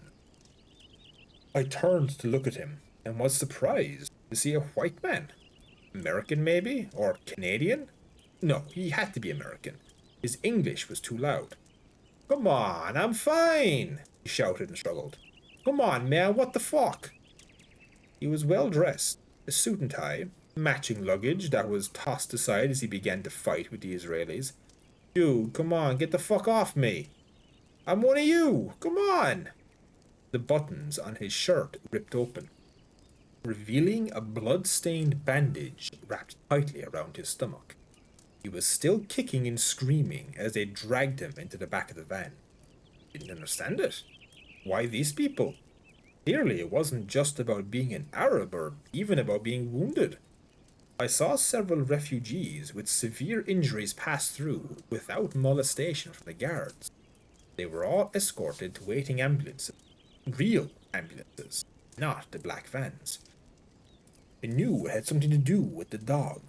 I turned to look at him, and was surprised to see a white man. American, maybe? Or Canadian? No, he had to be American. His English was too loud. Come on, I'm fine, he shouted and struggled. Come on, man, what the fuck? He was well dressed, a suit and tie, matching luggage that was tossed aside as he began to fight with the Israelis. Dude, come on, get the fuck off me. I'm one of you, come on. The buttons on his shirt ripped open, revealing a blood-stained bandage wrapped tightly around his stomach. He was still kicking and screaming as they dragged him into the back of the van. Didn't understand it. Why these people? Clearly, it wasn't just about being an Arab or even about being wounded. I saw several refugees with severe injuries pass through without molestation from the guards. They were all escorted to waiting ambulances. Real ambulances, not the black vans. I knew it had something to do with the dog.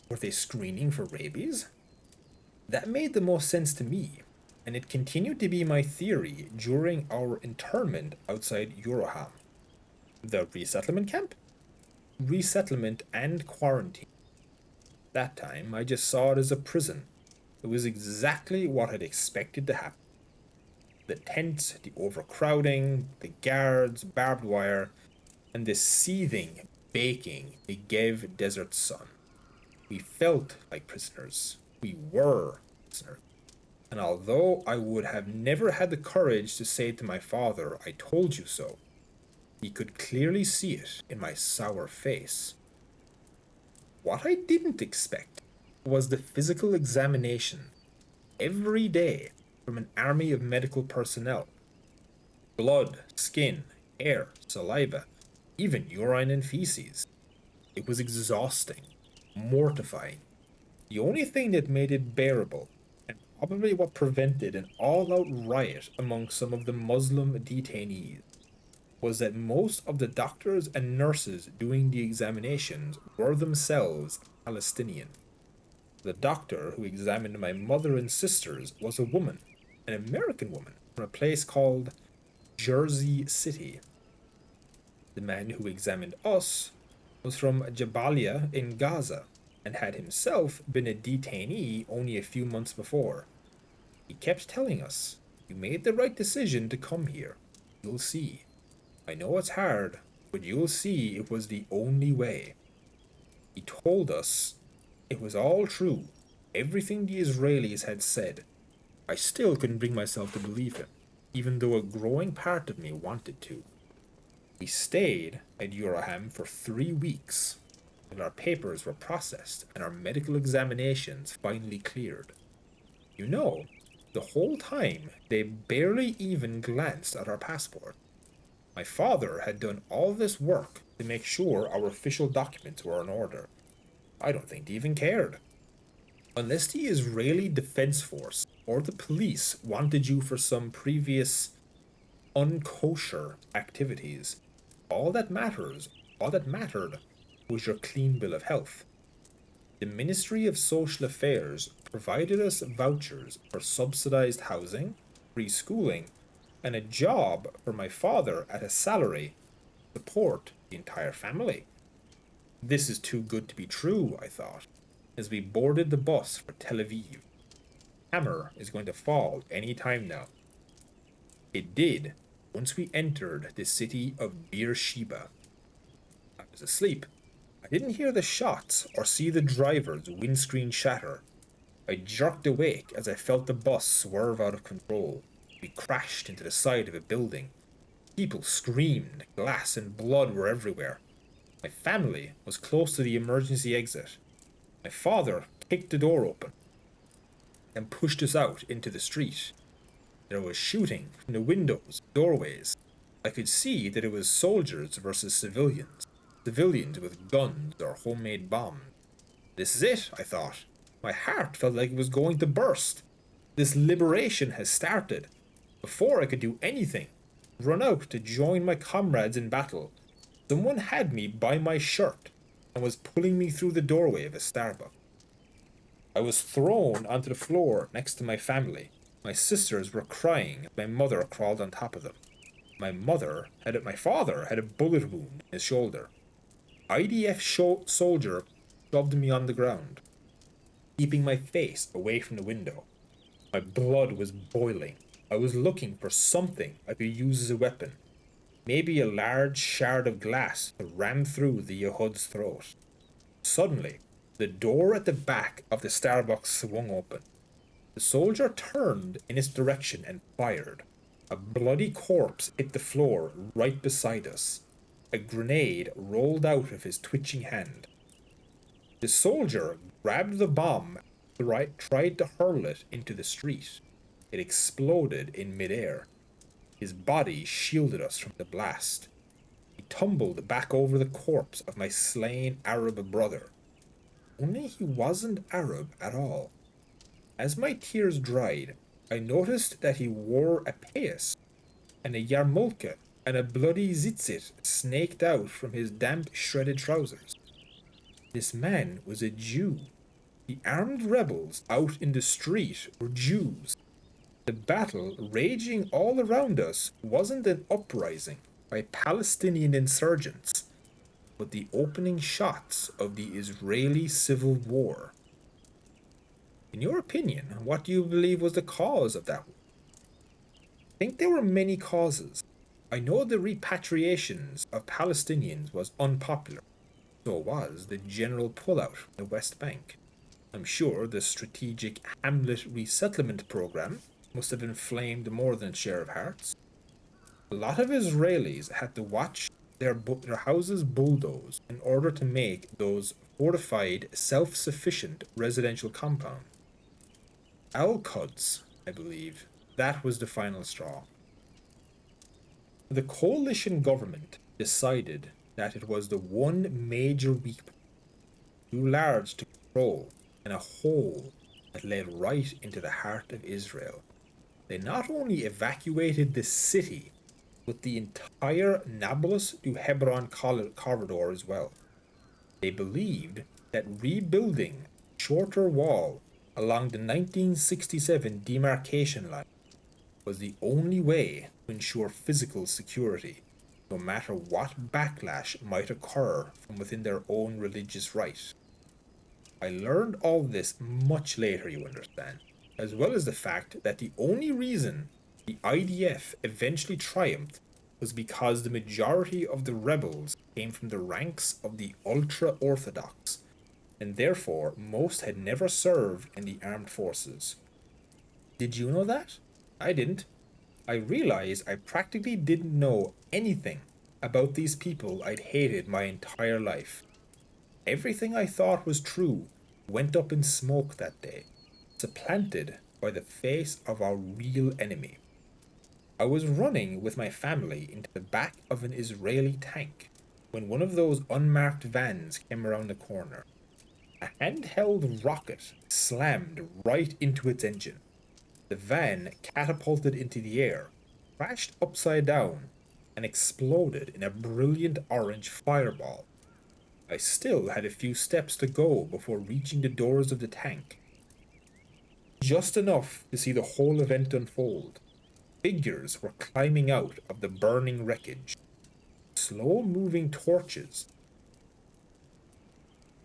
Were they screening for rabies? That made the most sense to me, and it continued to be my theory during our internment outside Euroham. The resettlement camp? Resettlement and quarantine. That time, I just saw it as a prison. It was exactly what I'd expected to happen. The tents, the overcrowding, the guards, barbed wire, and the seething, baking, Negev desert sun. We felt like prisoners. We were prisoners. And although I would have never had the courage to say to my father, "I told you so," he could clearly see it in my sour face. What I didn't expect was the physical examination every day from an army of medical personnel. Blood, skin, hair, saliva, even urine and feces. It was exhausting, mortifying. The only thing that made it bearable, and probably what prevented an all out riot among some of the Muslim detainees, was that most of the doctors and nurses doing the examinations were themselves Palestinian. The doctor who examined my mother and sisters was a woman, an American woman, from a place called Jersey City. The man who examined us was from Jabalia in Gaza and had himself been a detainee only a few months before. He kept telling us, "You made the right decision to come here. You'll see. I know it's hard, but you'll see it was the only way." He told us it was all true, everything the Israelis had said. I still couldn't bring myself to believe him, even though a growing part of me wanted to. We stayed at Uraham for 3 weeks, and our papers were processed and our medical examinations finally cleared. You know, the whole time they barely even glanced at our passport. My father had done all this work to make sure our official documents were in order. I don't think they even cared. Unless the Israeli Defense Force or the police wanted you for some previous unkosher activities, all that mattered was your clean bill of health. The Ministry of Social Affairs provided us vouchers for subsidized housing, free schooling, and a job for my father at a salary to support the entire family. This is too good to be true, I thought, as we boarded the bus for Tel Aviv. Hammer is going to fall any time now. It did once we entered the city of Beersheba. I was asleep. I didn't hear the shots or see the driver's windscreen shatter. I jerked awake as I felt the bus swerve out of control. We crashed into the side of a building. People screamed, glass and blood were everywhere. My family was close to the emergency exit. My father kicked the door open and pushed us out into the street. There was shooting from the windows, doorways. I could see that it was soldiers versus civilians. Civilians with guns or homemade bombs. This is it, I thought. My heart felt like it was going to burst. This liberation has started. Before I could do anything, run out to join my comrades in battle, someone had me by my shirt and was pulling me through the doorway of a Starbucks. I was thrown onto the floor next to my family. My sisters were crying. My mother crawled on top of them. My father had a bullet wound in his shoulder. IDF soldier shoved me on the ground, keeping my face away from the window. My blood was boiling. I was looking for something I could use as a weapon. Maybe a large shard of glass to ram through the Yehud's throat. Suddenly, the door at the back of the Starbucks swung open. The soldier turned in its direction and fired. A bloody corpse hit the floor right beside us. A grenade rolled out of his twitching hand. The soldier grabbed the bomb and tried to hurl it into the street. It exploded in midair. His body shielded us from the blast. He tumbled back over the corpse of my slain Arab brother. Only he wasn't Arab at all. As my tears dried, I noticed that he wore a payas and a yarmulke and a bloody tzitzit snaked out from his damp, shredded trousers. This man was a Jew. The armed rebels out in the street were Jews. The battle raging all around us wasn't an uprising by Palestinian insurgents, but the opening shots of the Israeli civil war. In your opinion, what do you believe was the cause of that war? I think there were many causes. I know the repatriations of Palestinians was unpopular. So was the general pullout from the West Bank. I'm sure the strategic Hamlet resettlement program must have inflamed more than a share of hearts. A lot of Israelis had to watch their houses bulldozed in order to make those fortified, self-sufficient residential compounds. Al-Quds, I believe, that was the final straw. The coalition government decided that it was the one major weak point, too large to control, and a hole that led right into the heart of Israel. They not only evacuated the city, but the entire Nablus to Hebron corridor as well. They believed that rebuilding a shorter wall along the 1967 demarcation line was the only way to ensure physical security, no matter what backlash might occur from within their own religious right. I learned all this much later, you understand, as well as the fact that the only reason the IDF eventually triumphed was because the majority of the rebels came from the ranks of the ultra-Orthodox, and therefore most had never served in the armed forces. Did you know that? I didn't. I realized I practically didn't know anything about these people I'd hated my entire life. Everything I thought was true went up in smoke that day, supplanted by the face of our real enemy. I was running with my family into the back of an Israeli tank when one of those unmarked vans came around the corner. A handheld rocket slammed right into its engine. The van catapulted into the air, crashed upside down, and exploded in a brilliant orange fireball. I still had a few steps to go before reaching the doors of the tank. Just enough to see the whole event unfold. Figures were climbing out of the burning wreckage. Slow-moving torches,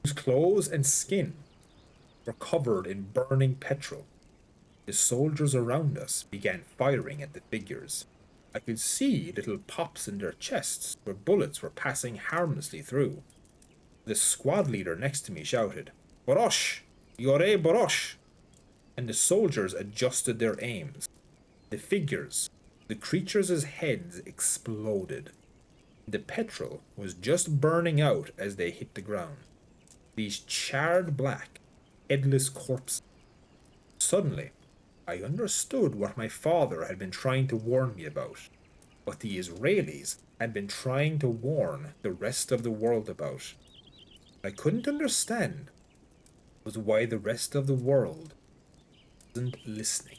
whose clothes and skin were covered in burning petrol. The soldiers around us began firing at the figures. I could see little pops in their chests where bullets were passing harmlessly through. The squad leader next to me shouted, "Borosh! Yore Borosh!" And the soldiers adjusted their aims. The figures, the creatures' heads exploded. The petrol was just burning out as they hit the ground. These charred black, headless corpses. Suddenly, I understood what my father had been trying to warn me about, what the Israelis had been trying to warn the rest of the world about. What I couldn't understand was why the rest of the world wasn't listening.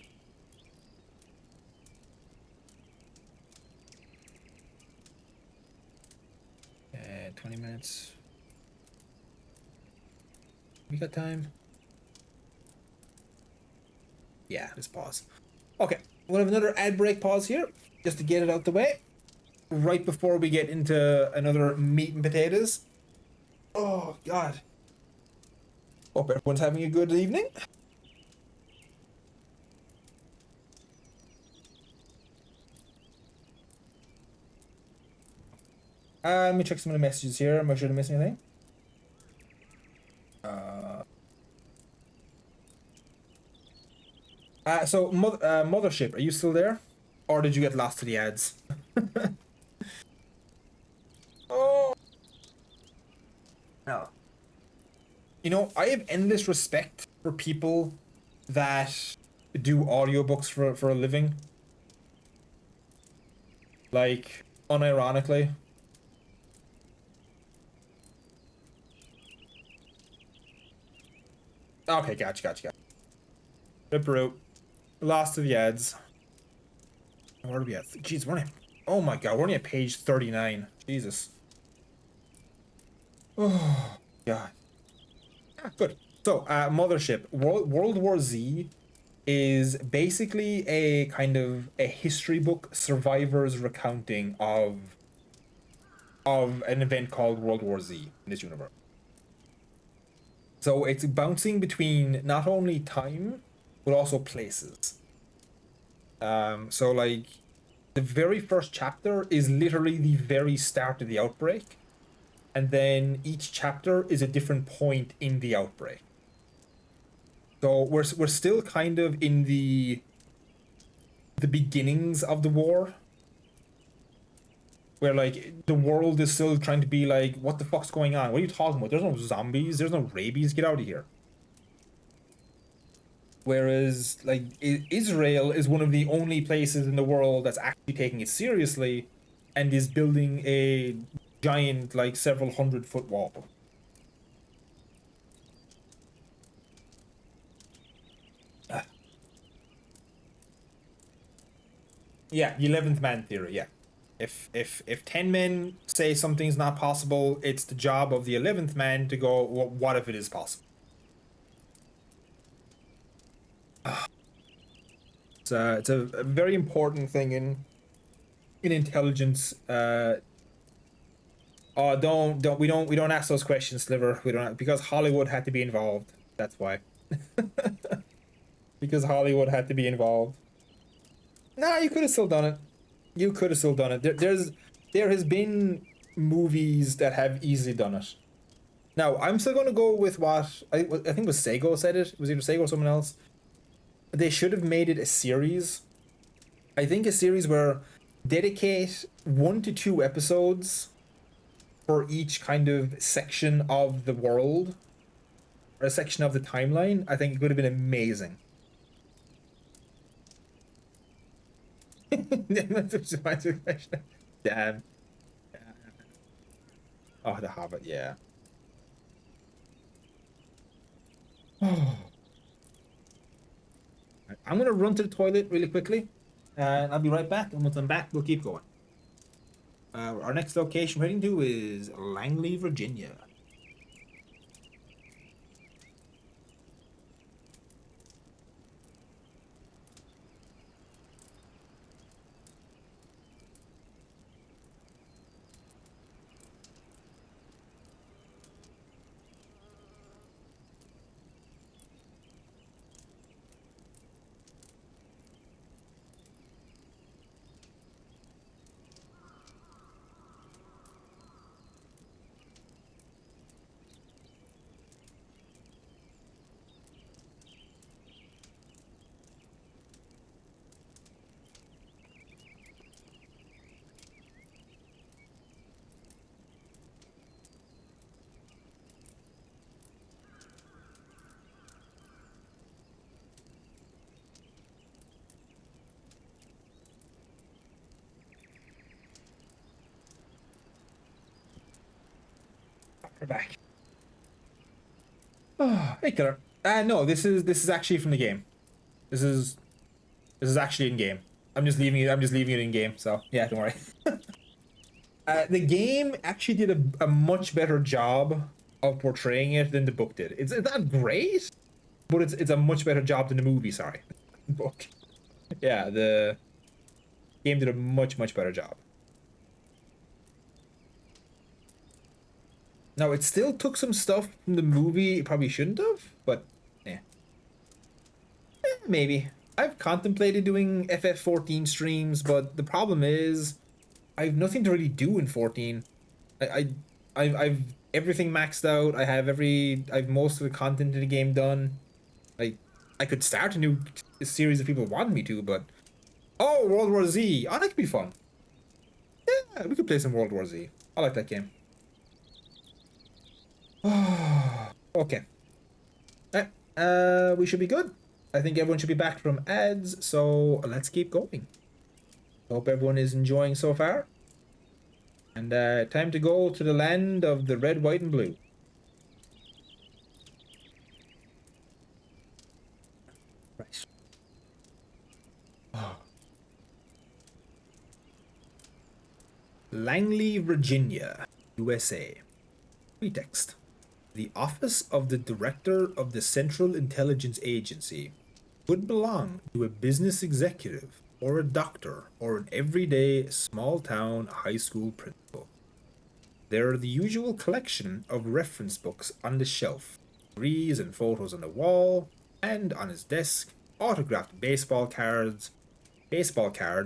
20 minutes. We got time? Yeah, let's pause. Okay, we'll have another ad break pause here, just to get it out the way, right before we get into another meat and potatoes. Oh, God. Hope everyone's having a good evening. Let me check some of the messages here. Am I sure to miss anything? So, Mothership, are you still there? Or did you get lost to the ads? Oh. No. You know, I have endless respect for people that do audiobooks for a living. Like, unironically. Okay, gotcha. Ripper out. Last of the ads. Where are we at? Jeez, we're only... Oh my god, we're only at page 39. Jesus. Oh, God. Ah, good. So, Mothership. World War Z is basically a kind of a history book survivors recounting of an event called World War Z in this universe. So it's bouncing between not only time but also places. So like the very first chapter is literally the very start of the outbreak, and then each chapter is a different point in the outbreak. So we're still kind of in the beginnings of the war, where like the world is still trying to be like, what the fuck's going on? What are you talking about? There's no zombies. There's no rabies. Get out of here. Whereas like Israel is one of the only places in the world that's actually taking it seriously, and is building a giant like several 100 foot wall. Ah, yeah, the 11th man theory. Yeah, if 10 men say something's not possible, it's the job of the 11th man to go, well, what if it is possible? It's a very important thing in intelligence. Oh, we don't ask those questions, Sliver. We don't, because Hollywood had to be involved. That's why. Because Hollywood had to be involved. Nah, you could have still done it. You could have still done it. There has been movies that have easily done it. Now, I'm still going to go with what I think it was Sego said it. It was either Sego or someone else. They should have made it a series. I think a series where dedicate 1 to 2 episodes for each kind of section of the world or a section of the timeline. I think it would have been amazing. Damn. Oh, the Hobbit, yeah. I'm gonna run to the toilet really quickly, and I'll be right back. And once I'm back, we'll keep going. Our next location we're heading to is Langley, Virginia. We're back. Oh, hey, killer. No, this is actually from the game. This is this is actually in game. I'm just leaving it. I'm just leaving it in game. So yeah, don't worry. The game actually did a much better job of portraying it than the book did. It's not great, but it's a much better job than the movie. Sorry, book. Yeah, the game did a much better job. Now it still took some stuff from the movie it probably shouldn't have, but yeah, maybe. I've contemplated doing FF14 streams, but the problem is I have nothing to really do in 14. I've everything maxed out. I've most of the content in the game done. I I could start a new series if people want me to, but oh, World War Z. Oh, that could be fun. Yeah, we could play some World War Z. I like that game. Okay. Eh, we should be good. I think everyone should be back from ads, so let's keep going. Hope everyone is enjoying so far. And time to go to the land of the red, white, and blue. Right. Oh. Langley, Virginia, USA. Pretext. The office of the Director of the Central Intelligence Agency would belong to a business executive or a doctor or an everyday small town high school principal. There are the usual collection of reference books on the shelf, degrees and photos on the wall, and on his desk, autographed baseball card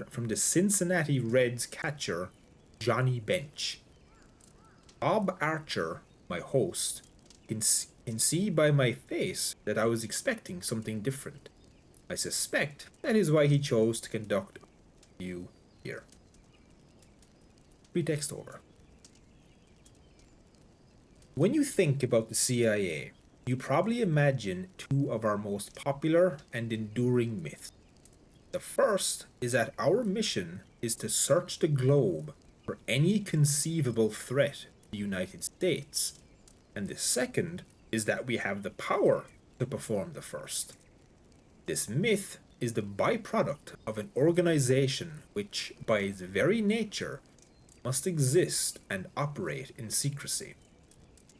from the Cincinnati Reds catcher, Johnny Bench. Bob Archer, my host, can see by my face that I was expecting something different. I suspect that is why he chose to conduct you here. Pretext over. When you think about the CIA, you probably imagine two of our most popular and enduring myths. The first is that our mission is to search the globe for any conceivable threat to the United States, and the second is that we have the power to perform the first. This myth is the byproduct of an organization which, by its very nature, must exist and operate in secrecy.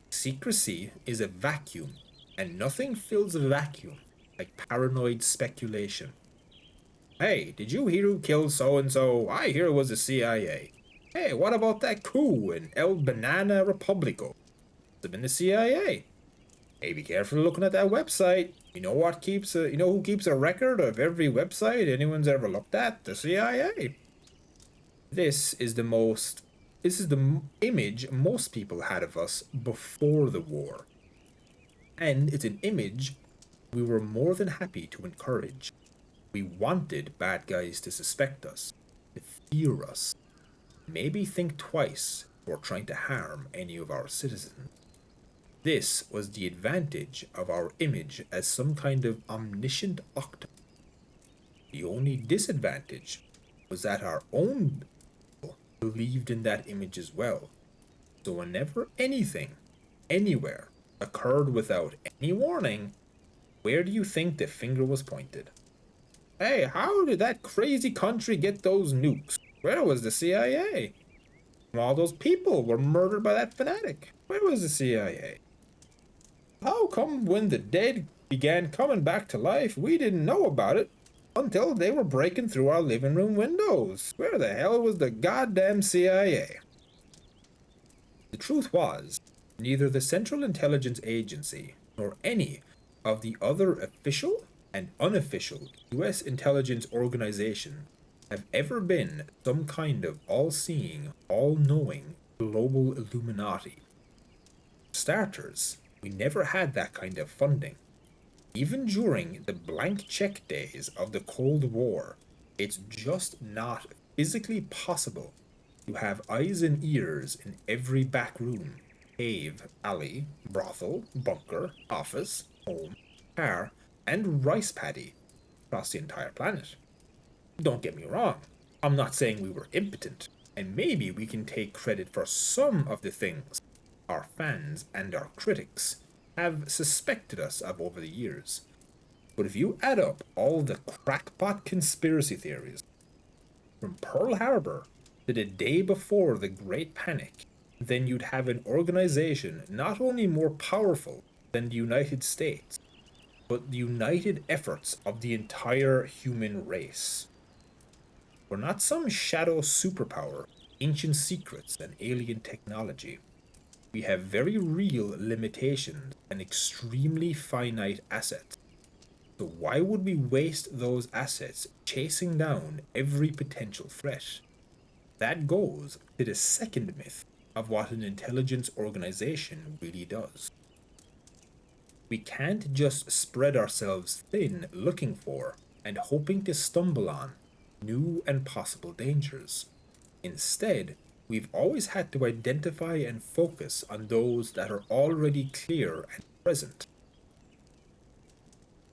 Secrecy is a vacuum, and nothing fills a vacuum like paranoid speculation. Hey, did you hear who killed so and so? I hear it was the CIA. Hey, what about that coup in El Banana Republico? It's been the CIA. Hey, be careful looking at that website. You know who keeps a record of every website anyone's ever looked at? The CIA. This is the image most people had of us before the war. And it's an image we were more than happy to encourage. We wanted bad guys to suspect us, to fear us, maybe think twice before trying to harm any of our citizens. This was the advantage of our image as some kind of omniscient octopus. The only disadvantage was that our own people believed in that image as well. So whenever anything, anywhere, occurred without any warning, where do you think the finger was pointed? Hey, how did that crazy country get those nukes? Where was the CIA? All those people were murdered by that fanatic. Where was the CIA? How come when the dead began coming back to life, we didn't know about it until they were breaking through our living room windows? Where the hell was the goddamn CIA? The truth was, neither the Central Intelligence Agency nor any of the other official and unofficial US intelligence organizations have ever been some kind of all-seeing, all-knowing global Illuminati. For starters, we never had that kind of funding. Even during the blank check days of the Cold War, it's just not physically possible to have eyes and ears in every back room, cave, alley, brothel, bunker, office, home, car, and rice paddy across the entire planet. Don't get me wrong, I'm not saying we were impotent, and maybe we can take credit for some of the things our fans and our critics have suspected us of over the years. But if you add up all the crackpot conspiracy theories, from Pearl Harbor to the day before the Great Panic, then you'd have an organization not only more powerful than the United States, but the united efforts of the entire human race. We're not some shadow superpower, ancient secrets, and alien technology. We have very real limitations and extremely finite assets. So why would we waste those assets chasing down every potential threat? That goes to the second myth of what an intelligence organization really does. We can't just spread ourselves thin looking for and hoping to stumble on new and possible dangers. Instead, we've always had to identify and focus on those that are already clear and present.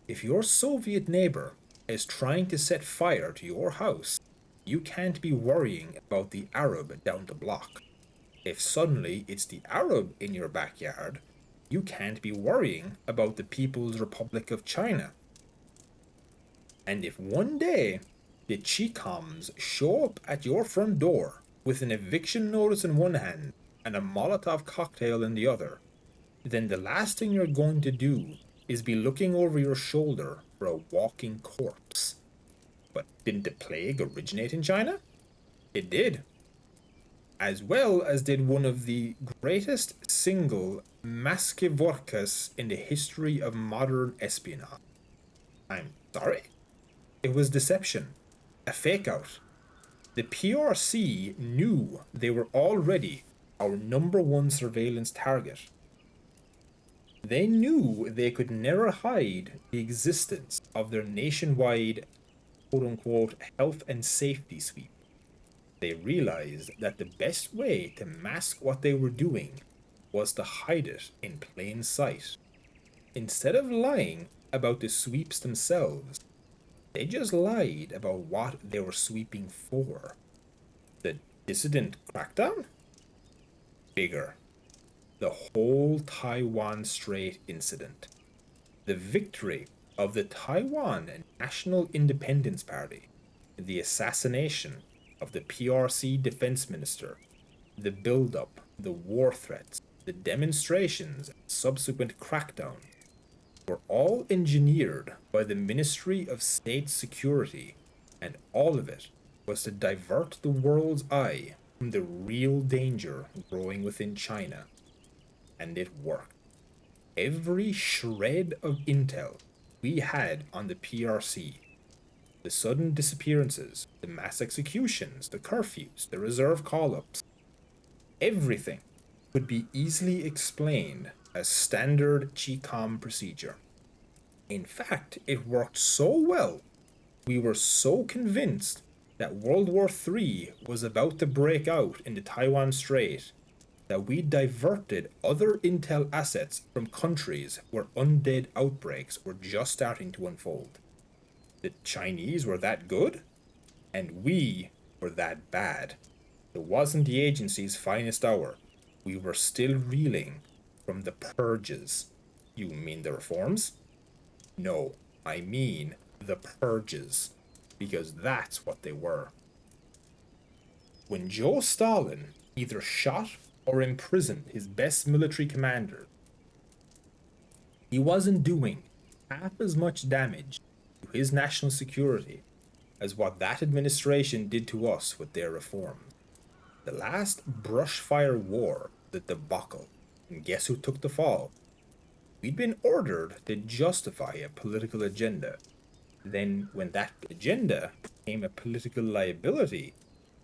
If your Soviet neighbor is trying to set fire to your house, you can't be worrying about the Arab down the block. If suddenly it's the Arab in your backyard, you can't be worrying about the People's Republic of China. And if one day the Chicoms show up at your front door with an eviction notice in one hand and a Molotov cocktail in the other, then the last thing you're going to do is be looking over your shoulder for a walking corpse. But didn't the plague originate in China? It did. As well as did one of the greatest single maskivorkas in the history of modern espionage. I'm sorry? It was deception, a fake out. The PRC knew they were already our number one surveillance target. They knew they could never hide the existence of their nationwide quote unquote health and safety sweep. They realized that the best way to mask what they were doing was to hide it in plain sight. Instead of lying about the sweeps themselves, they just lied about what they were sweeping for. The dissident crackdown? Bigger. The whole Taiwan Strait incident. The victory of the Taiwan National Independence Party. The assassination of the PRC defense minister. The build-up, the war threats, the demonstrations, and subsequent crackdown were all engineered by the Ministry of State Security, and all of it was to divert the world's eye from the real danger growing within China. And it worked. Every shred of intel we had on the PRC, the sudden disappearances, the mass executions, the curfews, the reserve call-ups, everything could be easily explained as standard Chi-Com procedure. In fact, it worked so well, we were so convinced that World War III was about to break out in the Taiwan Strait that we diverted other intel assets from countries where undead outbreaks were just starting to unfold. The Chinese were that good, and we were that bad. It wasn't the agency's finest hour. We were still reeling from the purges. You mean the reforms? No, I mean the purges, because that's what they were. When Joe Stalin either shot or imprisoned his best military commanders, he wasn't doing half as much damage to his national security as what that administration did to us with their reforms. The last brushfire war, the debacle, and guess who took the fall? We'd been ordered to justify a political agenda. Then, when that agenda became a political liability,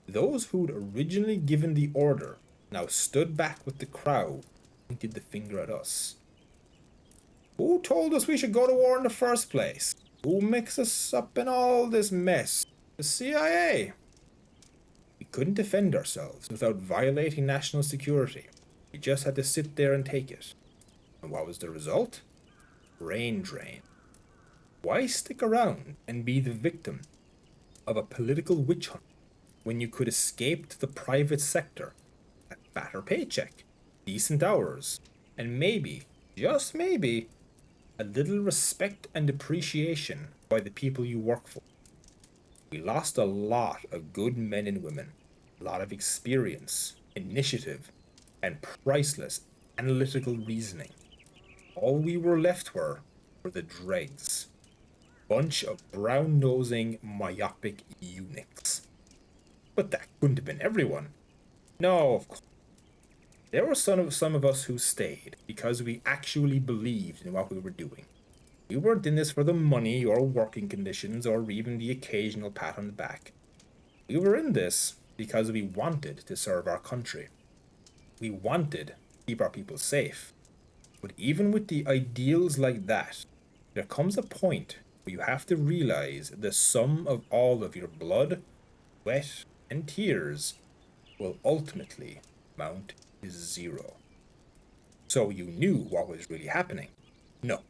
those who'd originally given the order now stood back with the crowd, pointed the finger at us. Who told us we should go to war in the first place? Who mixed us up in all this mess? The CIA. We couldn't defend ourselves without violating national security. We just had to sit there and take it. And what was the result? Brain drain. Why stick around and be the victim of a political witch hunt when you could escape to the private sector, a fatter paycheck, decent hours, and maybe, just maybe, a little respect and appreciation by the people you work for? We lost a lot of good men and women, a lot of experience, initiative, and priceless analytical reasoning. All we were left were the dregs. Bunch of brown-nosing, myopic eunuchs. But that couldn't have been everyone. No, of course. There were some of us who stayed because we actually believed in what we were doing. We weren't in this for the money or working conditions or even the occasional pat on the back. We were in this because we wanted to serve our country. We wanted to keep our people safe. But even with the ideals like that, there comes a point where you have to realize the sum of all of your blood, sweat, and tears will ultimately amount to zero. So you knew what was really happening? No.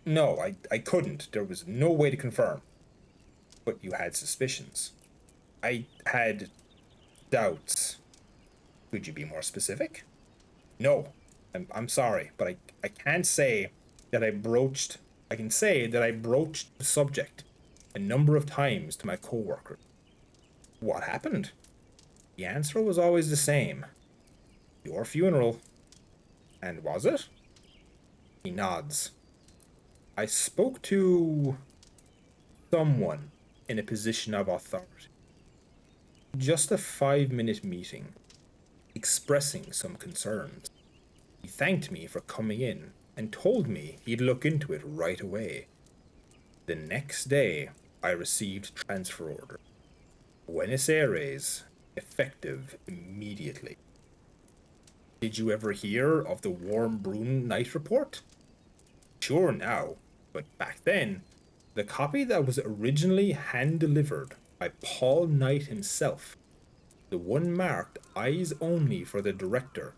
No, I couldn't. There was no way to confirm. But you had suspicions. I had doubts. Could you be more specific? No, I'm sorry, but I can't say that I can say that I broached the subject a number of times to my coworkers. What happened? The answer was always the same. Your funeral. And was it? He nods. I spoke to someone in a position of authority. Just a 5-minute meeting, expressing some concerns. He thanked me for coming in and told me he'd look into it right away. The next day, I received transfer order. Buenos Aires, effective immediately. Did you ever hear of the Warm Brune Night Report? Sure now, but back then, the copy that was originally hand-delivered by Paul Knight himself, the one marked eyes only for the director,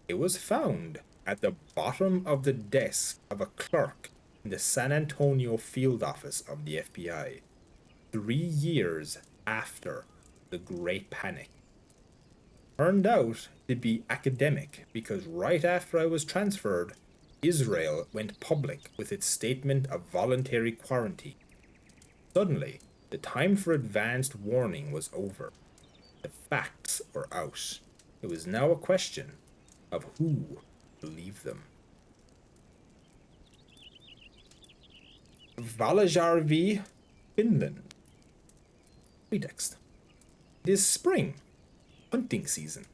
it was found at the bottom of the desk of a clerk in the San Antonio field office of the FBI, 3 years after the Great Panic. Turned out to be academic because right after I was transferred, Israel went public with its statement of voluntary quarantine. Suddenly, the time for advanced warning was over. The facts were out. It was now a question of who believed them. Valajärvi, Finland. Pretext. It is spring, hunting season.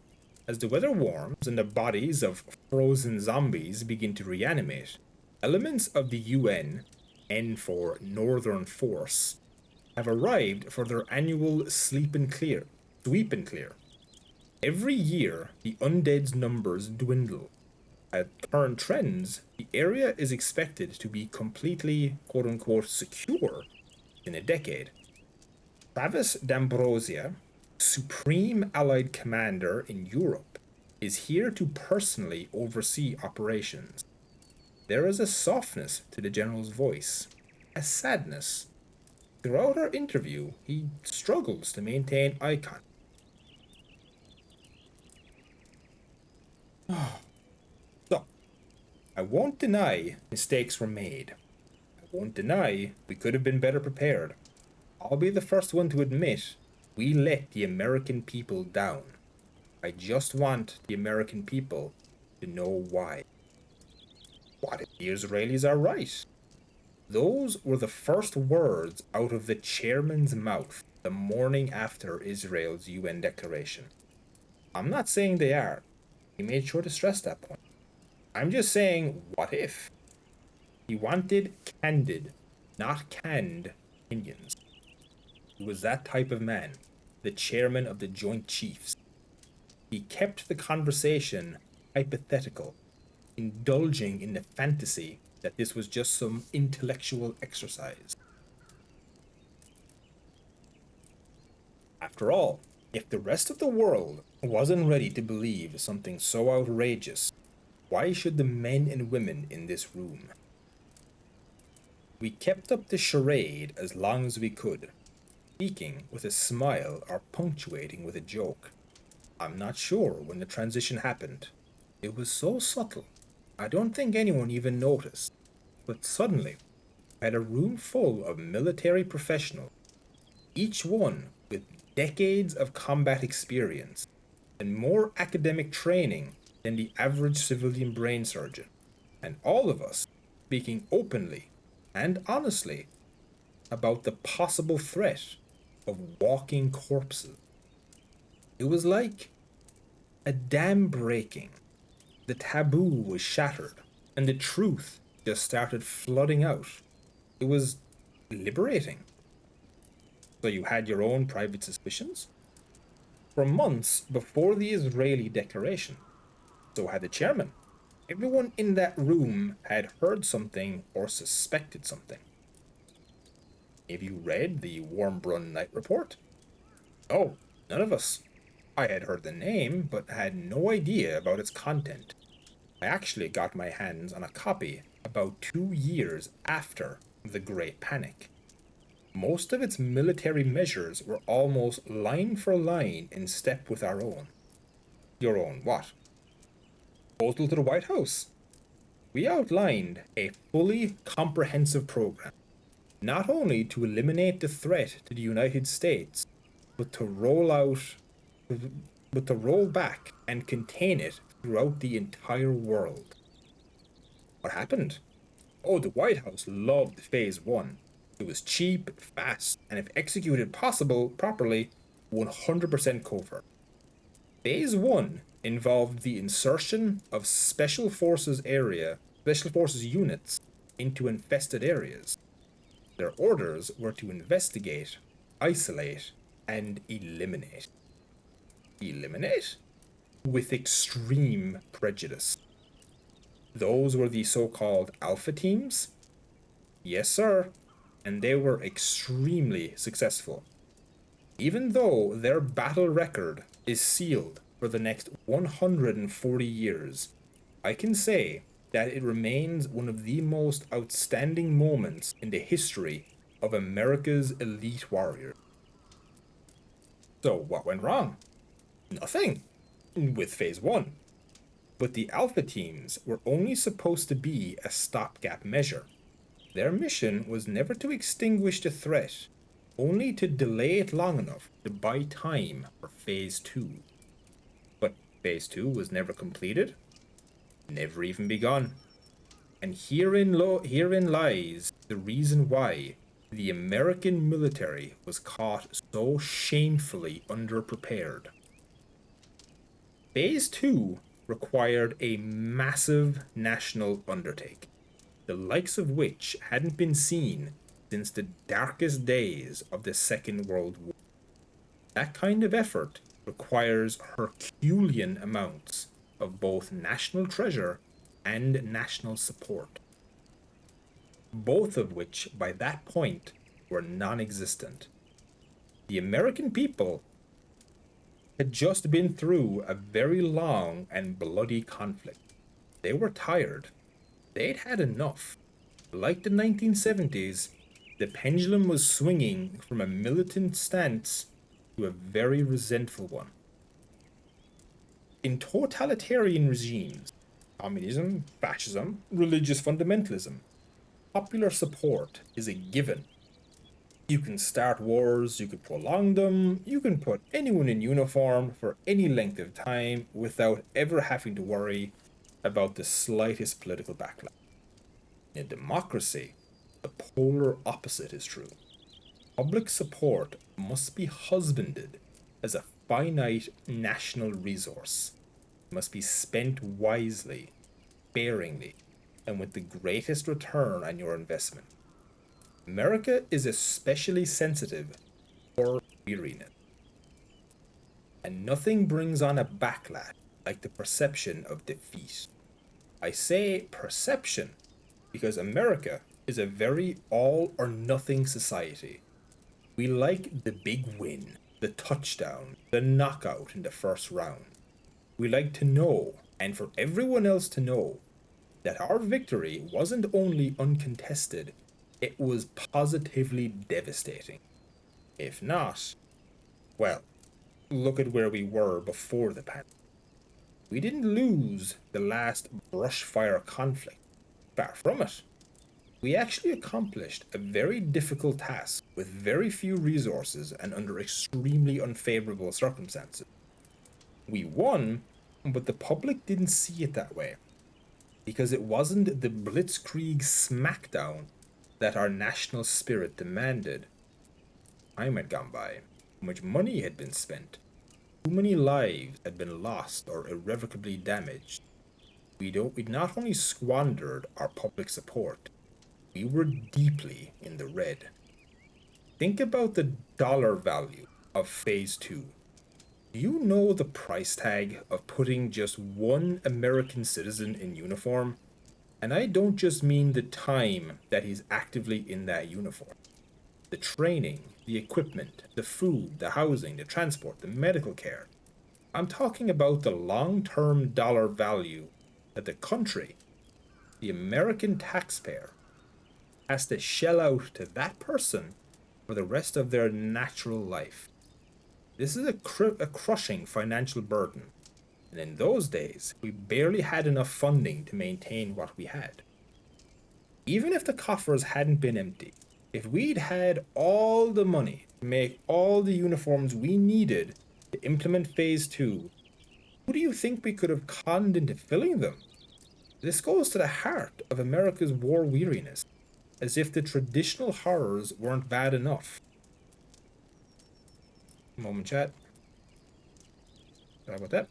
As the weather warms and the bodies of frozen zombies begin to reanimate, elements of the UN, N for Northern Force, have arrived for their annual sweep and clear. Every year, the undead's numbers dwindle. At current trends, the area is expected to be completely quote-unquote secure in a decade. Travis D'Ambrosia, Supreme Allied Commander in Europe, is here to personally oversee operations. There is a softness to the General's voice, a sadness. Throughout our interview, he struggles to maintain eye contact. So, I won't deny mistakes were made. I won't deny we could have been better prepared. I'll be the first one to admit we let the American people down. I just want the American people to know why. What if the Israelis are right? Those were the first words out of the chairman's mouth the morning after Israel's UN declaration. I'm not saying they are. He made sure to stress that point. I'm just saying, what if? He wanted candid, not canned opinions. He was that type of man, the chairman of the Joint Chiefs. He kept the conversation hypothetical, indulging in the fantasy that this was just some intellectual exercise. After all, if the rest of the world wasn't ready to believe something so outrageous, why should the men and women in this room? We kept up the charade as long as we could, speaking with a smile or punctuating with a joke. I'm not sure when the transition happened. It was so subtle, I don't think anyone even noticed. But suddenly, I had a room full of military professionals, each one with decades of combat experience and more academic training than the average civilian brain surgeon, and all of us speaking openly and honestly about the possible threat of walking corpses. It was like a dam breaking. The taboo was shattered, and the truth just started flooding out. It was liberating. So you had your own private suspicions? For months before the Israeli declaration, so had the chairman. Everyone in that room had heard something or suspected something. Have you read the Warm Brune Night Report? No, none of us. I had heard the name, but had no idea about its content. I actually got my hands on a copy about 2 years after the Great Panic. Most of its military measures were almost line for line in step with our own. Your own what? Proposal to the White House. We outlined a fully comprehensive program, not only to eliminate the threat to the United States, but to roll back and contain it throughout the entire world. What happened? Oh, the White House loved Phase 1. It was cheap, fast, and if executed properly, 100% covert. Phase 1 involved the insertion of special forces units into infested areas. Their orders were to investigate, isolate, and eliminate. Eliminate? With extreme prejudice. Those were the so-called alpha teams? Yes, sir. And they were extremely successful. Even though their battle record is sealed for the next 140 years, I can say that it remains one of the most outstanding moments in the history of America's elite warriors. So, what went wrong? Nothing with Phase 1. But the Alpha teams were only supposed to be a stopgap measure. Their mission was never to extinguish the threat, only to delay it long enough to buy time for Phase 2. But Phase 2 was never completed, never even begun. And herein lies the reason why the American military was caught so shamefully underprepared. Phase 2 required a massive national undertaking, the likes of which hadn't been seen since the darkest days of the Second World War. That kind of effort requires Herculean amounts of both national treasure and national support, both of which by that point were non-existent. The American people had just been through a very long and bloody conflict. They were tired. They'd had enough. Like the 1970s, the pendulum was swinging from a militant stance to a very resentful one. In totalitarian regimes, communism, fascism, religious fundamentalism, popular support is a given. You can start wars, you can prolong them, you can put anyone in uniform for any length of time without ever having to worry about the slightest political backlash. In a democracy, the polar opposite is true. Public support must be husbanded as a finite national resource. It must be spent wisely, sparingly, and with the greatest return on your investment. America is especially sensitive for weariness. And nothing brings on a backlash like the perception of defeat. I say perception because America is a very all or nothing society. We like the big win, the touchdown, the knockout in the first round. We like to know, and for everyone else to know, that our victory wasn't only uncontested, it was positively devastating. If not, well, look at where we were before the pandemic. We didn't lose the last brushfire conflict. Far from it. We actually accomplished a very difficult task with very few resources and under extremely unfavorable circumstances. We won, but the public didn't see it that way, because it wasn't the blitzkrieg smackdown that our national spirit demanded. Time had gone by, too much money had been spent, too many lives had been lost or irrevocably damaged. We'd not only squandered our public support, we were deeply in the red. Think about the dollar value of Phase 2. Do you know the price tag of putting just one American citizen in uniform? And I don't just mean the time that he's actively in that uniform. The training, the equipment, the food, the housing, the transport, the medical care. I'm talking about the long-term dollar value that the country, the American taxpayer, has to shell out to that person for the rest of their natural life. This is a crushing financial burden, and in those days, we barely had enough funding to maintain what we had. Even if the coffers hadn't been empty, if we'd had all the money to make all the uniforms we needed to implement Phase 2, who do you think we could have conned into filling them? This goes to the heart of America's war weariness, as if the traditional horrors weren't bad enough. Moment, chat. Sorry about that.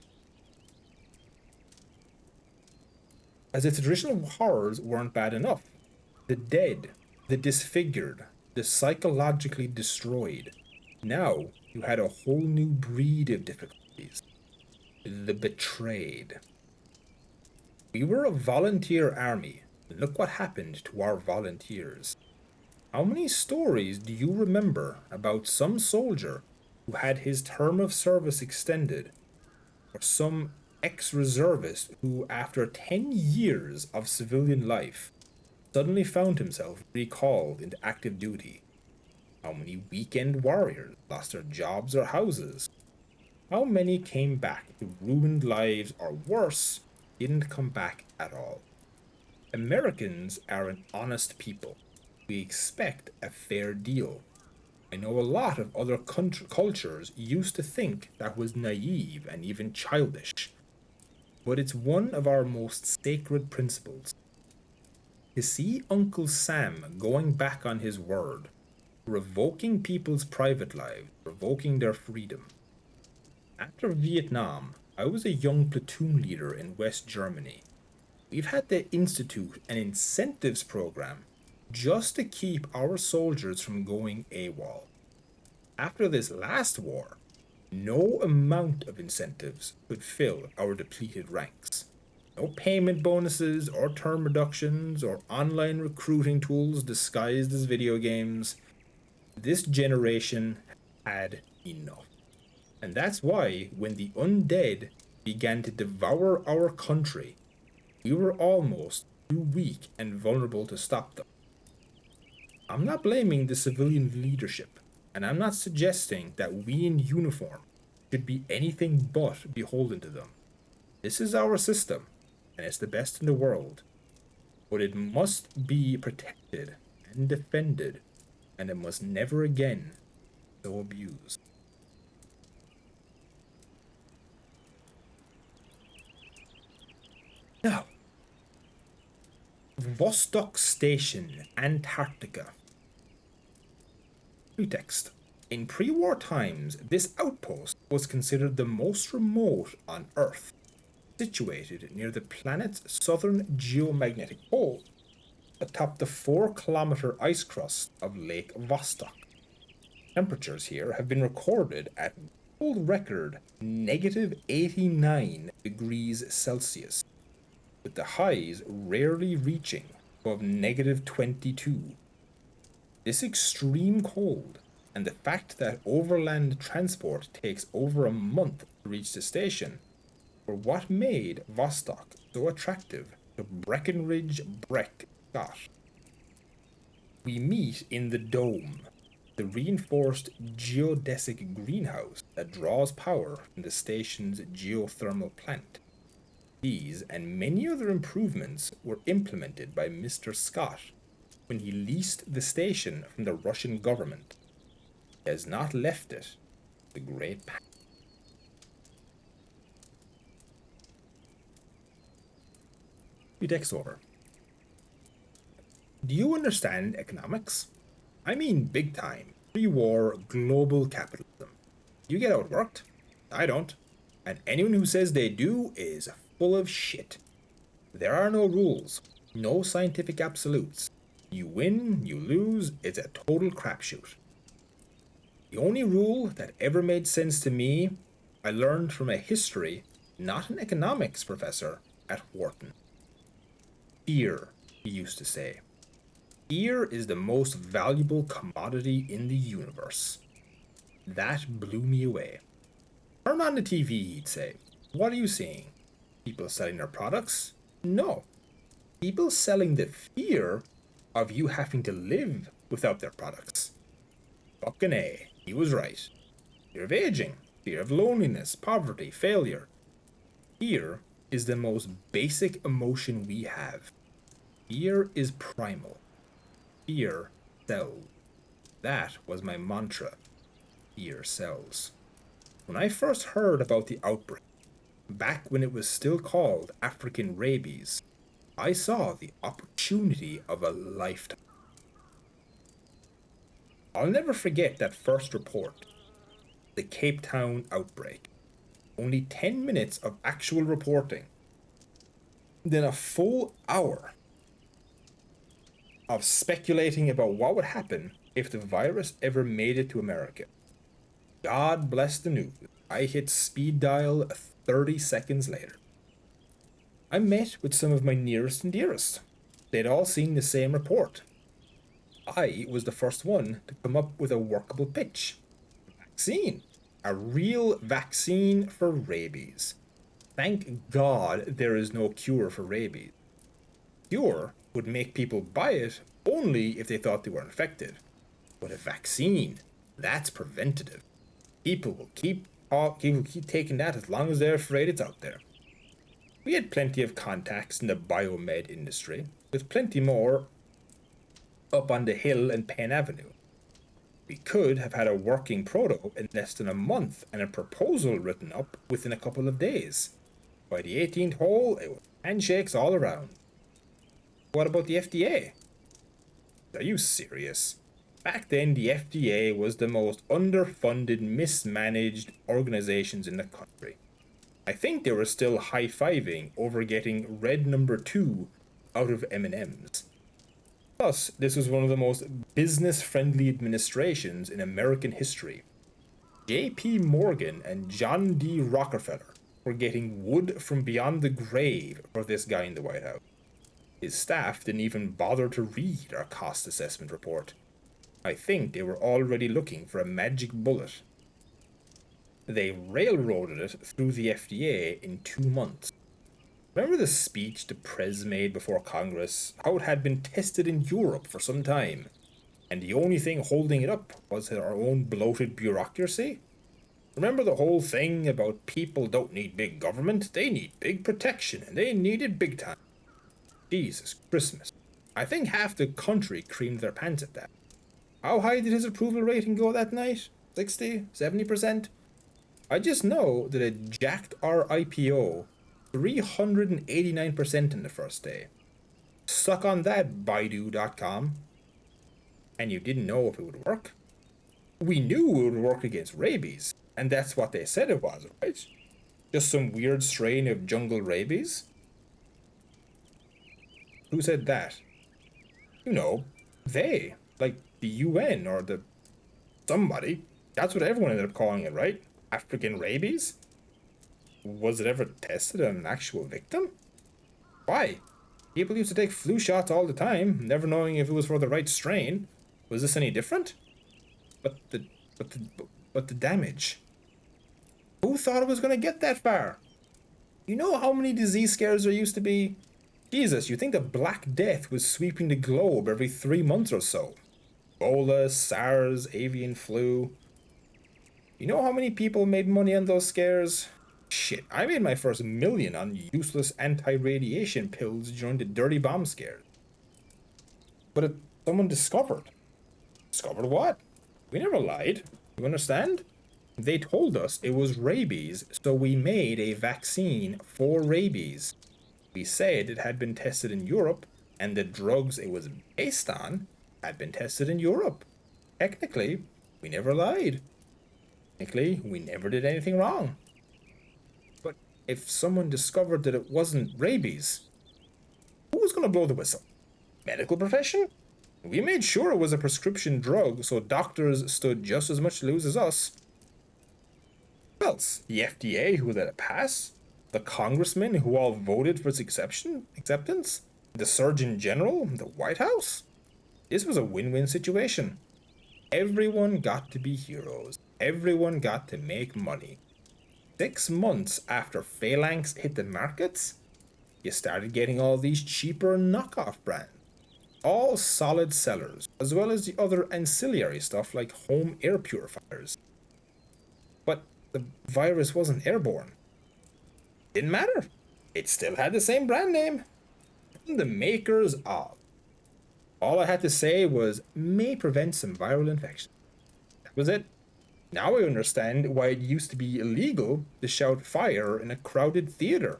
As if the traditional horrors weren't bad enough. The dead, the disfigured, the psychologically destroyed. Now you had a whole new breed of difficulties. The betrayed. We were a volunteer army, and look what happened to our volunteers. How many stories do you remember about some soldier who had his term of service extended, or some ex-reservist who, after 10 years of civilian life, suddenly found himself recalled into active duty? How many weekend warriors lost their jobs or houses? How many came back with ruined lives, or worse, didn't come back at all? Americans are an honest people. We expect a fair deal. I know a lot of other cultures used to think that was naive and even childish, but it's one of our most sacred principles. To see Uncle Sam going back on his word, revoking people's private lives, revoking their freedom. After Vietnam, I was a young platoon leader in West Germany. We've had to institute an incentives program just to keep our soldiers from going AWOL. After this last war, no amount of incentives could fill our depleted ranks. No payment bonuses or term reductions or online recruiting tools disguised as video games. This generation had enough. And that's why when the undead began to devour our country, we were almost too weak and vulnerable to stop them. I'm not blaming the civilian leadership, and I'm not suggesting that we in uniform should be anything but beholden to them. This is our system, and it's the best in the world. But it must be protected and defended, and it must never again be so abused. Now, Vostok Station, Antarctica. Pretext. In pre-war times, this outpost was considered the most remote on Earth, situated near the planet's southern geomagnetic pole, atop the 4-kilometer ice crust of Lake Vostok. Temperatures here have been recorded at world record -89 degrees Celsius, with the highs rarely reaching above -22. This extreme cold and the fact that overland transport takes over a month to reach the station were what made Vostok so attractive to Breckenridge Breck Scott. We meet in the dome, the reinforced geodesic greenhouse that draws power from the station's geothermal plant. These and many other improvements were implemented by Mr. Scott when he leased the station from the Russian government. He has not left it the great past. Pretext over. Do you understand economics? I mean big time, pre-war global capitalism. You get outworked? I don't. And anyone who says they do is full of shit. There are no rules, no scientific absolutes. You win, you lose, it's a total crapshoot. The only rule that ever made sense to me, I learned from a history, not an economics professor, at Wharton. Fear, he used to say. Fear is the most valuable commodity in the universe. That blew me away. Turn on the TV, he'd say. What are you seeing? People selling their products? No. People selling the fear of you having to live without their products. Fucking A. He was right. Fear of aging, fear of loneliness, poverty, failure. Fear is the most basic emotion we have. Fear is primal. Fear sells. That was my mantra. Fear sells. When I first heard about the outbreak, back when it was still called African rabies, I saw the opportunity of a lifetime. I'll never forget that first report, the Cape Town outbreak. Only 10 minutes of actual reporting, then a full hour of speculating about what would happen if the virus ever made it to America. God bless the news. I hit speed dial 30 seconds later. I met with some of my nearest and dearest. They'd all seen the same report. I was the first one to come up with a workable pitch. Vaccine. A real vaccine for rabies. Thank God there is no cure for rabies. Cure would make people buy it only if they thought they were infected. But a vaccine, that's preventative. People will keep taking that as long as they're afraid it's out there. We had plenty of contacts in the biomed industry, with plenty more up on the Hill and Penn Avenue. We could have had a working proto in less than a month and a proposal written up within a couple of days. By the 18th hole, it was handshakes all around. What about the FDA? Are you serious? Back then, the FDA was the most underfunded, mismanaged organizations in the country. I think they were still high-fiving over getting red number 2 out of M&Ms. Plus, this was one of the most business-friendly administrations in American history. J.P. Morgan and John D. Rockefeller were getting wood from beyond the grave for this guy in the White House. His staff didn't even bother to read our cost assessment report. I think they were already looking for a magic bullet. They railroaded it through the FDA in 2 months. Remember the speech the Prez made before Congress? How it had been tested in Europe for some time, and the only thing holding it up was our own bloated bureaucracy? Remember the whole thing about people don't need big government, they need big protection, and they need it big time. Jesus Christmas. I think half the country creamed their pants at that. How high did his approval rating go that night? 60? 70%? I just know that it jacked our IPO 389% in the first day. Suck on that, Baidu.com. And you didn't know if it would work? We knew it would work against rabies, and that's what they said it was, right? Just some weird strain of jungle rabies? Who said that? You know, they. Like the UN or the somebody. That's what everyone ended up calling it, right? African rabies? Was it ever tested on an actual victim? Why? People used to take flu shots all the time, never knowing if it was for the right strain. Was this any different? But the damage. Who thought it was going to get that far? You know how many disease scares there used to be? Jesus, you think the Black Death was sweeping the globe every 3 months or so? Ebola, SARS, avian flu. You know how many people made money on those scares? Shit, I made my first million on useless anti-radiation pills during the dirty bomb scares. But someone discovered. Discovered what? We never lied. You understand? They told us it was rabies, so we made a vaccine for rabies. We said it had been tested in Europe, and the drugs it was based on had been tested in Europe. Technically, we never lied. Technically, we never did anything wrong. But if someone discovered that it wasn't rabies, who was going to blow the whistle? Medical profession? We made sure it was a prescription drug, so doctors stood just as much to lose as us. Who else? The FDA, who let it pass? The congressmen who all voted for its acceptance? The Surgeon General? The White House? This was a win-win situation. Everyone got to be heroes. Everyone got to make money. 6 months after Phalanx hit the markets, you started getting all these cheaper knockoff brands. all solid cellars, as well as the other ancillary stuff like home air purifiers. But the virus wasn't airborne. Didn't matter. It still had the same brand name. From the makers of. All I had to say was, may prevent some viral infection. That was it. Now I understand why it used to be illegal to shout fire in a crowded theater.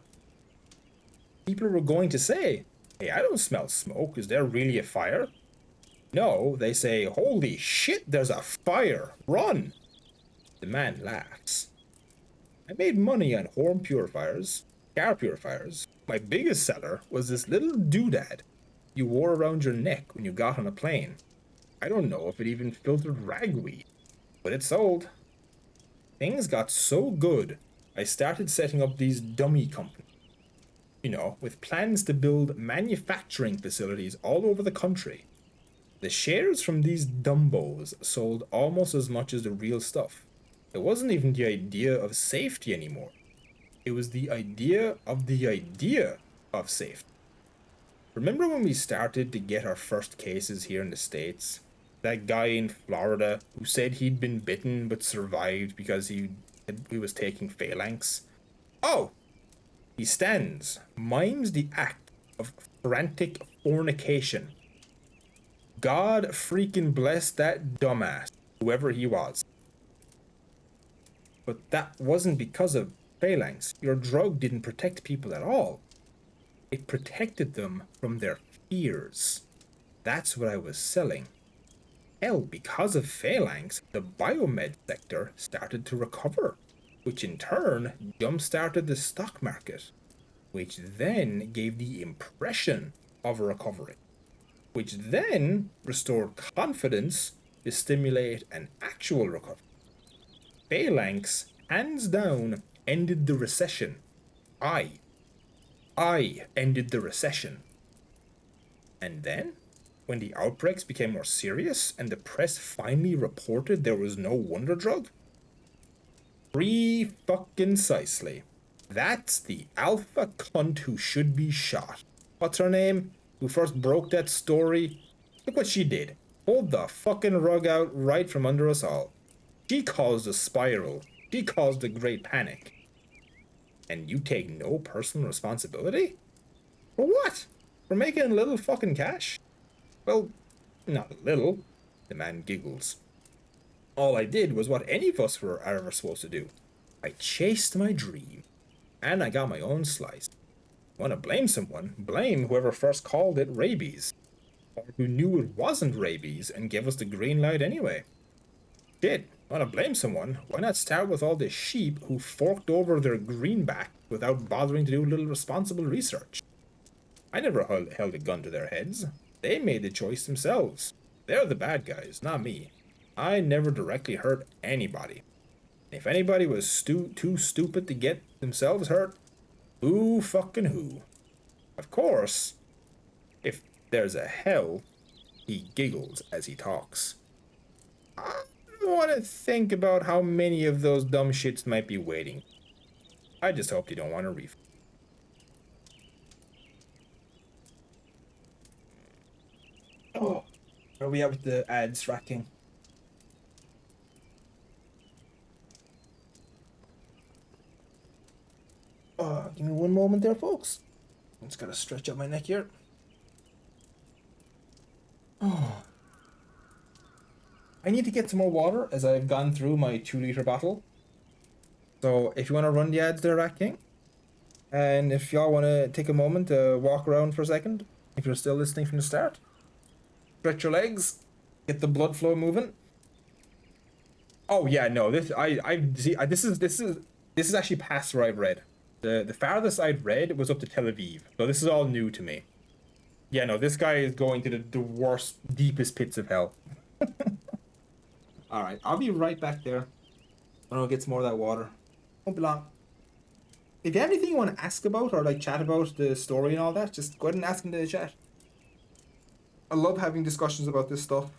People were going to say, hey, I don't smell smoke. Is there really a fire? No, they say, holy shit, there's a fire. Run. The man laughs. I made money on home purifiers, car purifiers. My biggest seller was this little doodad you wore around your neck when you got on a plane. I don't know if it even filtered ragweed, but it sold. Things got so good, I started setting up these dummy companies. You know, with plans to build manufacturing facilities all over the country. The shares from these dumbos sold almost as much as the real stuff. It wasn't even the idea of safety anymore. It was the idea of safety. Remember when we started to get our first cases here in the States? That guy in Florida who said he'd been bitten but survived because he was taking phalanx? Oh! He stands, mimes the act of frantic fornication. God freaking bless that dumbass, whoever he was. But that wasn't because of phalanx. Your drug didn't protect people at all. It protected them from their fears. That's what I was selling. Hell, because of phalanx, the biomed sector started to recover, which in turn jump-started the stock market, which then gave the impression of a recovery, which then restored confidence to stimulate an actual recovery. Phalanx, hands down, ended the recession. I ended the recession. And then, when the outbreaks became more serious and the press finally reported there was no wonder drug, fucking-cisely. That's the alpha cunt who should be shot. What's her name? Who first broke that story? Look what she did. Pulled the fucking rug out right from under us all. She caused a spiral. She caused the Great Panic. And you take no personal responsibility? For what? For making a little fucking cash? Well, not a little. The man giggles. All I did was what any of us were ever supposed to do. I chased my dream. And I got my own slice. Want to blame someone? Blame whoever first called it rabies. Or who knew it wasn't rabies and gave us the green light anyway. Shit, want to blame someone? Why not start with all the sheep who forked over their greenback without bothering to do a little responsible research? I never held a gun to their heads. They made the choice themselves. They're the bad guys, not me. I never directly hurt anybody. If anybody was too stupid to get themselves hurt, who fucking who? Of course, if there's a hell, he giggles as he talks. I don't want to think about how many of those dumb shits might be waiting. I just hope they don't want to refund. Oh, where are we at with the ads tracking? Give me one moment there, folks. I'm just gotta stretch out my neck here. Oh. I need to get some more water as I've gone through my 2-liter bottle. So if you want to run the ads there, Rat King, and if y'all want to take a moment to walk around for a second, if you're still listening from the start, stretch your legs, get the blood flow moving. Oh yeah, no, this is actually past where I've read. The farthest I'd read was up to Tel Aviv, so this is all new to me. Yeah, no, this guy is going to the worst, deepest pits of hell. Alright, I'll be right back there. I'm gonna get some more of that water. Won't be long. If you have anything you want to ask about or like chat about the story and all that, just go ahead and ask in the chat. I love having discussions about this stuff.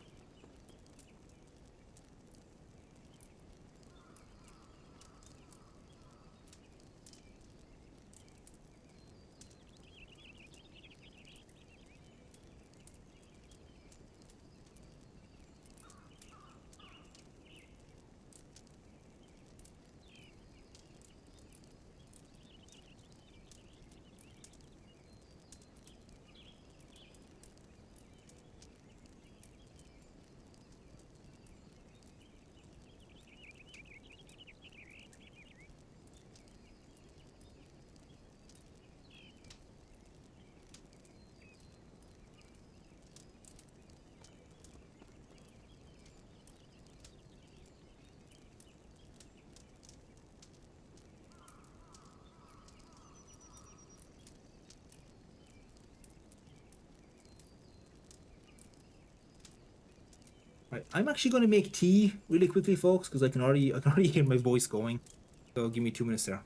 Right, I'm actually going to make tea really quickly, folks, because I can already hear my voice going. So give me 2 minutes there.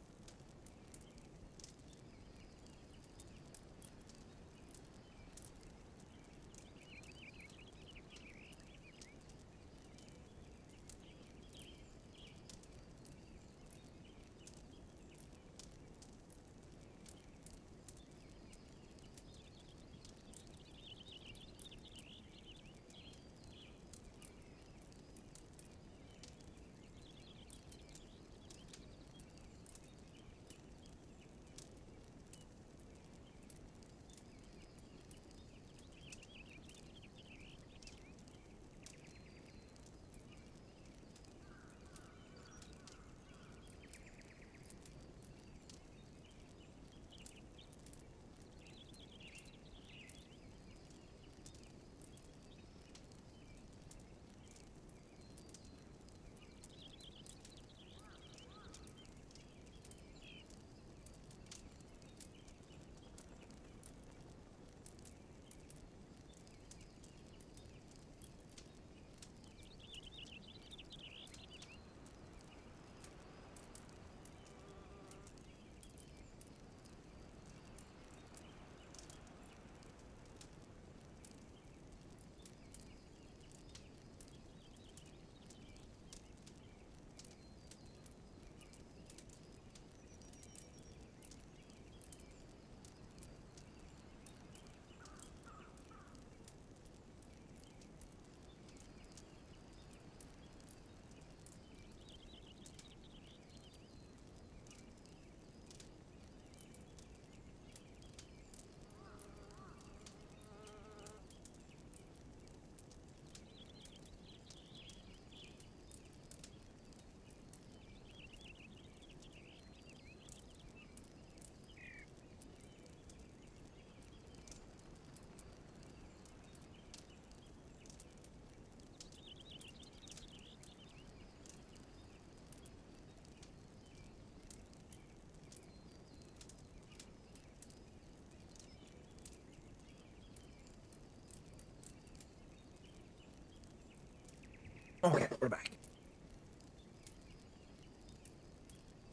Okay, we're back.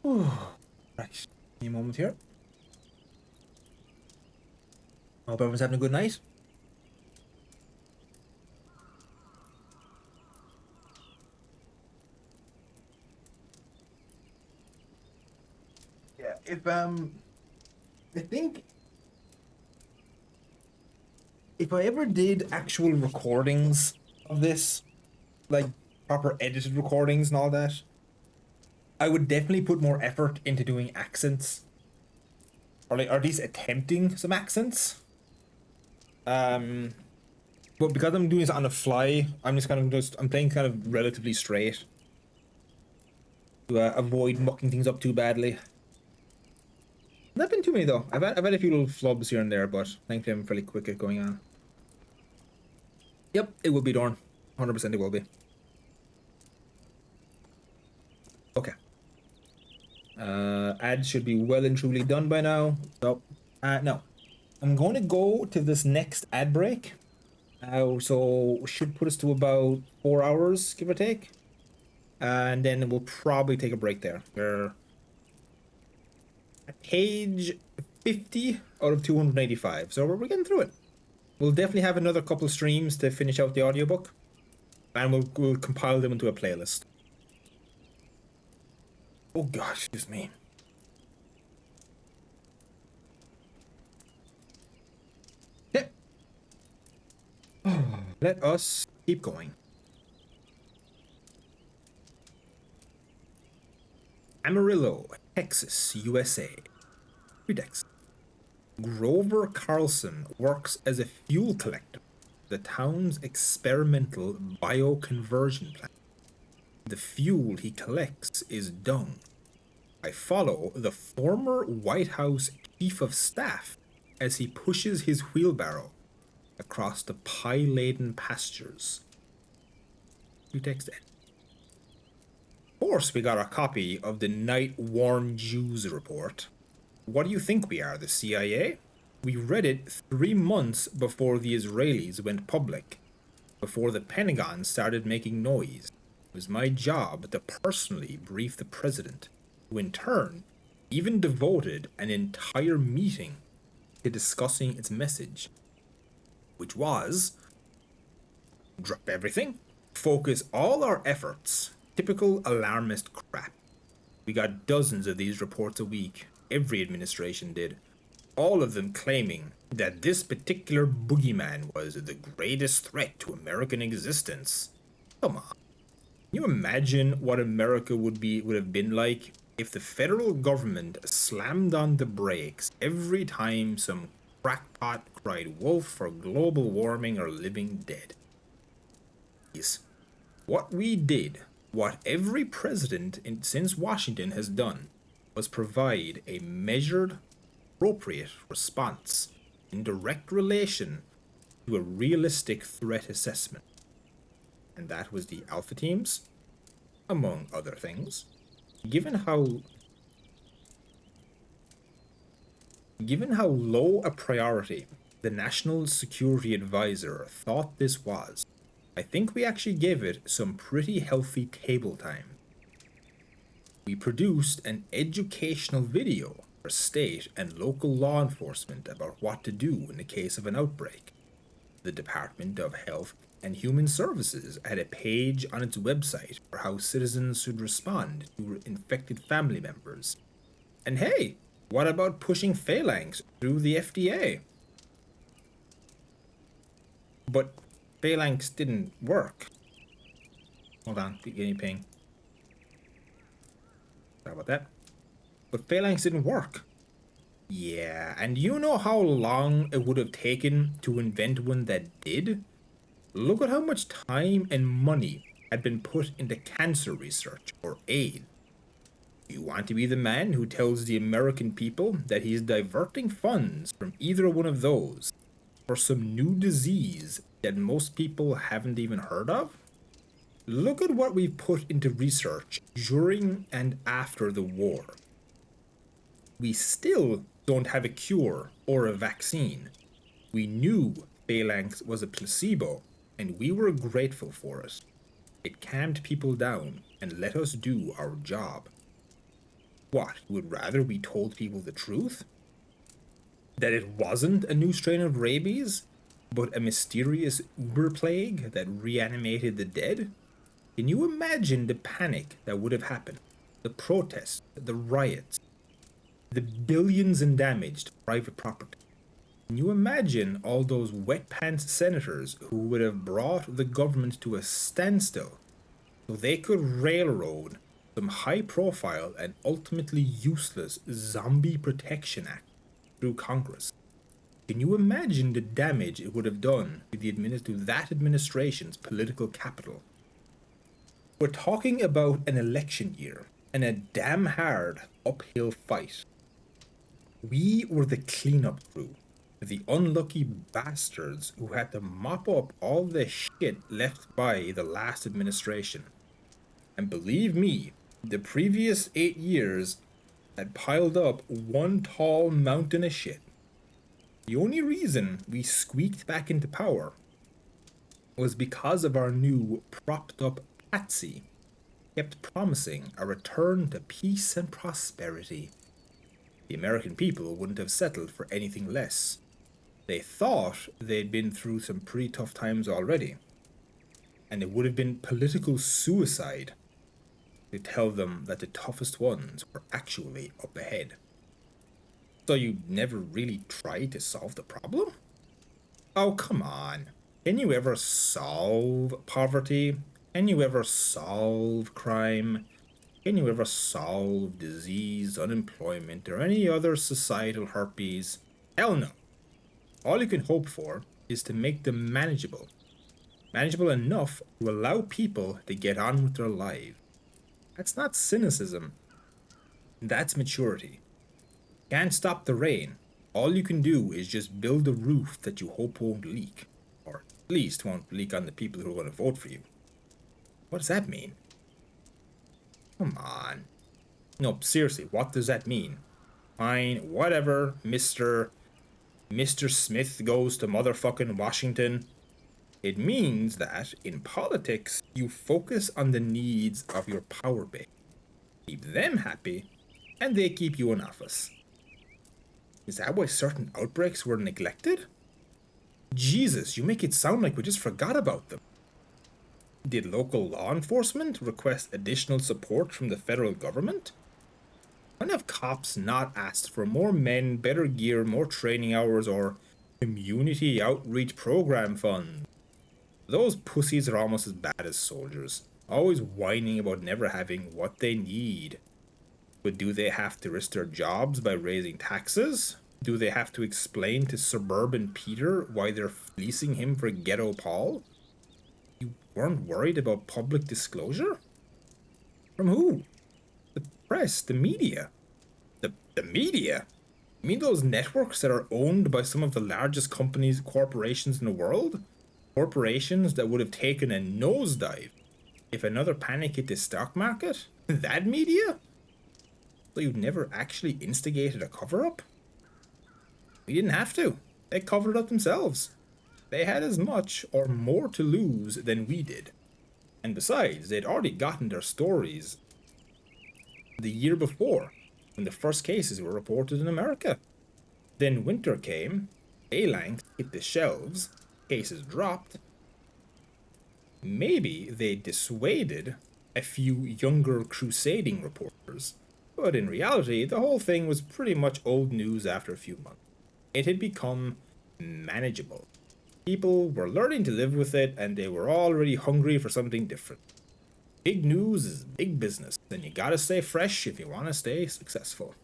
Right. Give me a moment here. Hope everyone's having a good night. Yeah, if I think if I ever did actual recordings of this, like proper edited recordings and all that, I would definitely put more effort into doing accents, or at least attempting some accents. Um, but because I'm doing this on the fly, I'm playing kind of relatively straight to avoid mucking things up too badly. Not been too many though. I've had a few little flubs here and there, but thankfully I'm fairly quick at going on. Yep, it will be Dorn. 100% it will be. Okay. Ads should be well and truly done by now. So, no. I'm going to go to this next ad break. So should put us to about 4 hours, give or take. And then we'll probably take a break there. We're at page 50 out of 285. So we're getting through it. We'll definitely have another couple streams to finish out the audiobook. And we'll compile them into a playlist. Oh gosh, excuse me. Okay. Let us keep going. Amarillo, Texas, USA. Pretext. Grover Carlson works as a fuel collector for the town's experimental bioconversion plant. The fuel he collects is dung. I follow the former White House chief of staff as he pushes his wheelbarrow across the pie-laden pastures. Pretext end. Of course, we got a copy of the Night Worn Jews report. What do you think we are, the CIA? We read it 3 months before the Israelis went public. before the Pentagon started making noise. It was my job to personally brief the president, who in turn even devoted an entire meeting to discussing its message, which was drop everything, focus all our efforts. Typical alarmist crap. We got dozens of these reports a week. Every administration did. All of them claiming that this particular boogeyman was the greatest threat to American existence. Come on. Can you imagine what America would have been like if the federal government slammed on the brakes every time some crackpot cried wolf for global warming or living dead? What we did, what every president since Washington has done, was provide a measured, appropriate response in direct relation to a realistic threat assessment. And that was the Alpha teams, among other things. Given how low a priority the National Security Advisor thought this was, I think we actually gave it some pretty healthy table time. We produced an educational video for state and local law enforcement about what to do in the case of an outbreak. The Department of Health and Human Services had a page on its website for how citizens should respond to infected family members. And hey, what about pushing phalanx through the FDA? But phalanx didn't work. Hold on, getting ping. Sorry about that. But phalanx didn't work. Yeah, and you know how long it would have taken to invent one that did? Look at how much time and money had been put into cancer research or AIDS. You want to be the man who tells the American people that he's diverting funds from either one of those for some new disease that most people haven't even heard of? Look at what we've put into research during and after the war. We still don't have a cure or a vaccine. We knew phalanx was a placebo, and we were grateful for it. It calmed people down and let us do our job. What, you would rather we told people the truth? That it wasn't a new strain of rabies, but a mysterious uber plague that reanimated the dead? Can you imagine the panic that would have happened? The protests, the riots, the billions in damage to private property. Can you imagine all those wet pants senators who would have brought the government to a standstill so they could railroad some high profile and ultimately useless Zombie Protection Act through Congress? Can you imagine the damage it would have done to that administration's political capital? We're talking about an election year and a damn hard uphill fight. We were the cleanup crew, the unlucky bastards who had to mop up all the shit left by the last administration. And believe me, the previous 8 years had piled up one tall mountain of shit. The only reason we squeaked back into power was because of our new propped up patsy kept promising a return to peace and prosperity. The American people wouldn't have settled for anything less. They thought they'd been through some pretty tough times already, and it would have been political suicide to tell them that the toughest ones were actually up ahead. So you never really tried to solve the problem? Oh, come on. Can you ever solve poverty? Can you ever solve crime? Can you ever solve disease, unemployment, or any other societal herpes? Hell no. All you can hope for is to make them manageable. Manageable enough to allow people to get on with their lives. That's not cynicism. That's maturity. Can't stop the rain. All you can do is just build a roof that you hope won't leak. Or at least won't leak on the people who are going to vote for you. What does that mean? Come on. No, seriously, what does that mean? Fine, whatever, Mr. Smith goes to motherfucking Washington. It means that, in politics, you focus on the needs of your power base, keep them happy, and they keep you in office. Is that why certain outbreaks were neglected? Jesus, you make it sound like we just forgot about them. Did local law enforcement request additional support from the federal government? When have cops not asked for more men, better gear, more training hours, or community outreach program funds? Those pussies are almost as bad as soldiers, always whining about never having what they need. But do they have to risk their jobs by raising taxes? Do they have to explain to suburban Peter why they're fleecing him for ghetto Paul? You weren't worried about public disclosure? From who? The press, the media. The media? You mean those networks that are owned by some of the largest corporations in the world? Corporations that would have taken a nosedive if another panic hit the stock market? That media? So you never actually instigated a cover-up? We didn't have to. They covered it up themselves. They had as much or more to lose than we did. And besides, they'd already gotten their stories the year before, when the first cases were reported in America. Then winter came, A-Lang hit the shelves, cases dropped. Maybe they dissuaded a few younger crusading reporters, but in reality, the whole thing was pretty much old news after a few months. It had become manageable. People were learning to live with it, and they were already hungry for something different. Big news is big business, and you gotta stay fresh if you want to stay successful.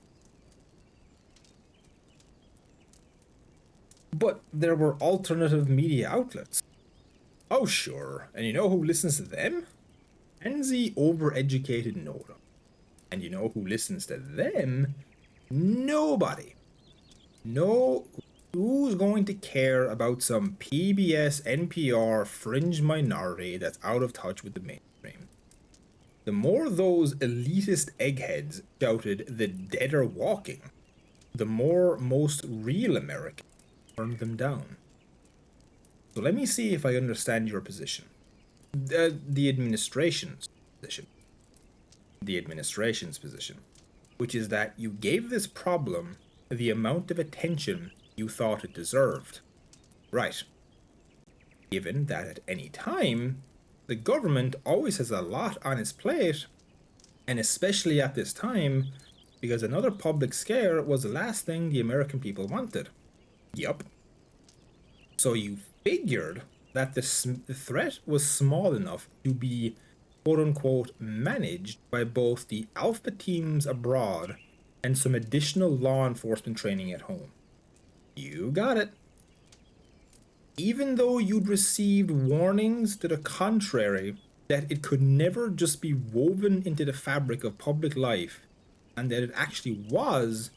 But there were alternative media outlets. Oh, sure, and you know who listens to them? Pansy overeducated Nora. And you know who listens to them? Nobody. No, who's going to care about some PBS, NPR fringe minority that's out of touch with the mainstream? The more those elitist eggheads shouted the dead are walking, the more most real Americans turned them down. So let me see if I understand your position. The administration's position. The administration's position, which is that you gave this problem the amount of attention you thought it deserved. Right. Given that at any time, the government always has a lot on its plate, and especially at this time, because another public scare was the last thing the American people wanted. Yup. So you figured that the threat was small enough to be quote-unquote managed by both the Alpha teams abroad and some additional law enforcement training at home. You got it. Even though you'd received warnings to the contrary that it could never just be woven into the fabric of public life, and that it actually was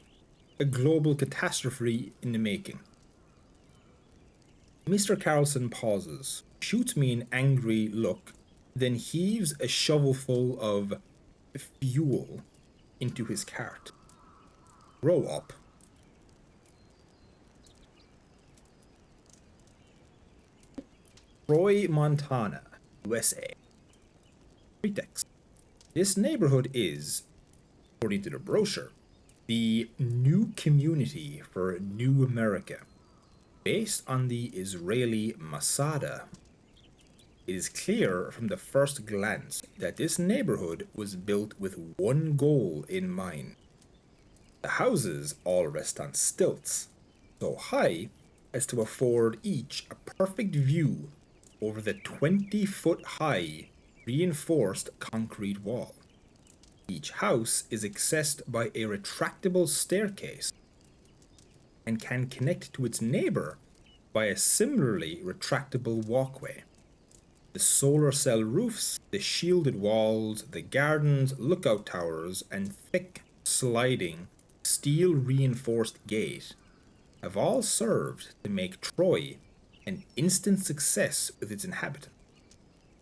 a global catastrophe in the making. Mr. Carlson pauses, shoots me an angry look, then heaves a shovelful of fuel into his cart. Grow up. Troy, Montana, USA. Pretext. This neighborhood is, according to the brochure, the new community for New America, based on the Israeli Masada. It is clear from the first glance that this neighborhood was built with one goal in mind. The houses all rest on stilts, so high as to afford each a perfect view over the 20-foot-high reinforced concrete wall. Each house is accessed by a retractable staircase and can connect to its neighbor by a similarly retractable walkway. The solar cell roofs, the shielded walls, the gardens, lookout towers, and thick, sliding, steel-reinforced gate have all served to make Troy an instant success with its inhabitants.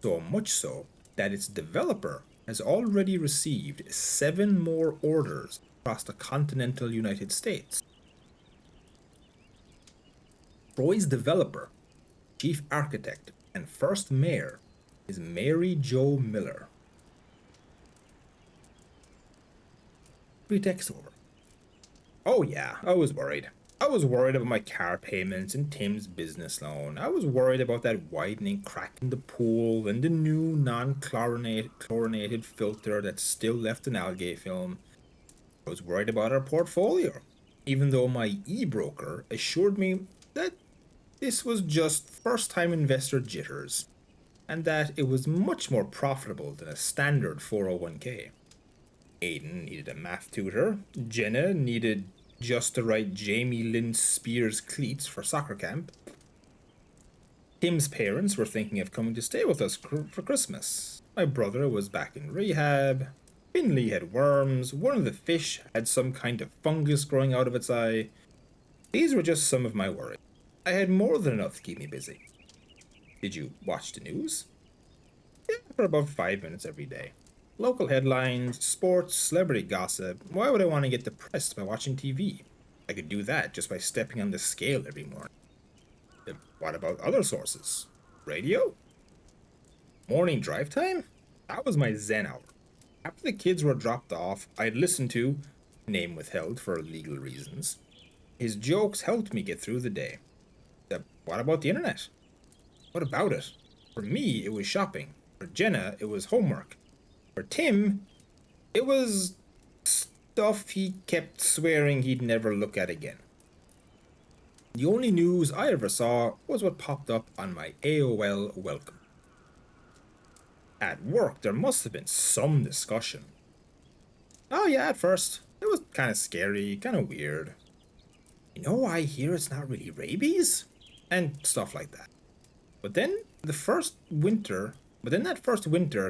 So much so that its developer has already received 7 more orders across the continental United States. Troy's developer, chief architect, and first mayor is Mary Jo Miller. Pretext over. Oh yeah, I was worried. I was worried about my car payments and Tim's business loan. I was worried about that widening crack in the pool and the new non-chlorinated filter that still left an algae film. I was worried about our portfolio, even though my e-broker assured me that this was just first-time investor jitters, and that it was much more profitable than a standard 401k. Aiden needed a math tutor, Jenna needed just the right Jamie Lynn Spears cleats for soccer camp. Tim's parents were thinking of coming to stay with us for Christmas. My brother was back in rehab. Finley had worms. One of the fish had some kind of fungus growing out of its eye. These were just some of my worries. I had more than enough to keep me busy. Did you watch the news? Yeah, for about 5 minutes every day. Local headlines, sports, celebrity gossip. Why would I want to get depressed by watching TV? I could do that just by stepping on the scale every morning. What about other sources? Radio? Morning drive time? That was my zen hour. After the kids were dropped off, I'd listen to, name withheld for legal reasons. His jokes helped me get through the day. What about the internet? What about it? For me, it was shopping. For Jenna, it was homework. For Tim, it was stuff he kept swearing he'd never look at again. The only news I ever saw was what popped up on my AOL welcome. At work, there must have been some discussion. Oh yeah, at first. It was kind of scary, kind of weird. You know, I hear it's not really rabies? And stuff like that. But then that first winter,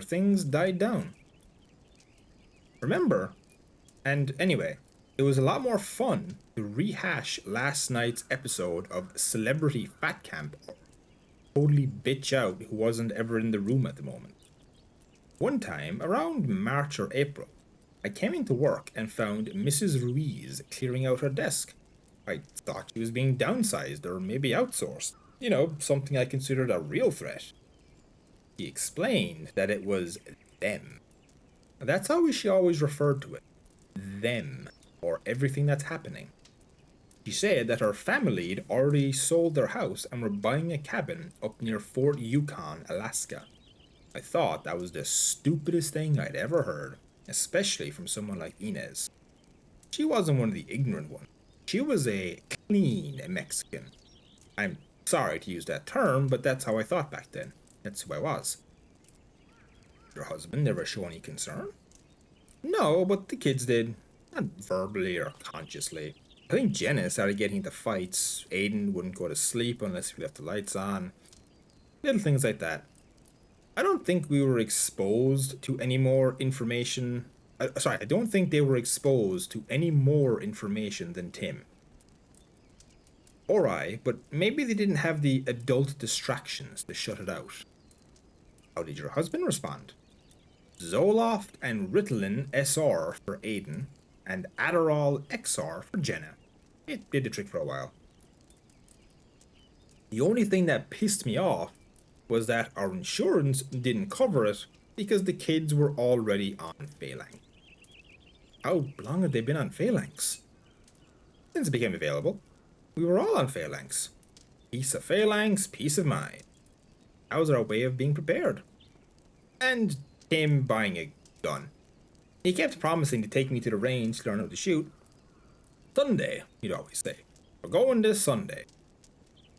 things died down. Remember? And anyway, it was a lot more fun to rehash last night's episode of Celebrity Fat Camp, or totally bitch out who wasn't ever in the room at the moment. One time, around March or April, I came into work and found Mrs. Ruiz clearing out her desk. I thought she was being downsized or maybe outsourced. You know, something I considered a real threat. She explained that it was them. That's how she always referred to it. Them, or everything that's happening. She said that her family had already sold their house and were buying a cabin up near Fort Yukon, Alaska. I thought that was the stupidest thing I'd ever heard, especially from someone like Inez. She wasn't one of the ignorant ones. She was a clean Mexican. I'm sorry to use that term, but that's how I thought back then. That's who I was. Your husband never show any concern? No, but the kids did. Not verbally or consciously. I think Jenna started getting into fights. Aiden wouldn't go to sleep unless we left the lights on. Little things like that. I don't think we were exposed to any more information. I don't think they were exposed to any more information than Tim. Or I, but maybe they didn't have the adult distractions to shut it out. How did your husband respond? Zoloft and Ritalin SR for Aiden, and Adderall XR for Jenna. It did the trick for a while. The only thing that pissed me off was that our insurance didn't cover it because the kids were already on Phalanx. How long had they been on Phalanx? Since it became available. We were all on Phalanx. Piece of Phalanx, peace of mind. That was our way of being prepared. And Tim buying a gun. He kept promising to take me to the range to learn how to shoot. Sunday, he'd always say. We're going this Sunday.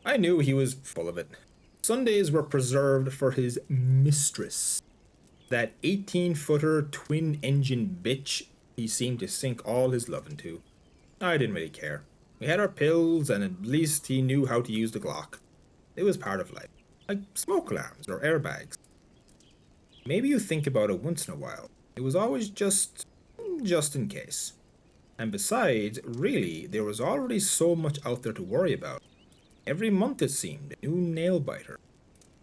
I knew he was full of it. Sundays were preserved for his mistress. That 18-footer twin-engine bitch he seemed to sink all his love into. I didn't really care. We had our pills, and at least he knew how to use the Glock. It was part of life. Like smoke alarms or airbags. Maybe you think about it once in a while. It was always just in case. And besides, really, there was already so much out there to worry about. Every month it seemed a new nail biter.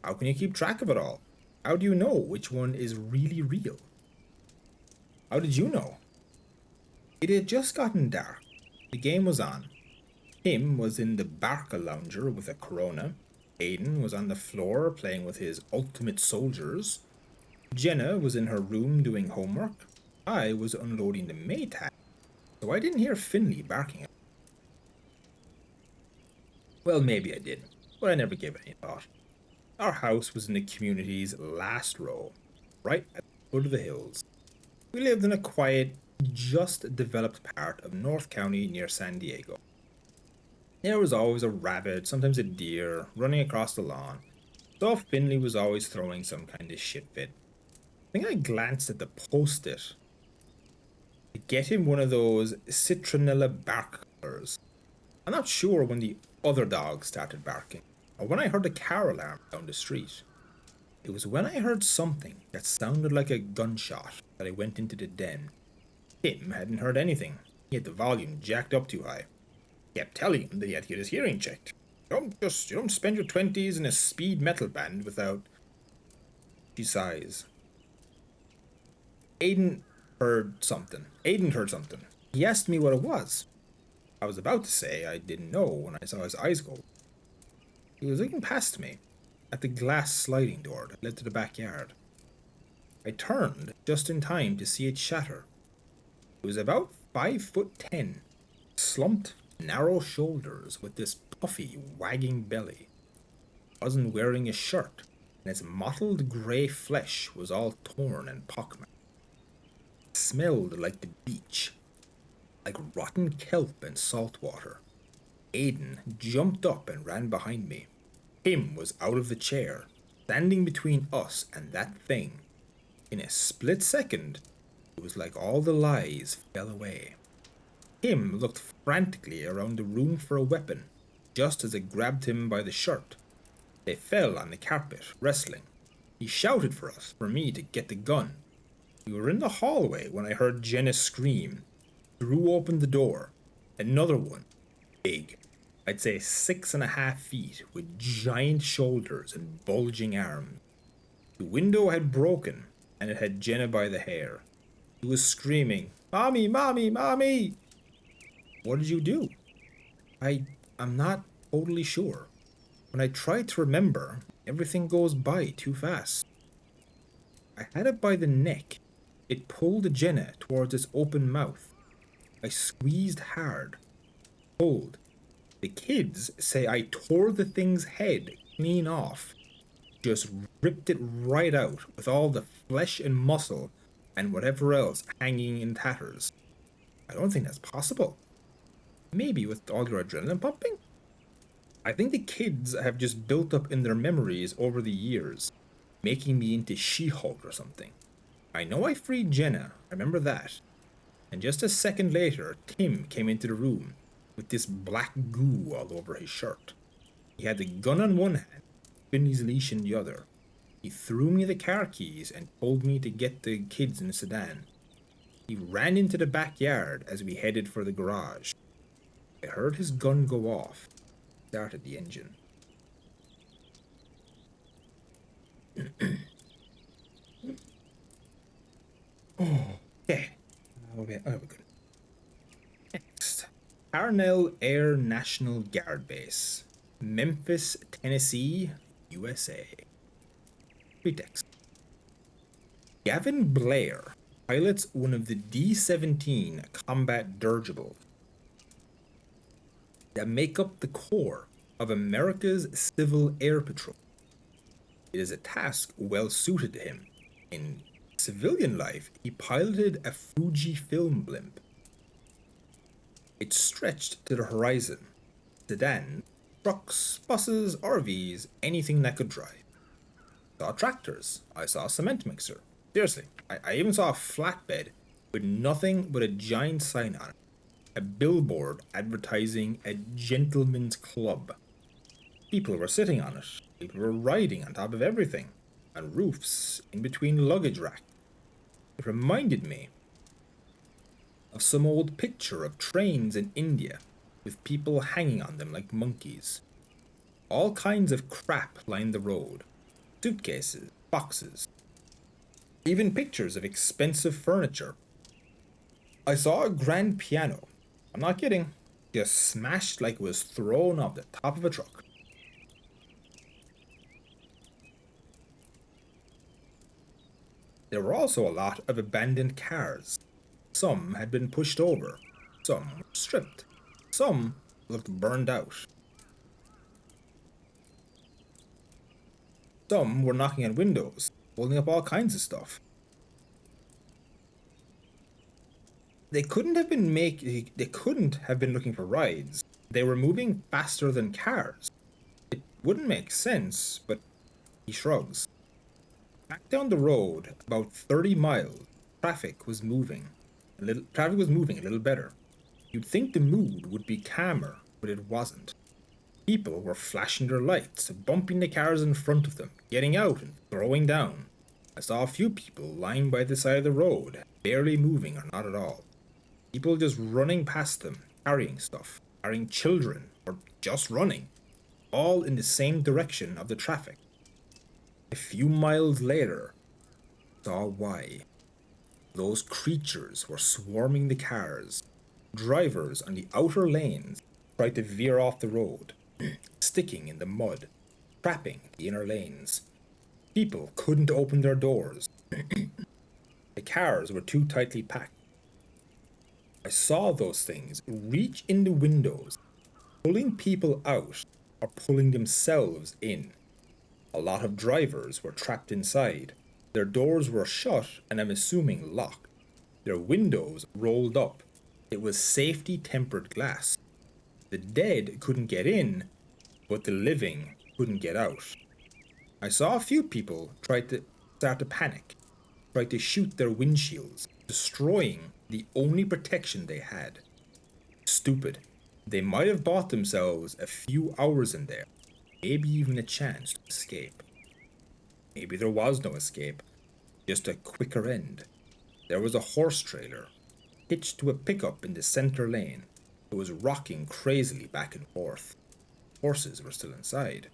How can you keep track of it all? How do you know which one is really real? How did you know? It had just gotten dark. The game was on. Tim was in the Barca lounger with a Corona. Aiden was on the floor playing with his ultimate soldiers. Jenna was in her room doing homework. I was unloading the Maytag, so I didn't hear Finley barking at me. Well, maybe I did, but I never gave it any thought. Our house was in the community's last row, right at the foot of the hills. We lived in a quiet, just developed part of North County near San Diego. There was always a rabbit, sometimes a deer, running across the lawn, so Finley was always throwing some kind of shit fit. I think I glanced at the post-it to get him one of those citronella bark collars. I'm not sure when the other dog started barking, or when I heard the car alarm down the street. It was when I heard something that sounded like a gunshot that I went into the den. Tim hadn't heard anything. He had the volume jacked up too high. Kept telling him that he had to get his hearing checked. You don't spend your 20s in a speed metal band without. She sighs. Aiden heard something. He asked me what it was. I was about to say I didn't know when I saw his eyes go. He was looking past me at the glass sliding door that led to the backyard. I turned just in time to see it shatter. It was about 5'10", slumped, narrow shoulders with this puffy, wagging belly. It wasn't wearing a shirt, and its mottled grey flesh was all torn and pockmarked. It smelled like the beach, like rotten kelp and salt water. Aiden jumped up and ran behind me. Tim was out of the chair, standing between us and that thing. In a split second, it was like all the lies fell away. Tim looked frantically around the room for a weapon, just as it grabbed him by the shirt. They fell on the carpet, wrestling. He shouted for me to get the gun. We were in the hallway when I heard Jenna scream, threw open the door. Another one, big, I'd say 6.5 feet, with giant shoulders and bulging arms. The window had broken, and it had Jenna by the hair. He was screaming, "Mommy, mommy, mommy!" What did you do? I'm not totally sure. When I try to remember, everything goes by too fast. I had it by the neck. It pulled Jenna towards its open mouth. I squeezed hard, pulled. The kids say I tore the thing's head clean off. Just ripped it right out with all the flesh and muscle and whatever else hanging in tatters. I don't think that's possible. Maybe with all your adrenaline pumping? I think the kids have just built up in their memories over the years, making me into She-Hulk or something. I know I freed Jenna, I remember that. And just a second later, Tim came into the room with this black goo all over his shirt. He had the gun on one hand, Finley's leash in the other. He threw me the car keys and told me to get the kids in the sedan. He ran into the backyard as we headed for the garage. I heard his gun go off. Started the engine. Okay. Okay, we're good. Next. Parnell Air National Guard Base, Memphis, Tennessee, USA. Pretext. Gavin Blair pilots one of the D-17 combat dirigibles that make up the core of America's Civil Air Patrol. It is a task well suited to him. In civilian life, he piloted a Fujifilm blimp. It stretched to the horizon. Sedans, trucks, buses, RVs, anything that could drive. I saw tractors. I saw a cement mixer. Seriously, I even saw a flatbed with nothing but a giant sign on it. A billboard advertising a gentleman's club. People were sitting on it. People were riding on top of everything. On roofs, in between luggage racks. It reminded me of some old picture of trains in India with people hanging on them like monkeys. All kinds of crap lined the road. Suitcases, boxes, even pictures of expensive furniture. I saw a grand piano. I'm not kidding. Just smashed like it was thrown off the top of a truck. There were also a lot of abandoned cars. Some had been pushed over, some were stripped, some looked burned out. Some were knocking at windows, holding up all kinds of stuff. They couldn't have been looking for rides. They were moving faster than cars. It wouldn't make sense, but he shrugs. Back down the road, about 30 miles, traffic was moving a little better. You'd think the mood would be calmer, but it wasn't. People were flashing their lights, bumping the cars in front of them, getting out and throwing down. I saw a few people lying by the side of the road, barely moving or not at all. People just running past them, carrying stuff, carrying children, or just running, all in the same direction of the traffic. A few miles later, I saw why. Those creatures were swarming the cars. Drivers on the outer lanes tried to veer off the road, sticking in the mud, trapping the inner lanes. People couldn't open their doors. The cars were too tightly packed. I saw those things reach in the windows, pulling people out or pulling themselves in. A lot of drivers were trapped inside. Their doors were shut and I'm assuming locked. Their windows rolled up. It was safety tempered glass. The dead couldn't get in, but the living couldn't get out. I saw a few people start to panic, try to shoot their windshields, destroying the only protection they had. Stupid. They might have bought themselves a few hours in there, maybe even a chance to escape. Maybe there was no escape, just a quicker end. There was a horse trailer, hitched to a pickup in the center lane. It was rocking crazily back and forth. Horses were still inside.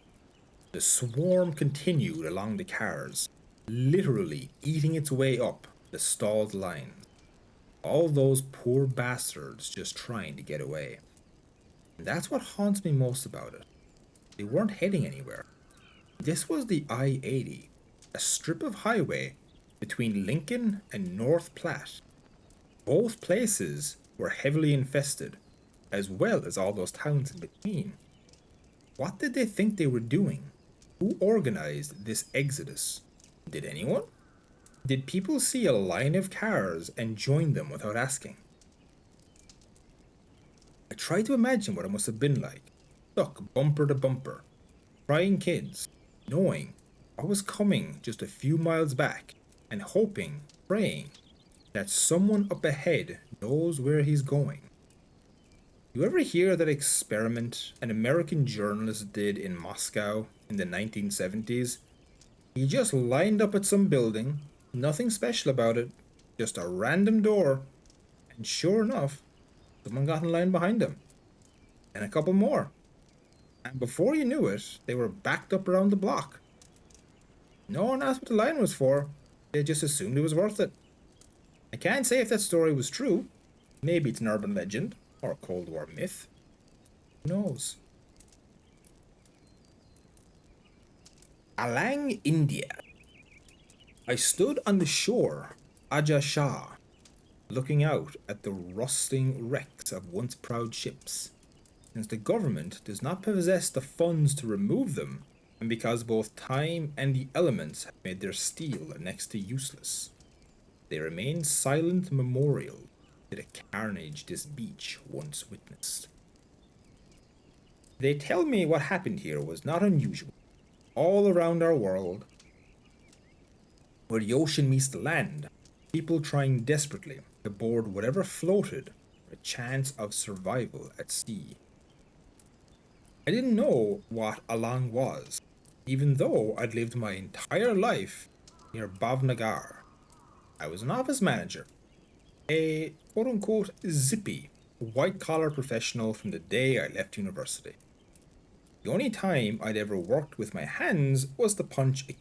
The swarm continued along the cars, literally eating its way up the stalled lines. All those poor bastards just trying to get away. And that's what haunts me most about it. They weren't heading anywhere. This was the I-80, a strip of highway between Lincoln and North Platte. Both places were heavily infested, as well as all those towns in between. What did they think they were doing? Who organized this exodus? Did anyone? Did people see a line of cars and join them without asking? I tried to imagine what it must have been like, stuck bumper to bumper, crying kids, knowing what was coming just a few miles back, and hoping, praying, that someone up ahead knows where he's going. You ever hear that experiment an American journalist did in Moscow in the 1970s? He just lined up at some building, nothing special about it, just a random door, and sure enough, someone got in line behind him. And a couple more. And before you knew it, they were backed up around the block. No one asked what the line was for, they just assumed it was worth it. I can't say if that story was true. Maybe it's an urban legend, or a Cold War myth. Who knows? Alang, India. I stood on the shore, Aja Shah, looking out at the rusting wrecks of once proud ships. Since the government does not possess the funds to remove them, and because both time and the elements have made their steel next to useless, they remain silent memorials to the carnage this beach once witnessed. They tell me what happened here was not unusual. All around our world, where the ocean meets the land, people trying desperately to board whatever floated for a chance of survival at sea. I didn't know what Alang was, even though I'd lived my entire life near Bhavnagar. I was an office manager, a quote-unquote zippy, white-collar professional from the day I left university. The only time I'd ever worked with my hands was to punch a key.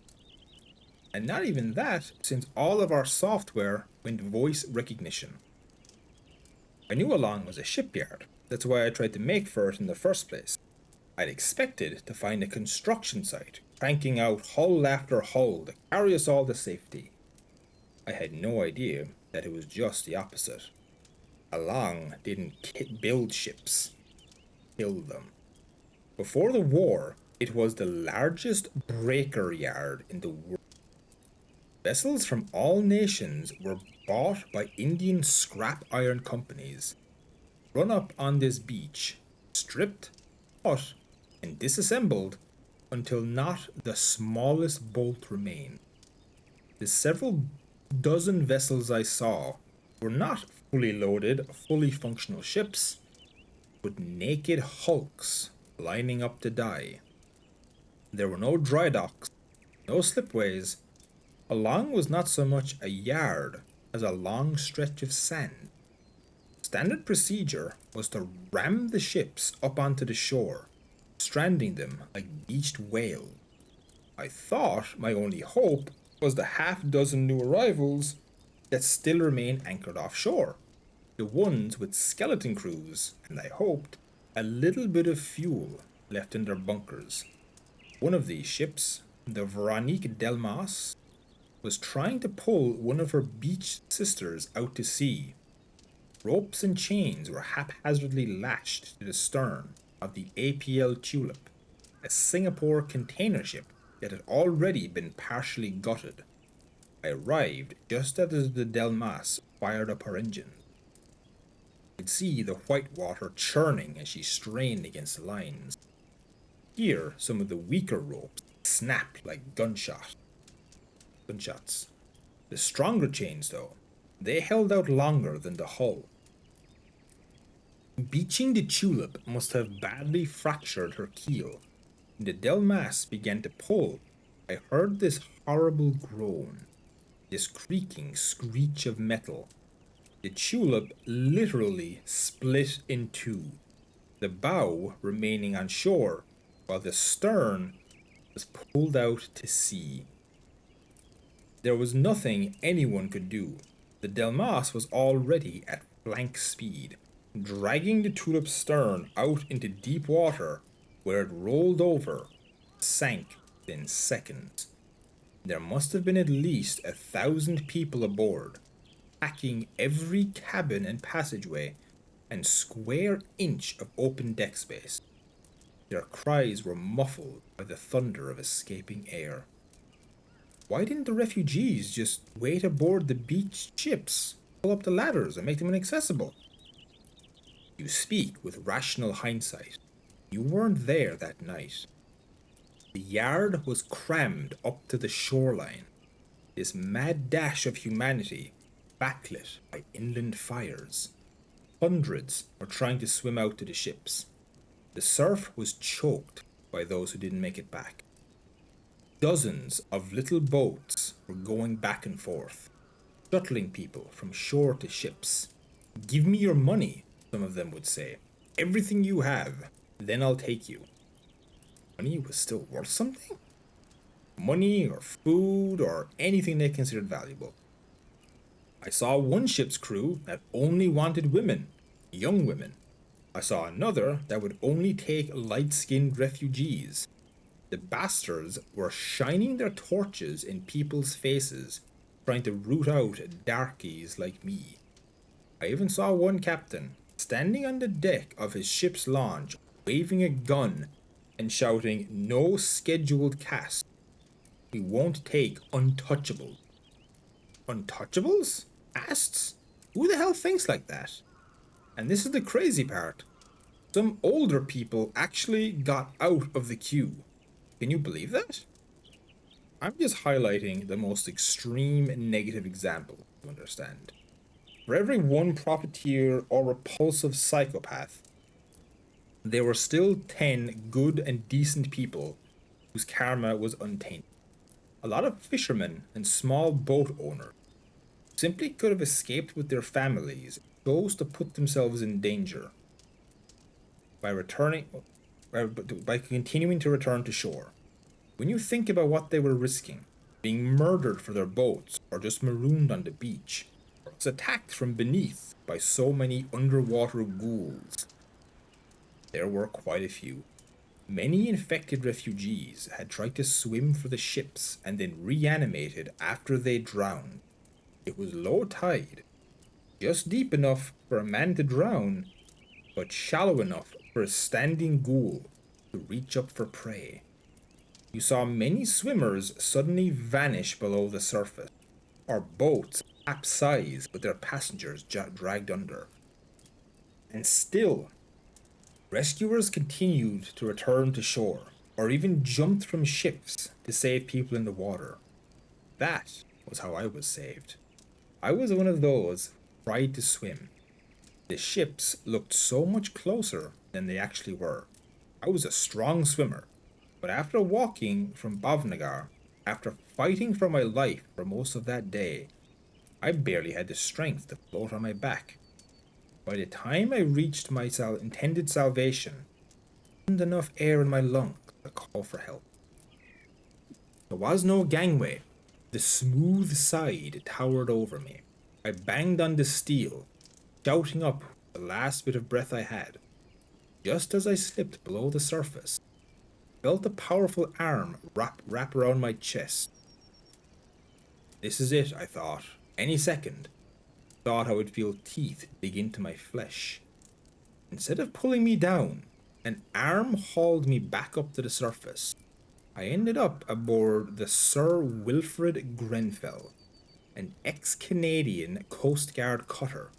And not even that, since all of our software went voice recognition. I knew Alang was a shipyard, that's why I tried to make for it in the first place. I'd expected to find a construction site, cranking out hull after hull to carry us all to safety. I had no idea that it was just the opposite. Along didn't build ships, build them. Before the war, it was the largest breaker yard in the world. Vessels from all nations were bought by Indian scrap iron companies, run up on this beach, stripped, cut, and disassembled until not the smallest bolt remained. The several dozen vessels I saw were not fully loaded, fully functional ships, but naked hulks lining up to die. There were no dry docks, no slipways. Along was not so much a yard as a long stretch of sand. Standard procedure was to ram the ships up onto the shore, stranding them like beached whales. I thought my only hope was the half dozen new arrivals that still remain anchored offshore, the ones with skeleton crews, and I hoped a little bit of fuel left in their bunkers. One of these ships, the Veronique Delmas, was trying to pull one of her beached sisters out to sea. Ropes and chains were haphazardly lashed to the stern of the APL Tulip, a Singapore container ship that had already been partially gutted. I arrived just as the Delmas fired up her engine. I could see the white water churning as she strained against the lines. Here, some of the weaker ropes snapped like gunshots. The stronger chains, though, they held out longer than the hull. Beaching the Tulip must have badly fractured her keel. When the Delmas began to pull, I heard this horrible groan, this creaking screech of metal. The Tulip literally split in two, the bow remaining on shore, while the stern was pulled out to sea. There was nothing anyone could do. The Delmas was already at flank speed, dragging the Tulip's stern out into deep water, where it rolled over, sank within seconds. There must have been at least 1,000 people aboard, packing every cabin and passageway and square inch of open deck space. Their cries were muffled by the thunder of escaping air. Why didn't the refugees just wait aboard the beached ships, pull up the ladders, and make them inaccessible? You speak with rational hindsight. You weren't there that night. The yard was crammed up to the shoreline, this mad dash of humanity backlit by inland fires. Hundreds were trying to swim out to the ships. The surf was choked by those who didn't make it back. Dozens of little boats were going back and forth, shuttling people from shore to ships. "Give me your money," some of them would say. "Everything you have, then I'll take you." Money was still worth something? Money or food or anything they considered valuable. I saw one ship's crew that only wanted women, young women. I saw another that would only take light-skinned refugees. The bastards were shining their torches in people's faces, trying to root out darkies like me. I even saw one captain standing on the deck of his ship's launch, waving a gun and shouting, "No scheduled cast. We won't take untouchables." Untouchables? Casts? Who the hell thinks like that? And this is the crazy part. Some older people actually got out of the queue. Can you believe that? I'm just highlighting the most extreme negative example to understand. For every one profiteer or repulsive psychopath, there were still 10 good and decent people whose karma was untainted. A lot of fishermen and small boat owners simply could have escaped with their families, chose to put themselves in danger by continuing to return to shore. When you think about what they were risking, being murdered for their boats or just marooned on the beach, or was attacked from beneath by so many underwater ghouls, there were quite a few. Many infected refugees had tried to swim for the ships and then reanimated after they drowned. It was low tide, just deep enough for a man to drown, but shallow enough for a standing ghoul to reach up for prey. You saw many swimmers suddenly vanish below the surface, or boats capsize with their passengers dragged under. And still, rescuers continued to return to shore, or even jumped from ships to save people in the water. That was how I was saved. I was one of those who tried to swim. The ships looked so much closer than they actually were. I was a strong swimmer, but after walking from Bhavnagar, after fighting for my life for most of that day, I barely had the strength to float on my back. By the time I reached my intended salvation, there wasn't enough air in my lungs to call for help. There was no gangway. The smooth side towered over me. I banged on the steel, shouting up the last bit of breath I had. Just as I slipped below the surface, I felt a powerful arm wrap around my chest. This is it, I thought. Any second, I thought I would feel teeth dig into my flesh. Instead of pulling me down, an arm hauled me back up to the surface. I ended up aboard the Sir Wilfred Grenfell, an ex-Canadian Coast Guard cutter.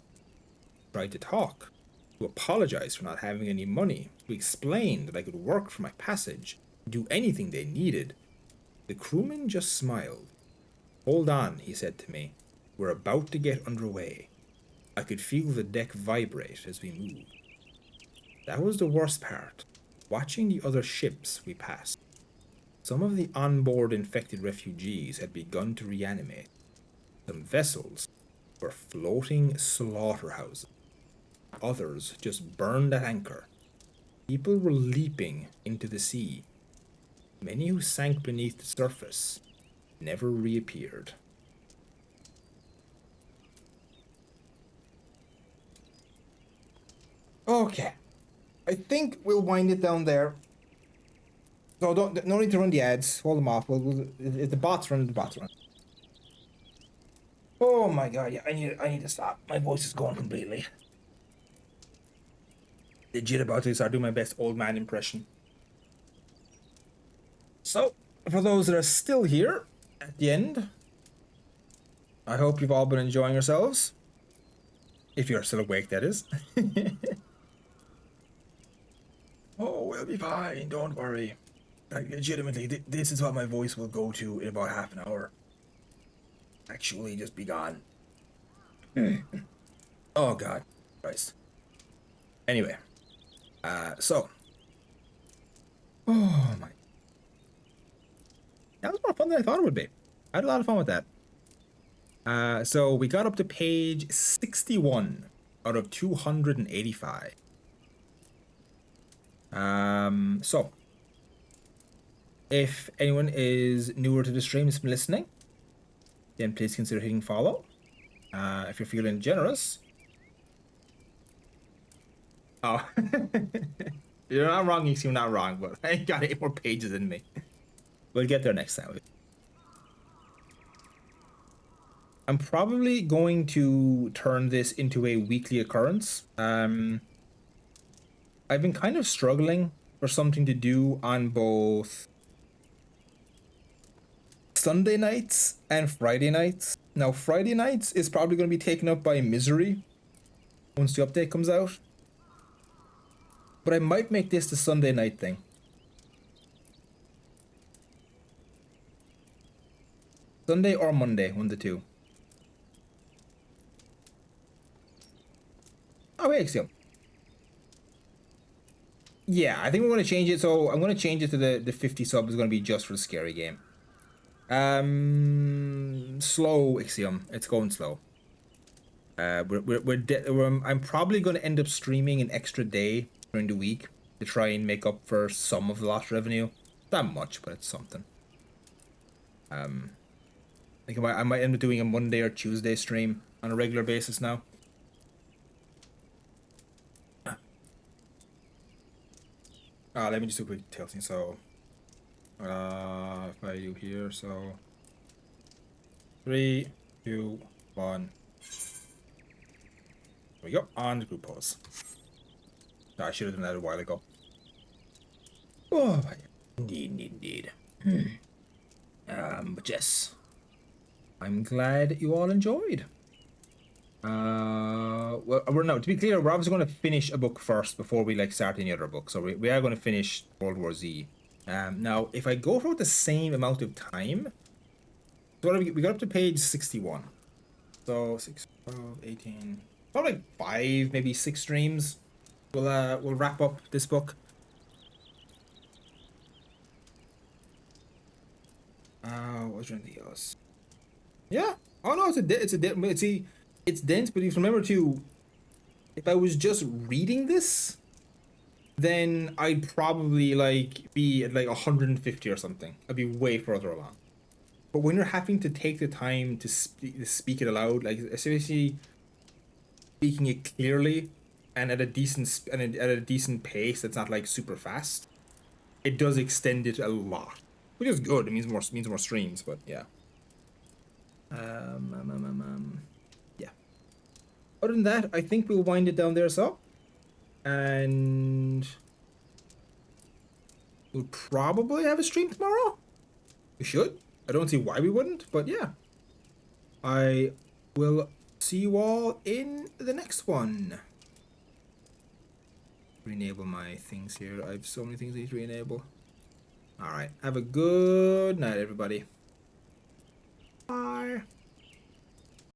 I tried to talk, to apologize for not having any money, to explain that I could work for my passage, do anything they needed. The crewman just smiled. Hold on, he said to me. We're about to get underway. I could feel the deck vibrate as we moved. That was the worst part, watching the other ships we passed. Some of the onboard infected refugees had begun to reanimate. Some vessels were floating slaughterhouses. Others just burned at anchor. People were leaping into the sea. Many who sank beneath the surface never reappeared. Okay, I think we'll wind it down there. So no need to run the ads. Hold them off. If the bots run, the bots run. Oh my god! Yeah, I need to stop. My voice is going completely. Legit about to start doing my best old man impression. So, for those that are still here at the end, I hope you've all been enjoying yourselves. If you're still awake, that is. Oh, we'll be fine. Don't worry. Like, legitimately, this is what my voice will go to in about half an hour. Actually, just be gone. Oh, God. Christ. Anyway. So. Oh, my. That was more fun than I thought it would be. I had a lot of fun with that. So we got up to page 61 out of 285. So if anyone is newer to the stream, has been listening, then please consider hitting follow. If you're feeling generous. Oh, you're not wrong. You seem not wrong, but I ain't got 8 more pages in me. We'll get there next time. I'm probably going to turn this into a weekly occurrence. I've been kind of struggling for something to do on both Sunday nights and Friday nights. Now, Friday nights is probably going to be taken up by Misery once the update comes out. But I might make this the Sunday night thing. Sunday or Monday, one of the two. Oh, hey, Axiom. Yeah, I think we're going to change it. So I'm going to change it to the 50 sub is going to be just for the scary game. Slow, Ixiom. It's going slow. I'm probably going to end up streaming an extra day during the week to try and make up for some of the lost revenue. Not much, but it's something. I think I might end up doing a Monday or Tuesday stream on a regular basis now. Let me just do a quick detail thing. So, if I do here, so 3, 2, One. There we go. On the group pause. No, I should have done that a while ago. Oh, indeed. But yes. I'm glad you all enjoyed. Well, no, to be clear, we're obviously going to finish a book first before we like start any other book. So we are going to finish World War Z. Now, if I go for the same amount of time, so we got up to page 61. So 6, 12, 18, probably like 5, maybe 6 streams. We'll wrap up this book. Was there anything else? Yeah. Oh no, it's dense, but you have to remember too, if I was just reading this, then I'd probably like be at like 150 or something. I'd be way further along. But when you're having to take the time to speak it aloud, like especially speaking it clearly and at a decent pace that's not like super fast, it does extend it a lot, which is good. It means more streams, but yeah. Yeah. Other than that, I think we'll wind it down there, so. And we'll probably have a stream tomorrow. We should. I don't see why we wouldn't, but yeah. I will see you all in the next one. Re-enable my things here. I have so many things I need to re-enable. Alright. Have a good night, everybody. Bye.